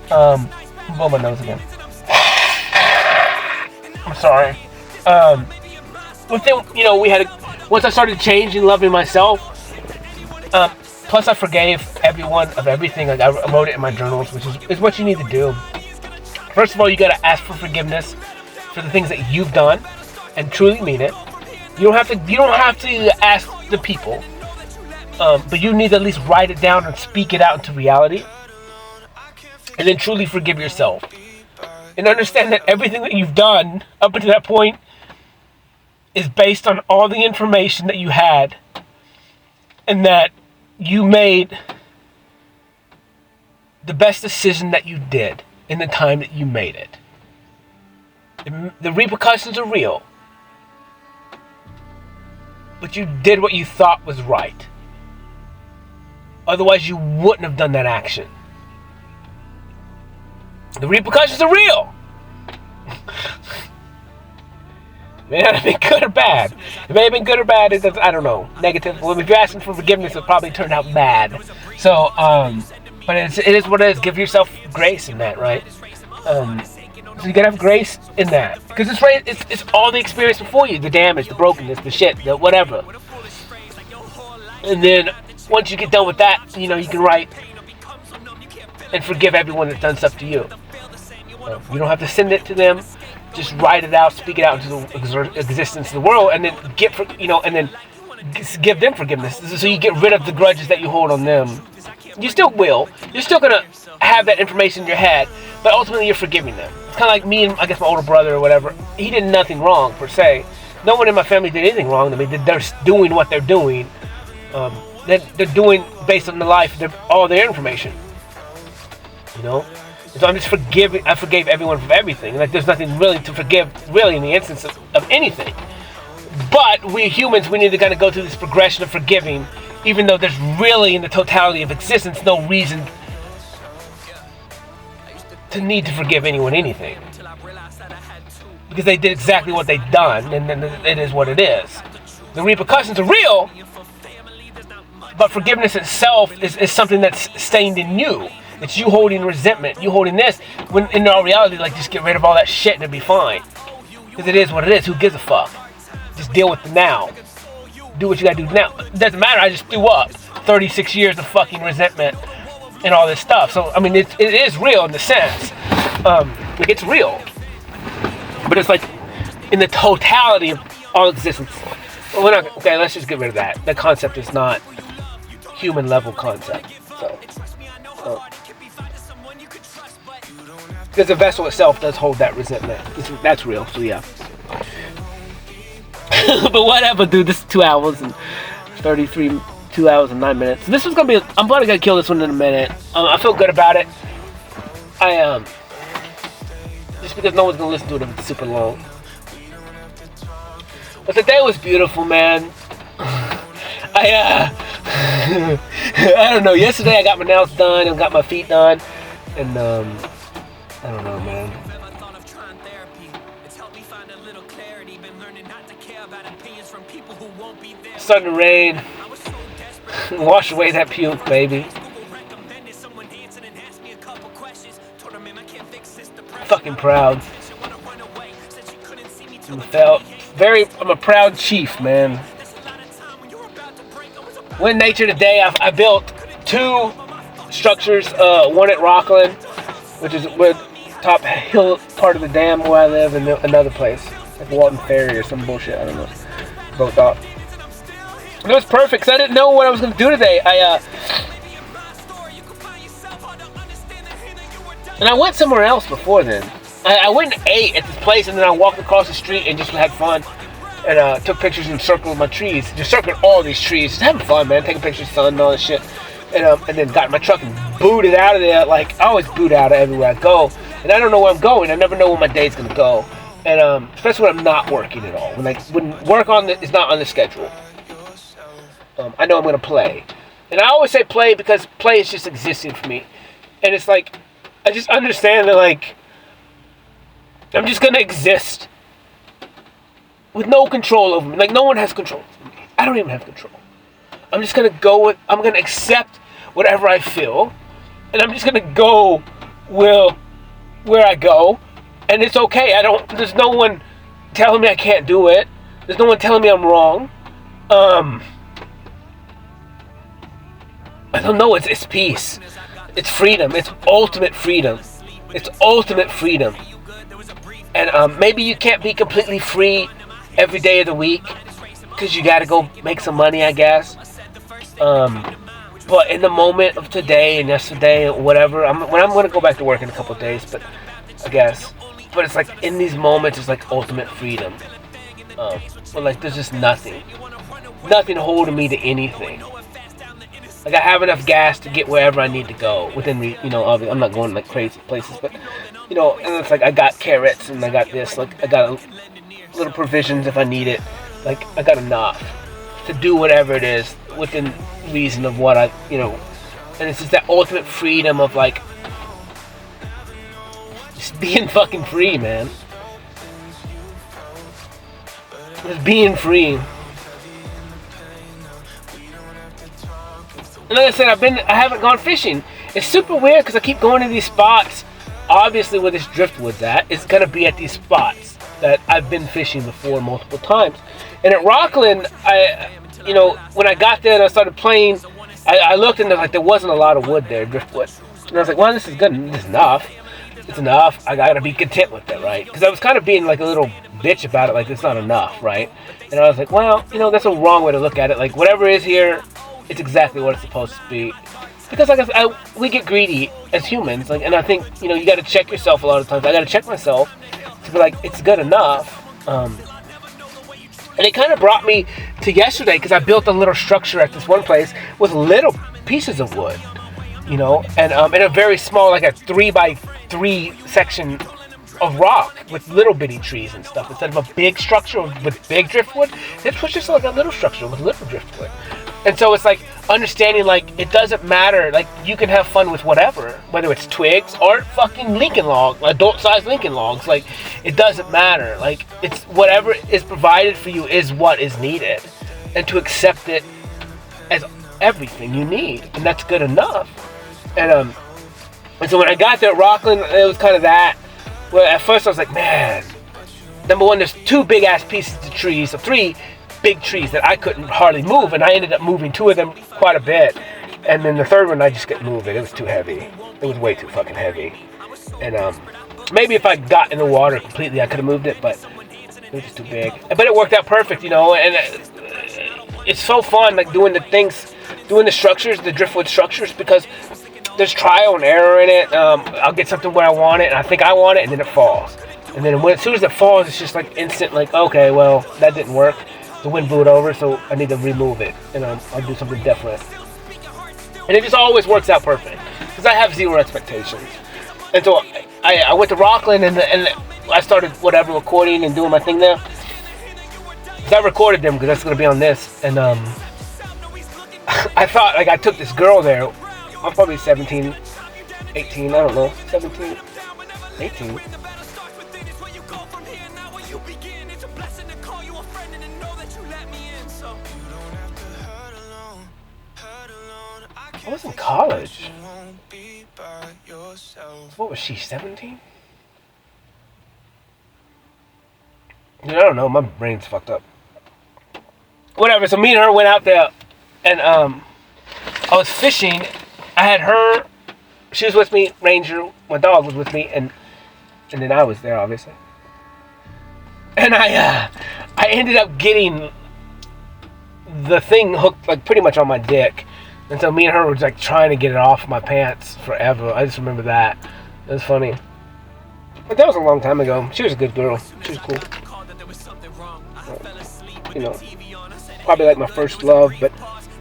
Blow my nose again. I'm sorry. But then, you know, once I started changing, loving myself. Plus, I forgave everyone of everything. Like I wrote it in my journals, which is what you need to do. First of all, you gotta ask for forgiveness for the things that you've done, and truly mean it. You don't have to ask the people, but you need to at least write it down and speak it out into reality, and then truly forgive yourself, and understand that everything that you've done up until that point is based on all the information that you had, and that you made the best decision that you did in the time that you made it. The repercussions are real. But you did what you thought was right. Otherwise, you wouldn't have done that action. The repercussions are real. It may not have been good or bad. It may have been good or bad. I don't know. Negative. Well, if you're asking for forgiveness, it'll probably turn out bad. So, but it is what it is. Give yourself grace in that, right? So you gotta have grace in that, because it's all the experience before you, the damage, the brokenness, the shit, the whatever. And then once you get done with that, you know, you can write and forgive everyone that's done stuff to you. You don't have to send it to them. Just write it out, speak it out into the existence of the world, and then and then give them forgiveness. So you get rid of the grudges that you hold on them. You still will. You're still gonna have that information in your head, but ultimately you're forgiving them. It's kind of like me and I guess my older brother or whatever. He did nothing wrong per se. No one in my family did anything wrong to me. They're doing what they're doing. They're doing based on the life, all their information. You know. So I'm just forgiving. I forgave everyone for everything. Like there's nothing really to forgive, really, in the instance of anything. But we humans, we need to kind of go through this progression of forgiving, even though there's really, in the totality of existence, no reason to need to forgive anyone anything, because they did exactly what they've done, and then it is what it is. The repercussions are real, but forgiveness itself is something that's stained in you. It's you holding resentment, you holding this, when in all reality, like, just get rid of all that shit and it'll be fine. Because it is what it is. Who gives a fuck? Just deal with the now. Do what you gotta do now. It doesn't matter, I just threw up 36 years of fucking resentment and all this stuff. So, I mean, it is real in the sense. Like, it's real. But it's like, in the totality of all existence. Well, we're not, okay, let's just get rid of that. That concept is not human level concept. So because the vessel itself does hold that resentment. That's real, so yeah. But whatever, dude. This is 2 hours and 2 hours and 9 minutes. This was gonna be. I'm probably gonna kill this one in a minute. I feel good about it. I just because no one's gonna listen to it if it's super long. But the day was beautiful, man. I don't know. Yesterday I got my nails done and got my feet done, and I don't know, man. It's starting to rain. Wash away that puke, baby. Fucking proud. I'm a proud chief, man. With nature today, I built 2 structures. One at Rockland, which is where top hill part of the dam where I live, and another place like Walton Ferry or some bullshit. I don't know. Both off. It was perfect because I didn't know what I was going to do today. And I went somewhere else before then. I went and ate at this place, and then I walked across the street and just had fun. And took pictures and circled my trees. Just circled all these trees. Just having fun, man. Taking pictures of the sun and all this shit. And then got in my truck and booted out of there. Like, I always boot out of everywhere I go. And I don't know where I'm going. I never know where my day's going to go. And especially when I'm not working at all. When work is not on the schedule. I know I'm going to play. And I always say play because play is just existing for me. And it's like, I just understand that, like, I'm just going to exist with no control over me. Like, no one has control over me. I don't even have control. I'm just going to I'm going to accept whatever I feel. And I'm just going to go where I go. And it's okay. There's no one telling me I can't do it. There's no one telling me I'm wrong. I don't know. It's peace. It's freedom. It's ultimate freedom. It's ultimate freedom. And maybe you can't be completely free every day of the week because you got to go make some money, I guess. But in the moment of today and yesterday and whatever, I'm going to go back to work in a couple of days, but I guess. But it's like in these moments, it's like ultimate freedom. But like there's just nothing holding me to anything. Like I have enough gas to get wherever I need to go within obviously I'm not going like crazy places, but and it's like I got carrots and I got this, like I got little provisions if I need it. Like I got enough to do whatever it is within reason of what and it's just that ultimate freedom of like just being fucking free, man. Just being free. And like I said, I haven't gone fishing. It's super weird because I keep going to these spots. Obviously, where this driftwood's at, it's gonna be at these spots that I've been fishing before multiple times. And at Rockland, when I got there and I started playing, I looked and there wasn't a lot of wood there, driftwood. And I was like, well, this is good. This is enough. It's enough. I gotta be content with it, right? Because I was kind of being like a little bitch about it, like it's not enough, right? And I was like, well, that's a wrong way to look at it. Like whatever is here, it's exactly what it's supposed to be. Because like we get greedy as humans, like, and I think you got to check yourself a lot of times. I got to check myself to be like, it's good enough. And it kind of brought me to yesterday because I built a little structure at this one place with little pieces of wood, and in a very small, like a 3x3 section of rock with little bitty trees and stuff. Instead of a big structure with big driftwood, this was just like a little structure with little driftwood. And so it's like understanding, like, it doesn't matter. Like, you can have fun with whatever, whether it's twigs or fucking Lincoln log, adult-sized Lincoln logs. Like, it doesn't matter. Like, it's whatever is provided for you is what is needed, and to accept it as everything you need, and that's good enough. And so when I got there at Rockland, it was kind of that. Well, at first I was like, man, number one, there's 2 big ass pieces of trees, so 3 big trees that I couldn't hardly move, and I ended up moving 2 of them quite a bit, and then the third one I just couldn't move it. It was too heavy. It was way too fucking heavy. And maybe if I got in the water completely I could have moved it, but it was just too big. But it worked out perfect, and it's so fun, like doing the structures, the driftwood structures, because there's trial and error in it. I'll get something where I want it, and I think I want it, and then it falls. And then as soon as it falls, it's just like instant, like, okay, well, that didn't work. The wind blew it over, so I need to remove it, and I'll do something different. And it just always works out perfect, because I have zero expectations. And so I went to Rockland, and I started recording and doing my thing there. So I recorded them, because that's going to be on this. And I thought, like, I took this girl there. I'm probably 17, 18, I don't know, 17, 18. I was in college. What was she, 17? Dude, I don't know. My brain's fucked up. Whatever. So me and her went out there, and I was fishing. I had her. She was with me. Ranger, my dog, was with me, and then I was there, obviously. And I ended up getting the thing hooked like pretty much on my dick, and so me and her were like trying to get it off my pants forever. I just remember that. It was funny. But that was a long time ago. She was a good girl. She was cool. You know, probably like my first love, but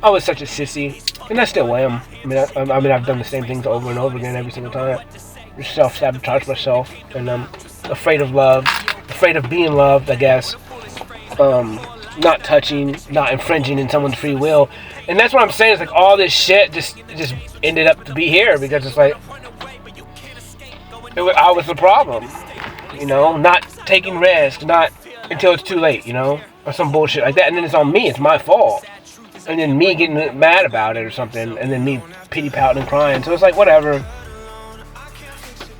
I was such a sissy, and I still am. I mean, I've done the same things over and over again every single time. Just self-sabotage myself, and I'm afraid of love, afraid of being loved, I guess. Not touching, not infringing in someone's free will, and that's what I'm saying. Is like all this shit just ended up to be here because it's like I was the problem, you know, not taking risks, not until it's too late, you know, or some bullshit like that, and then it's on me, it's my fault, and then me getting mad about it or something, and then me pity-pouting and crying, so it's like, whatever.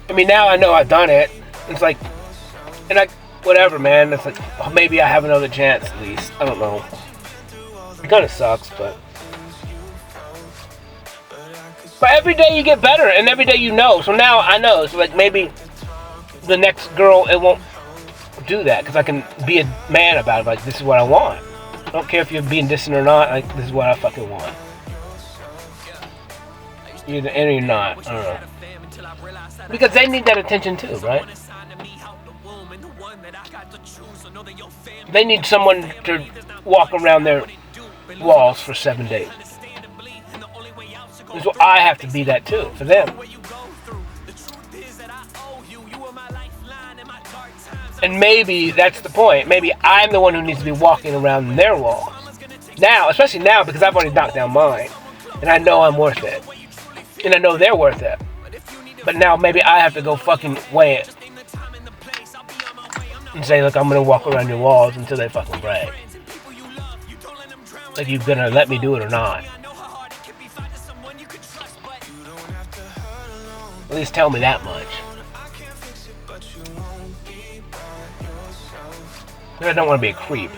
I mean, now I know I've done it, it's like, and whatever, man, it's like, oh, maybe I have another chance at least, I don't know, it kind of sucks, but every day you get better, and every day you know, so now I know, so like, maybe the next girl, it won't do that, because I can be a man about it, like, this is what I want. I don't care if you're being distant or not, like, this is what I fucking want. You're either in or you're not, I don't know. Because they need that attention too, right? They need someone to walk around their walls for 7 days. So I have to be that too, for them. And maybe that's the point. Maybe I'm the one who needs to be walking around their walls. Now, especially now, because I've already knocked down mine. And I know I'm worth it. And I know they're worth it. But now maybe I have to go fucking weigh it. And say, look, I'm going to walk around your walls until they fucking break. Like, you're going to let me do it or not. At least tell me that much. I don't want to be a creep.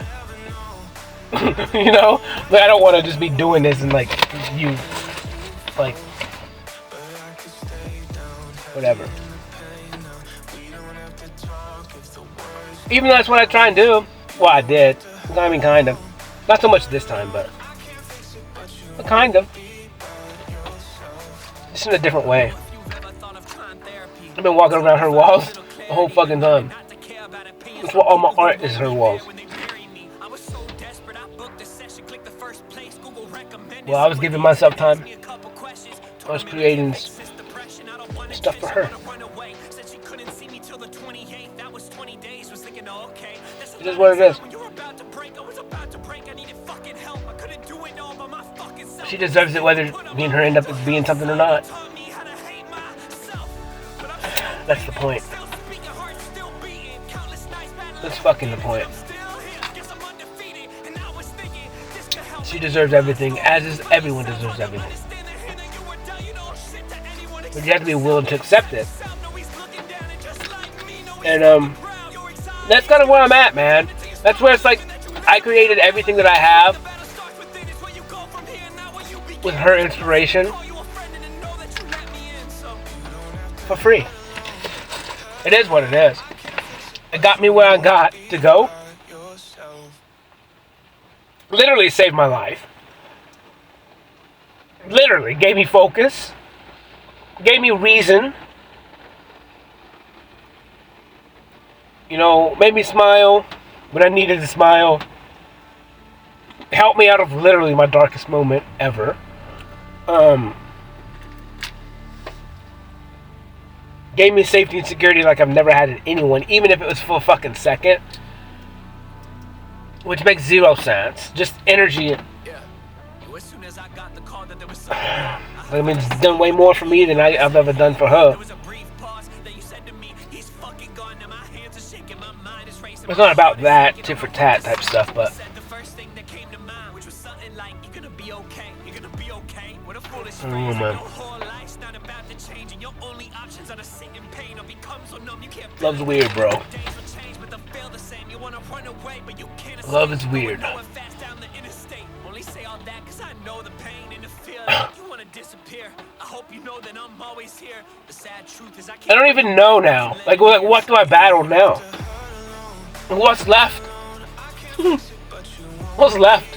You know? Like, I don't want to just be doing this and, like, you... Like... Whatever. Even though that's what I try and do. Well, I did. I mean, kind of. Not so much this time, but kind of. Just in a different way. I've been walking around her walls the whole fucking time. That's what all my art is, her walls. Well, I was giving myself time. I was creating stuff for her. It is what it is. She deserves it whether me and her end up being something or not. That's the point. That's fucking the point. She deserves everything, as is everyone deserves everything. But you have to be willing to accept it. And that's kind of where I'm at, man. That's where it's like I created everything that I have with her inspiration for free. It is what it is. It got me where I got to go. Literally saved my life. Literally gave me focus. Gave me reason. You know, made me smile when I needed to smile. Helped me out of literally my darkest moment ever. Gave me safety and security like I've never had in anyone, even if it was for a fucking second. Which makes zero sense. Just energy. I mean, it's done way more for me than I've ever done for her. It's not about that tit for tat type stuff, but I don't know, man. Love's weird, bro. Love is weird. I don't even know now. Like what do I battle now? What's left? What's left?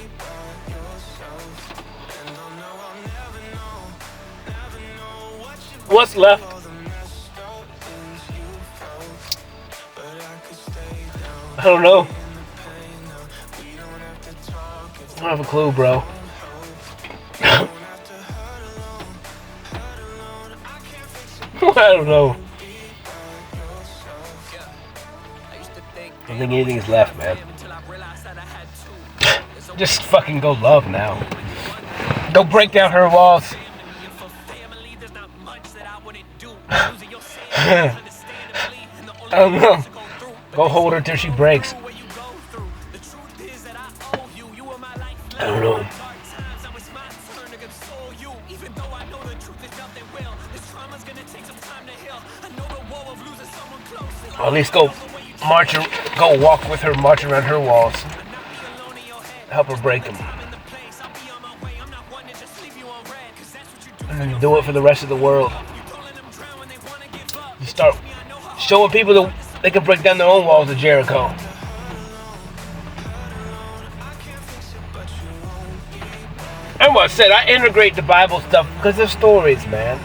What's left? I don't know. I don't have a clue, bro. I don't know. I don't think anything is left, man. Just fucking go love now. Go break down her walls. I don't know. Go hold her till she breaks. I don't know. Or at least go walk with her, march around her walls. Help her break them. And then do it for the rest of the world. You start showing people that they can break down their own walls of Jericho. And what I said, I integrate the Bible stuff because they're stories, man.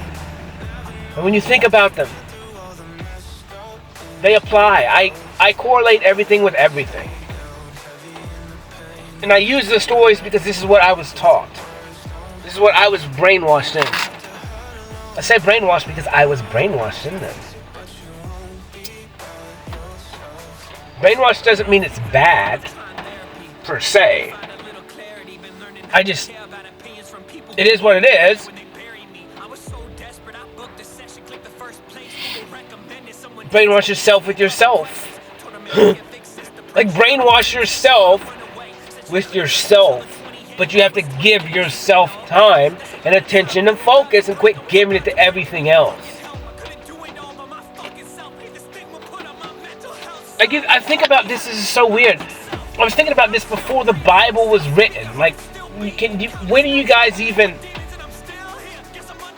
And when you think about them, they apply. I correlate everything with everything. And I use the stories because this is what I was taught. This is what I was brainwashed in. I say brainwashed because I was brainwashed in them. Brainwashed doesn't mean it's bad, per se. It is what it is. Brainwash yourself with yourself. Like, brainwash yourself with yourself. But you have to give yourself time and attention and focus and quit giving it to everything else. I think about this is so weird. I was thinking about this before the Bible was written. Like, where do you guys even...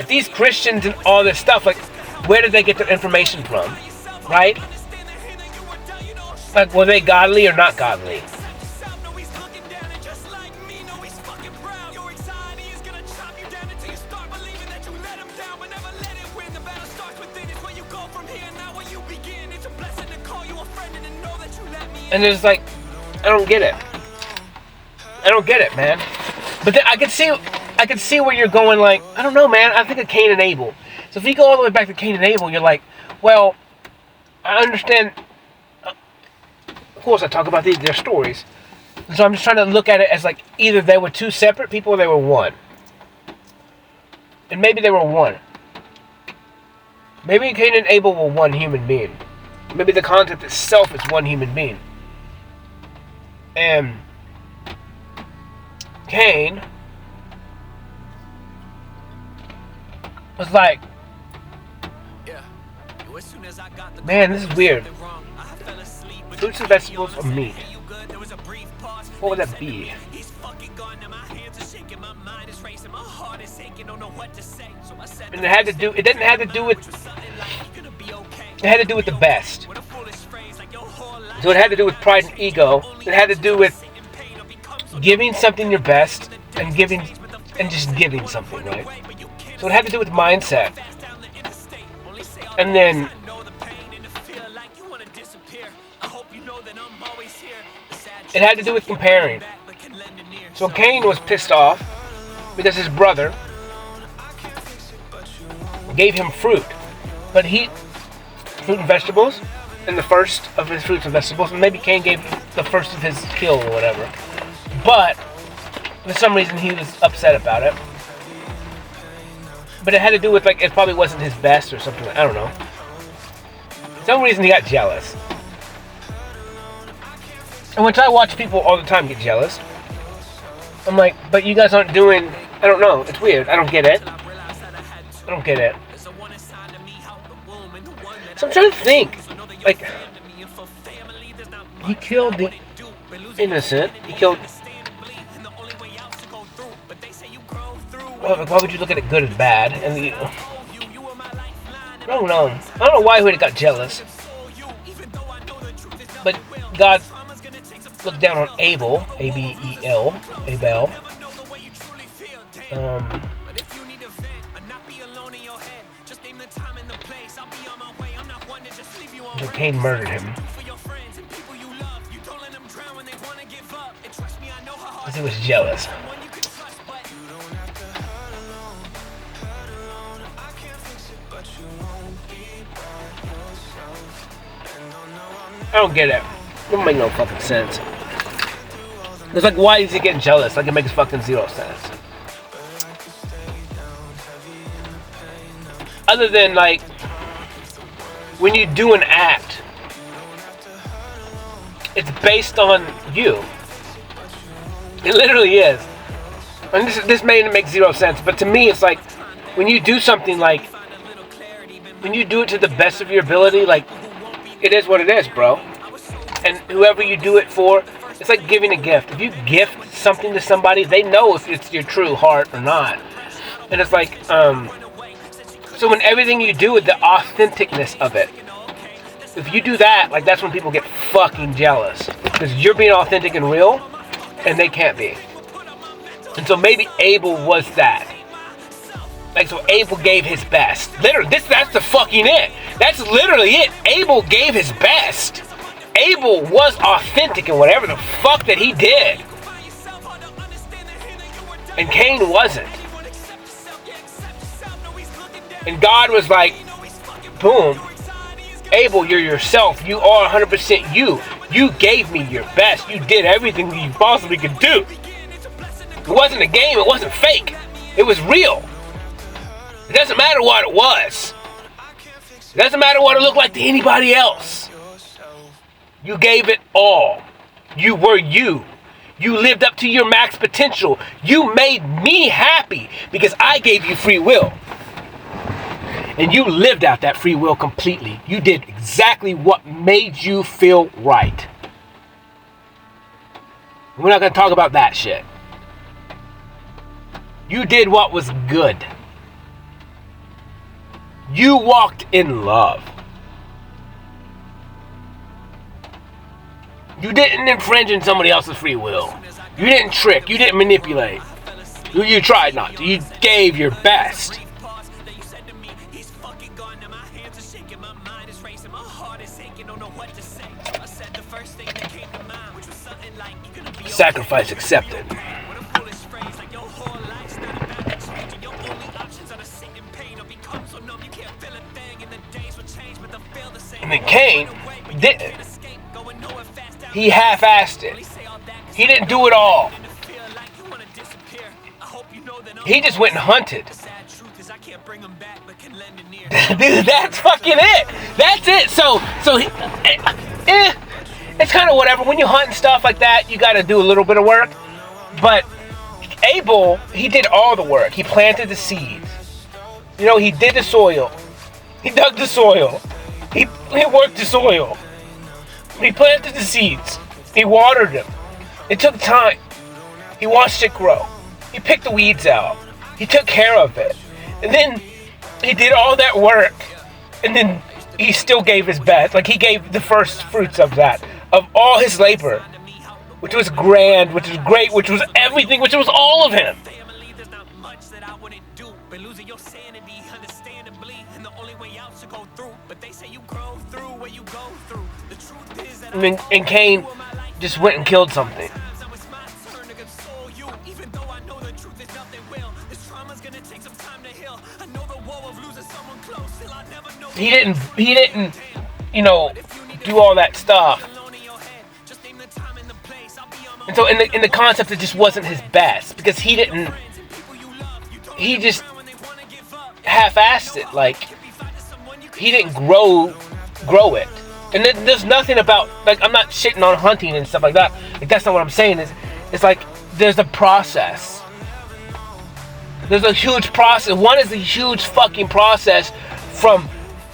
These Christians and all this stuff, like, where did they get their information from? Right? Like, were they godly or not godly? And it's like, I don't get it. I don't get it, man. But then I could see where you're going. Like, I don't know, man. I think of Cain and Abel. So if you go all the way back to Cain and Abel, you're like, well, I understand. Of course, I talk about their stories. So I'm just trying to look at it as like either they were two separate people or they were one. And maybe they were one. Maybe Cain and Abel were one human being. Maybe the concept itself is one human being. And Cain was like, man, this is weird. Fruits and vegetables or meat. What would that be? And it had to do with the best. So it had to do with pride and ego. It had to do with giving something your best and just giving something, right? So it had to do with mindset. And then it had to do with comparing. So Cain was pissed off because his brother gave him fruit. But fruit and vegetables, and the first of his fruits and vegetables, and maybe Cain gave the first of his kill or whatever. But for some reason he was upset about it. But it had to do with, like, it probably wasn't his best or something. I don't know. For some reason he got jealous. And which I watch people all the time get jealous. I'm like, but you guys aren't doing I don't know. It's weird. I don't get it. So I'm trying to think. Like, he killed the innocent. He killed. Well, why would you look at it good and bad? And I don't know. I don't know why he would have got jealous. But God looked down on Abel, Abel, Abel. So Cain murdered him. Because he was jealous. I don't get it. It don't make no fucking sense. It's like, why is he getting jealous? Like, it makes fucking zero sense. Other than, like, when you do an act, it's based on you. It literally is. And this may make zero sense, but to me, it's like, when you do something, like, when you do it to the best of your ability, like, it is what it is, bro. And whoever you do it for, it's like giving a gift. If you gift something to somebody, they know if it's your true heart or not. And it's like, so when everything you do with the authenticness of it, if you do that, like, that's when people get fucking jealous. Because you're being authentic and real, and they can't be. And so maybe Abel was that. Like, so Abel gave his best. Literally, that's the fucking it. That's literally it. Abel gave his best. Abel was authentic in whatever the fuck that he did. And Cain wasn't. And God was like, boom. Abel, you're yourself. You are 100% you. You gave me your best. You did everything that you possibly could do. It wasn't a game. It wasn't fake. It was real. It doesn't matter what it was. It doesn't matter what it looked like to anybody else. You gave it all. You were you. You lived up to your max potential. You made me happy because I gave you free will. And you lived out that free will completely. You did exactly what made you feel right. We're not going to talk about that shit. You did what was good. You walked in love. You didn't infringe on somebody else's free will. You didn't trick. You didn't manipulate. You tried not to. You gave your best. Sacrifice accepted. And then Cain didn't. He half-assed it. He didn't do it all. He just went and hunted. Dude, that's fucking it. That's it. So it's kind of whatever. When you hunt and stuff like that, you got to do a little bit of work. But Abel, he did all the work. He planted the seeds. You know, he did the soil. He dug the soil. He worked the soil. He planted the seeds. He watered them. It took time. He watched it grow. He picked the weeds out. He took care of it. And then he did all that work. And then he still gave his best. Like, he gave the first fruits of that. Of all his labor. Which was grand, which was great, which was everything, which was all of him. And Cain just went and killed something. He didn't, you know, do all that stuff. And so in the concept, it just wasn't his best because he just half-assed it. Like, he didn't grow it. And there's nothing about, like, I'm not shitting on hunting and stuff like that. Like, that's not what I'm saying. It's like, there's a process. There's a huge process. One is a huge fucking process from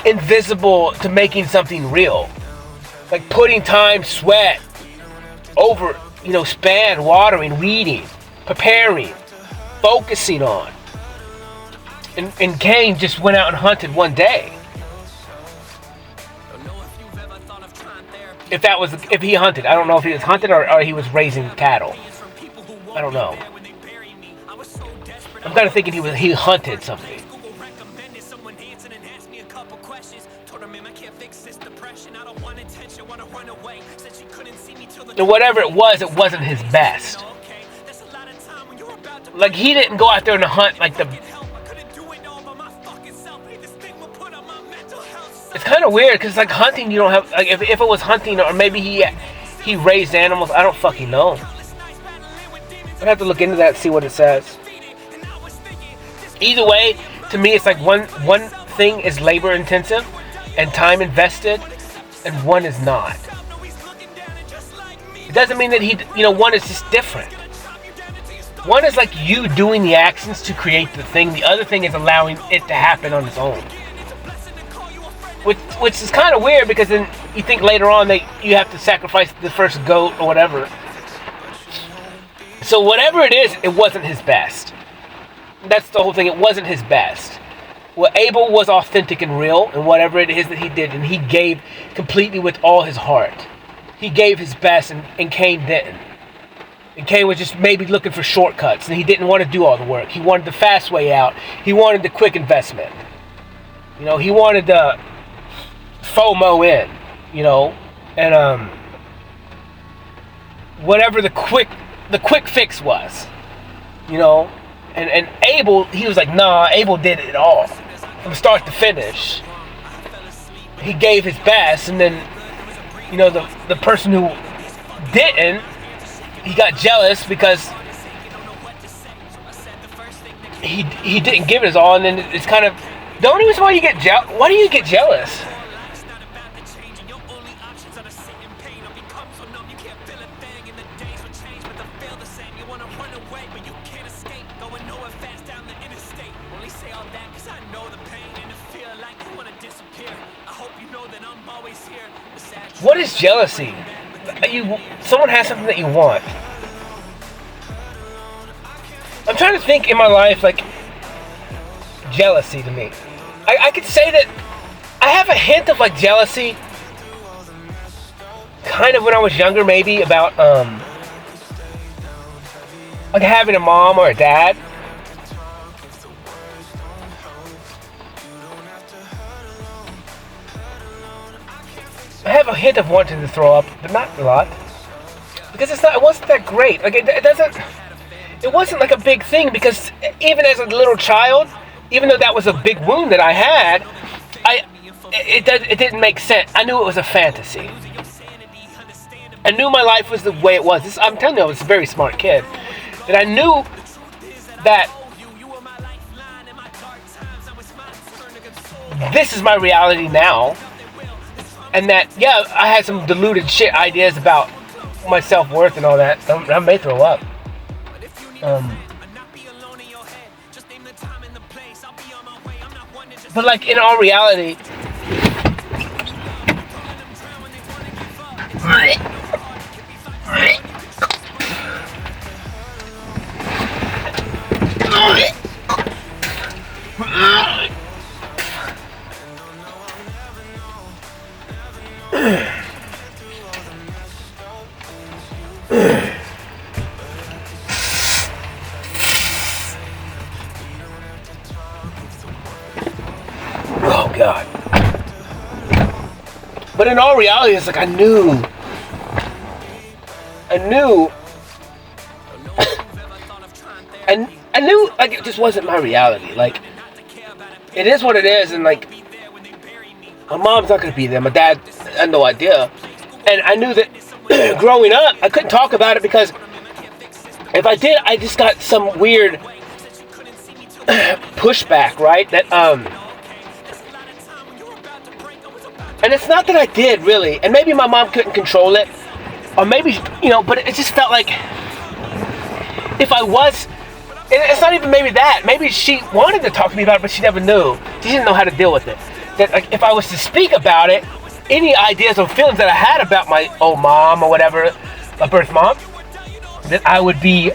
invisible to making something real. Like putting time, sweat, over, span, watering, weeding, preparing, focusing on. And Cain just went out and hunted one day. If he hunted, I don't know if he was hunted or he was raising cattle. I don't know. I'm kind of thinking he hunted something. And whatever it wasn't his best. Like he didn't go out there and hunt like the. It's kind of weird because like hunting, you don't have like if it was hunting or maybe he raised animals. I don't fucking know. I'd have to look into that and see what it says. Either way, to me, it's like one thing is labor intensive and time invested, and one is not. It doesn't mean that one is just different. One is like you doing the actions to create the thing. The other thing is allowing it to happen on its own. Which is kind of weird because then you think later on that you have to sacrifice the first goat or whatever. So whatever it is, it wasn't his best. That's the whole thing. It wasn't his best. Well, Abel was authentic and real in whatever it is that he did, and he gave completely with all his heart. He gave his best, and Cain didn't. And Cain was just maybe looking for shortcuts, and he didn't want to do all the work. He wanted the fast way out. He wanted the quick investment. He wanted the FOMO in, and whatever the quick fix was, and Abel, he was like, nah, Abel did it all from start to finish. He gave his best, and then the person who didn't, he got jealous because he didn't give it his all, and then it's kind of the only reason why you get why do you get jealous? What is jealousy? Someone has something that you want. I'm trying to think in my life, like, jealousy to me. I could say that I have a hint of, like, jealousy kind of when I was younger, maybe, about, like, having a mom or a dad. I have a hint of wanting to throw up, but not a lot, because it wasn't that great. Like it wasn't like a big thing, because even as a little child, even though that was a big wound that I had, it didn't make sense. I knew it was a fantasy. I knew my life was the way it was. I'm telling you, I was a very smart kid, and I knew that this is my reality now. And that, yeah, I had some deluded shit ideas about my self-worth and all that. I may throw up. But like in all reality, oh God. But in all reality, it's like I knew and I knew like it just wasn't my reality. Like it is what it is, and like my mom's not gonna be there. My dad had no idea. And I knew that growing up, I couldn't talk about it because if I did, I just got some weird pushback, right? That and it's not that I did really, and maybe my mom couldn't control it, or maybe but it just felt like if I was And it's not even maybe that. Maybe she wanted to talk to me about it, but she never knew. She didn't know how to deal with it. That like, if I was to speak about it, any ideas or feelings that I had about my old mom or whatever, a birth mom, that I would be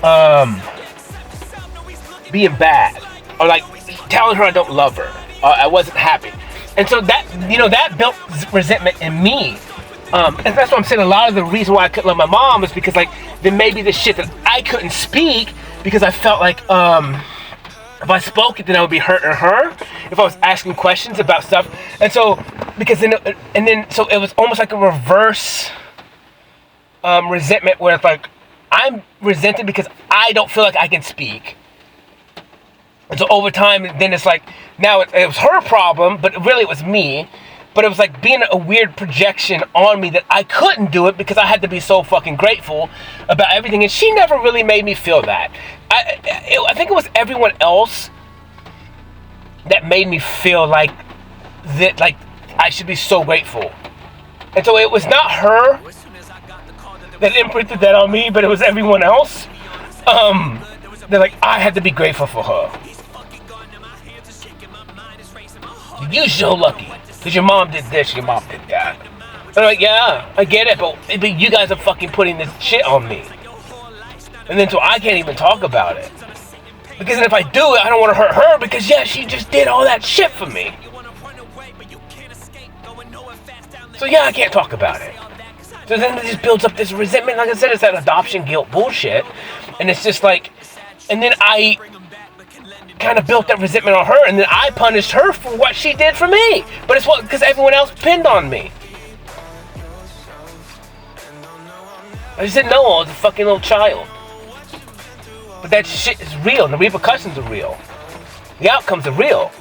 being bad or like telling her I don't love her. I wasn't happy, and so that that built resentment in me. And that's why I'm saying a lot of the reason why I couldn't love my mom is because like then maybe the shit that I couldn't speak because I felt like if I spoke it then I would be hurting her if I was asking questions about stuff. And so because then so it was almost like a reverse resentment where it's like I'm resented because I don't feel like I can speak. And so over time then it's like now it was her problem but really it was me. But it was like being a weird projection on me that I couldn't do it because I had to be so fucking grateful about everything. And she never really made me feel that. I think it was everyone else that made me feel like that, like I should be so grateful. And so it was not her that imprinted that on me, but it was everyone else. They're like, I had to be grateful for her. You're so lucky. Because your mom did this, your mom did that. I'm like, yeah, I get it, but you guys are fucking putting this shit on me. And then so I can't even talk about it. Because if I do it, I don't want to hurt her because, yeah, she just did all that shit for me. So, yeah, I can't talk about it. So then it just builds up this resentment. Like I said, it's that adoption guilt bullshit. And it's just like, and then I kind of built that resentment on her, and then I punished her for what she did for me. But it's because everyone else pinned on me. I just didn't know I was a fucking little child. But that shit is real, and the repercussions are real. The outcomes are real.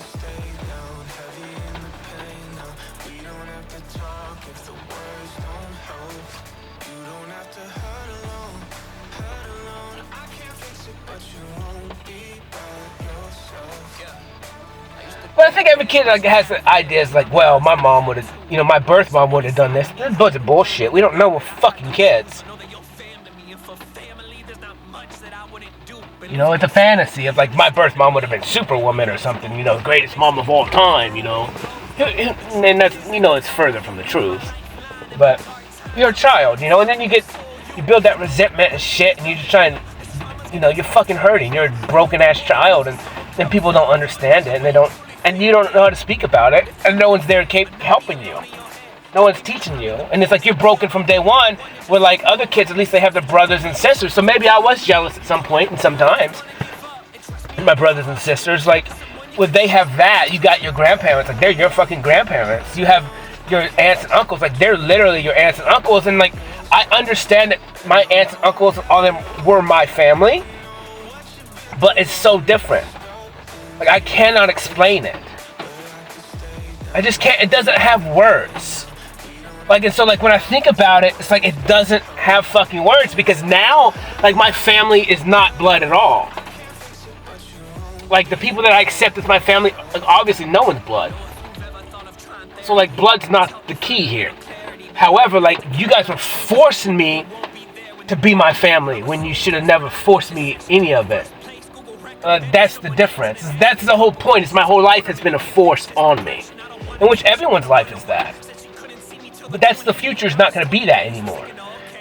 But I think every kid like has ideas like, well, my mom would have, my birth mom would have done this. This is a bunch of bullshit. We don't know, we're fucking kids. It's a fantasy of like my birth mom would have been Superwoman or something, the greatest mom of all time, And that's, it's further from the truth. But you're a child, and then you build that resentment and shit, and you just try and, you're fucking hurting. You're a broken ass child, and people don't understand it, and you don't know how to speak about it, and no one's there helping you. No one's teaching you. And it's like you're broken from day one, where like other kids, at least they have their brothers and sisters. So maybe I was jealous at some point, and sometimes. My brothers and sisters, like, when they have that, you got your grandparents, like they're your fucking grandparents. You have your aunts and uncles, like they're literally your aunts and uncles. And like, I understand that my aunts and uncles, all of them were my family, but it's so different. Like, I cannot explain it. I just can't. It doesn't have words. Like, and so, like, when I think about it, it's like it doesn't have fucking words because now, like, my family is not blood at all. Like, the people that I accept as my family, like, obviously no one's blood. So, like, blood's not the key here. However, like, you guys were forcing me to be my family when you should have never forced me any of it. That's the difference. That's the whole point. Is my whole life has been a force on me, in which everyone's life is that. But that's the future is not going to be that anymore.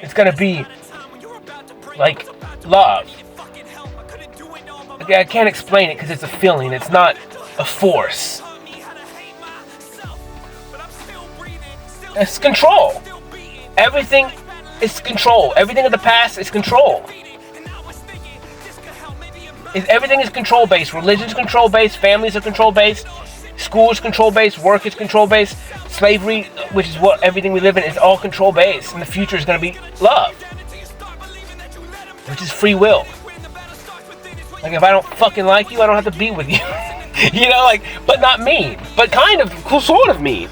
It's going to be like love. Okay, I can't explain it because it's a feeling. It's not a force. It's control. Everything is control. Everything of the past is control. Everything is control based. Religion is control based. Families are control based. School is control based. Work is control based. Slavery, which is what everything we live in, is all control based. And the future is going to be love, which is free will. Like, if I don't fucking like you, I don't have to be with you. Like, but not mean. But kind of, sort of mean.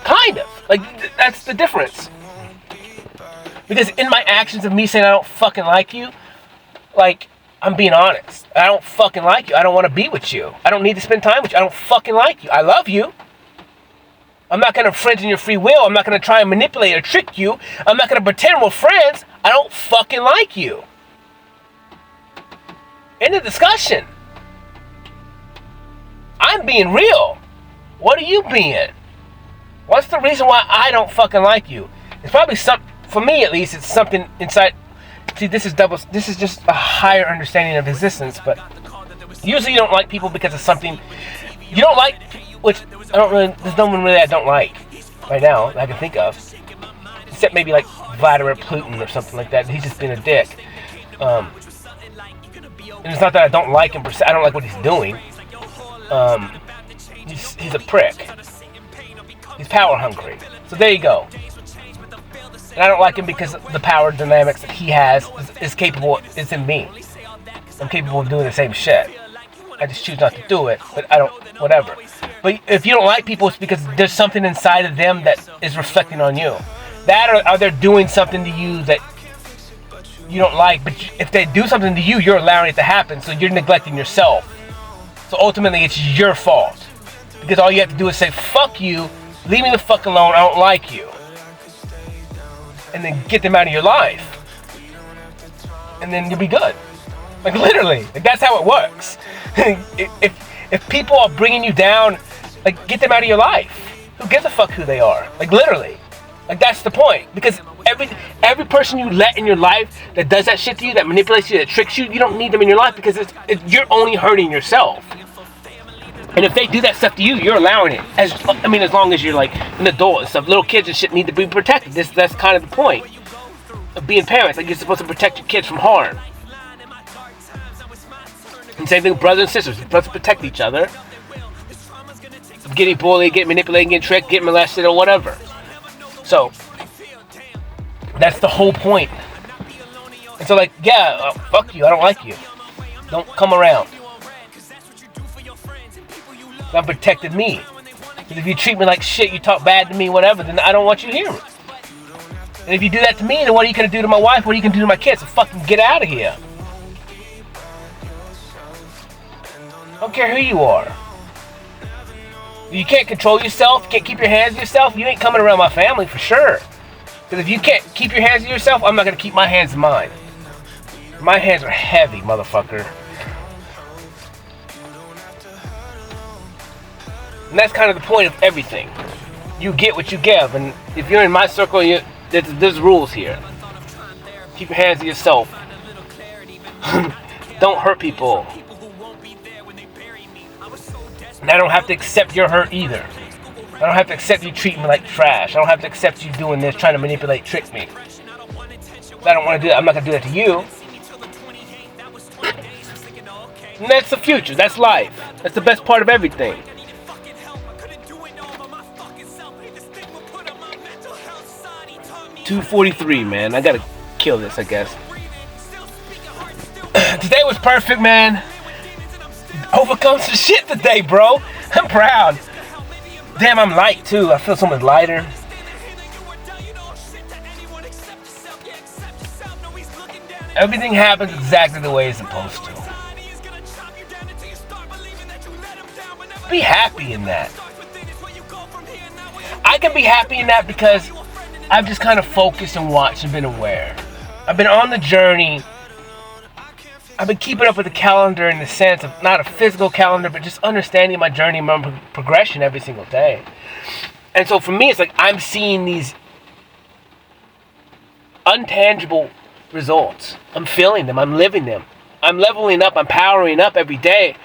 Kind of. Like, that's the difference. Because in my actions of me saying I don't fucking like you, like, I'm being honest. I don't fucking like you. I don't want to be with you. I don't need to spend time with you. I don't fucking like you. I love you. I'm not going to infringe on your free will. I'm not going to try and manipulate or trick you. I'm not going to pretend we're friends. I don't fucking like you. End of discussion. I'm being real. What are you being? What's the reason why I don't fucking like you? It's probably for me at least, it's something inside. See, this is just a higher understanding of existence, but usually you don't like people because of something you don't like, which there's no one really I don't like right now that I can think of. Except maybe like Vladimir Putin or something like that. He's just been a dick. And it's not that I don't like him per se. I don't like what he's doing. He's a prick. He's power hungry. So there you go. And I don't like him because the power dynamics that he has is in me. I'm capable of doing the same shit. I just choose not to do it, but whatever. But if you don't like people, it's because there's something inside of them that is reflecting on you. That or are they doing something to you that you don't like, but if they do something to you, you're allowing it to happen, so you're neglecting yourself. So ultimately, it's your fault. Because all you have to do is say, fuck you, leave me the fuck alone, I don't like you. And then get them out of your life. And then you'll be good. Like literally, like that's how it works. if people are bringing you down, like get them out of your life. Who gives a fuck who they are? Like literally. Like that's the point. Because every person you let in your life that does that shit to you, that manipulates you, that tricks you, you don't need them in your life because you're only hurting yourself. And if they do that stuff to you, you're allowing it. As long as you're like an adult and stuff. Little kids and shit need to be protected. That's kind of the point of being parents. Like you're supposed to protect your kids from harm. And same thing with brothers and sisters. You're supposed to protect each other. Getting bullied, getting manipulated, getting tricked, getting molested, or whatever. So, that's the whole point. And so like, yeah, fuck you, I don't like you. Don't come around. That protected me. Because if you treat me like shit, you talk bad to me, whatever, then I don't want you here. And if you do that to me, then what are you going to do to my wife? What are you going to do to my kids? So fucking get out of here. I don't care who you are. You can't control yourself, you can't keep your hands to yourself, you ain't coming around my family for sure. Because if you can't keep your hands to yourself, I'm not going to keep my hands in mine. My hands are heavy, motherfucker. And that's kind of the point of everything. You get what you give, and if you're in my circle, there's rules here. Keep your hands to yourself. Don't hurt people. And I don't have to accept your hurt either. I don't have to accept you treating me like trash. I don't have to accept you doing this, trying to manipulate, trick me. I don't want to do that. I'm not going to do that to you. And that's the future. That's life. That's the best part of everything. 2:43, man. I gotta kill this, I guess. Today was perfect, man. Overcome some shit today, bro. I'm proud. Damn, I'm light too. I feel so much lighter. Everything happens exactly the way it's supposed to. Be happy in that. I can be happy in that because I've just kind of focused and watched and been aware. I've been on the journey. I've been keeping up with the calendar in the sense of not a physical calendar, but just understanding my journey, my progression every single day. And so for me, it's like I'm seeing these untangible results. I'm feeling them. I'm living them. I'm leveling up. I'm powering up every day.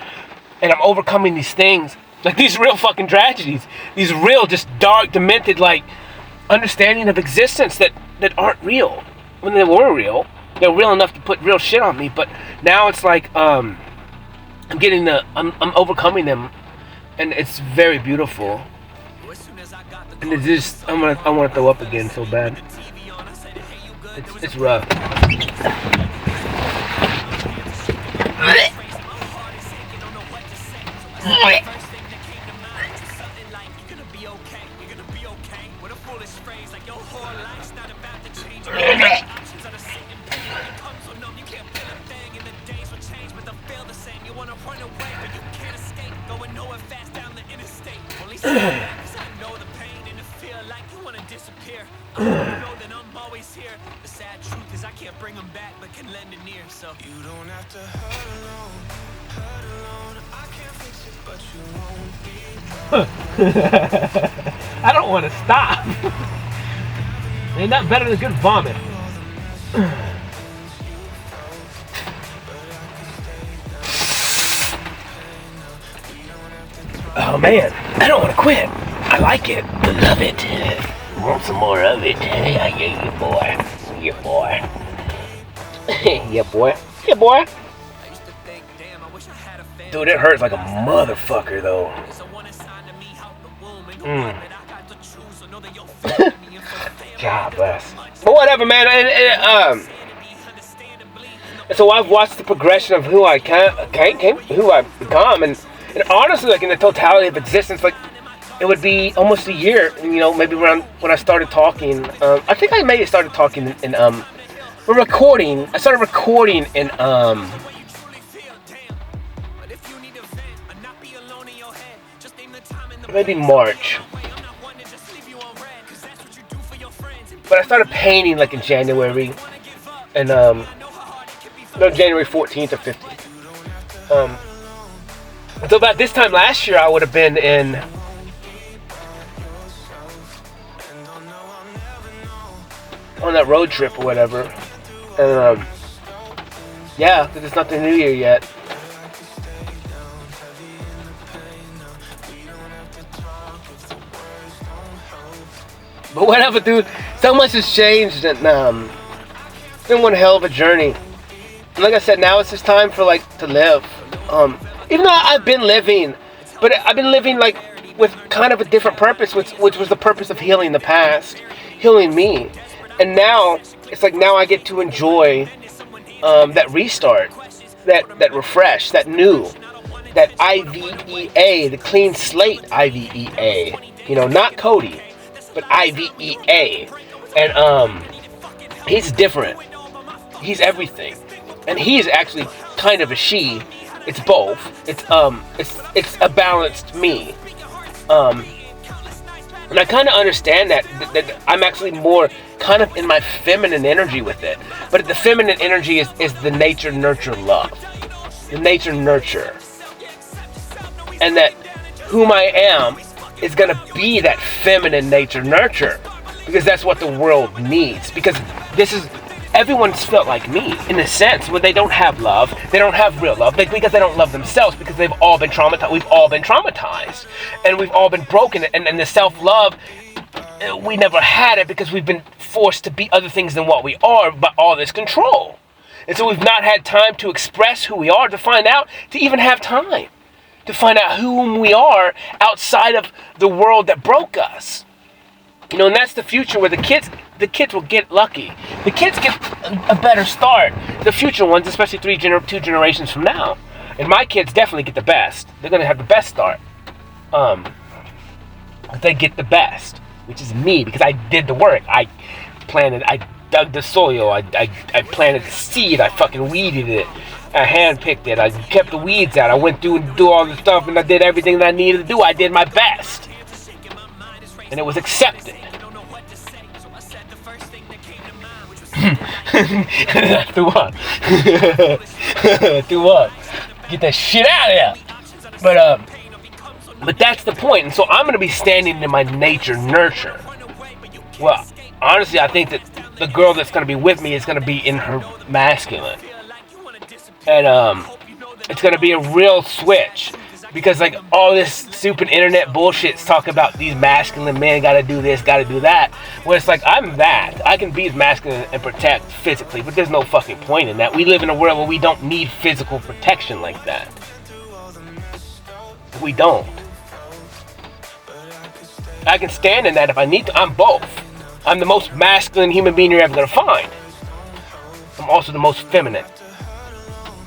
And I'm overcoming these things. Like these real fucking tragedies. These real, just dark, demented, like, understanding of existence that aren't real. When they were real, they're real enough to put real shit on me. But now it's like, I'm overcoming them. And it's very beautiful. And it's just, I want to throw up again so bad. It's rough. is here. The sad truth is I can't bring them back, but can lend an ear. So you don't have to hurt alone, hurt alone. I can't fix it, but you won't be. I don't want to stop. Ain't nothing better than good vomit. Oh man, I don't want to quit. I like it. I love it. Want some more of it? Yeah, yeah, boy. Yeah, boy. Yeah, boy. Yeah, boy. Dude, it hurts like a motherfucker, though. God bless. But whatever, man. And so I've watched the progression of who I who I've become, and honestly, like in the totality of existence, like it would be almost a year, you know, maybe around when I started talking. I think I may have started talking in recording. I started recording in maybe March. But I started painting like in January, and no, January 14th or 15th. So about this time last year, I would have been in on that road trip or whatever, and yeah, it's not the new year yet. But whatever, dude. So much has changed, and it's been one hell of a journey. And like I said, now it's just time for like to live. Even though I've been living, but I've been living like with kind of a different purpose, which was the purpose of healing the past, healing me. And now it's like now I get to enjoy that restart, that refresh, that new, that IVEA, the clean slate IVEA. You know, not Cody, but IVEA. And he's different. He's everything. And he is actually kind of a she. It's both. It's a balanced me. And I kind of understand that I'm actually more kind of in my feminine energy with it. But the feminine energy is the nature, nurture, love. The nature, nurture. And that whom I am is going to be that feminine nature, nurture. Because that's what the world needs. Because this is... Everyone's felt like me, in a sense, where they don't have love, they don't have real love, because they don't love themselves, because they've all been traumatized. We've all been traumatized, and we've all been broken, and the self-love, we never had it because we've been forced to be other things than what we are by all this control. And so we've not had time to express who we are, to find out, to even have time, to find out whom we are outside of the world that broke us. You know, and that's the future where the kids will get lucky. The kids get a better start. The future ones, especially two generations from now. And my kids definitely get the best. They're going to have the best start. They get the best, which is me, because I did the work. I dug the soil. I planted the seed. I fucking weeded it. I handpicked it. I kept the weeds out. I went through and do all the stuff, and I did everything that I needed to do. I did my best. And it was accepted. Do what? Do what? Get that shit out of here. But that's the point. And so I'm going to be standing in my nature, nurture. Well, honestly, I think that the girl that's going to be with me is going to be in her masculine. And it's going to be a real switch. Because like all this stupid internet bullshit's talk about these masculine men gotta do this, gotta do that. Where it's like, I'm that. I can be masculine and protect physically, but there's no fucking point in that. We live in a world where we don't need physical protection like that. We don't. I can stand in that if I need to. I'm both. I'm the most masculine human being you're ever gonna find. I'm also the most feminine.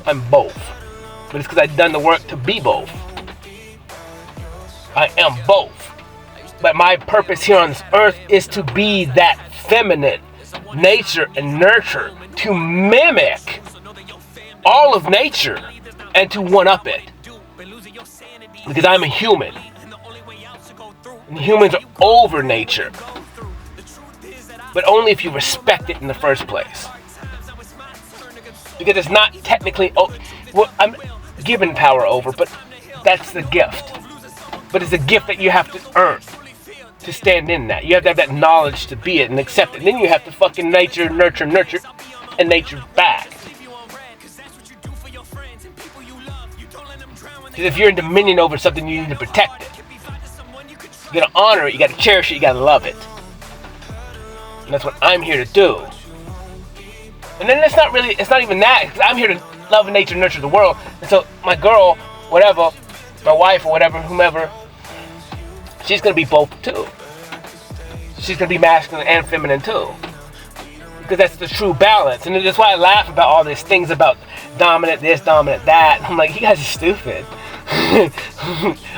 I'm both. But it's because I've done the work to be both. I am both. But my purpose here on this earth is to be that feminine nature and nurture, to mimic all of nature and to one-up it. Because I'm a human. And humans are over nature. but only if you respect it in the first place. Because it's not technically, well, I'm given power over, but that's the gift. But it's a gift that you have to earn to stand in that. You have to have that knowledge to be it and accept it. And then you have to fucking nurture, and nature back. Because if you're in dominion over something, you need to protect it. You gotta honor it, you gotta cherish it, you gotta love it. And that's what I'm here to do. And then it's not even that, because I'm here to love nature, nurture the world. And so my girl, whatever, my wife or whatever, whomever, she's gonna be both too. She's gonna be masculine and feminine too. Because that's the true balance. And that's why I laugh about all these things about dominant this, dominant that. I'm like, you guys are stupid.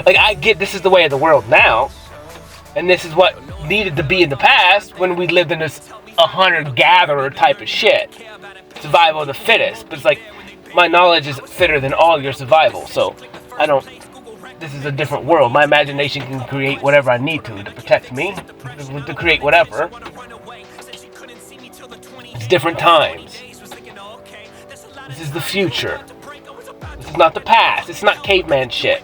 Like, I get this is the way of the world now. And this is what needed to be in the past when we lived in this hunter-gatherer type of shit. Survival of the fittest. But it's like, my knowledge is fitter than all your survival. So, this is a different world. My imagination can create whatever I need to protect me. To create whatever. It's different times. This is the future. This is not the past. It's not caveman shit.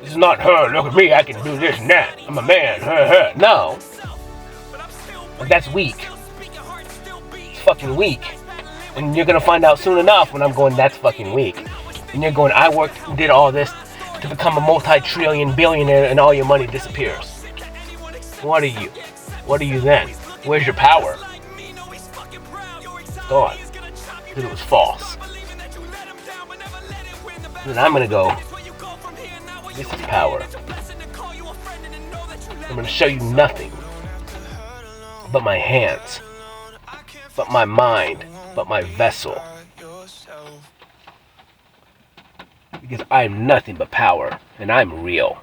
This is not, look at me, I can do this and that. I'm a man, No. That's weak. It's fucking weak. And you're gonna find out soon enough when I'm going, that's fucking weak. And you're going, I worked and did all this to become a multi-trillion billionaire and all your money disappears. What are you? What are you then? Where's your power? Gone. Because it was false. Then I'm gonna go, this is power. I'm gonna show you nothing but my hands, but my mind, but my vessel. Because I'm nothing but power, and I'm real.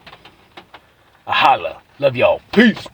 Ahala. Love y'all. Peace.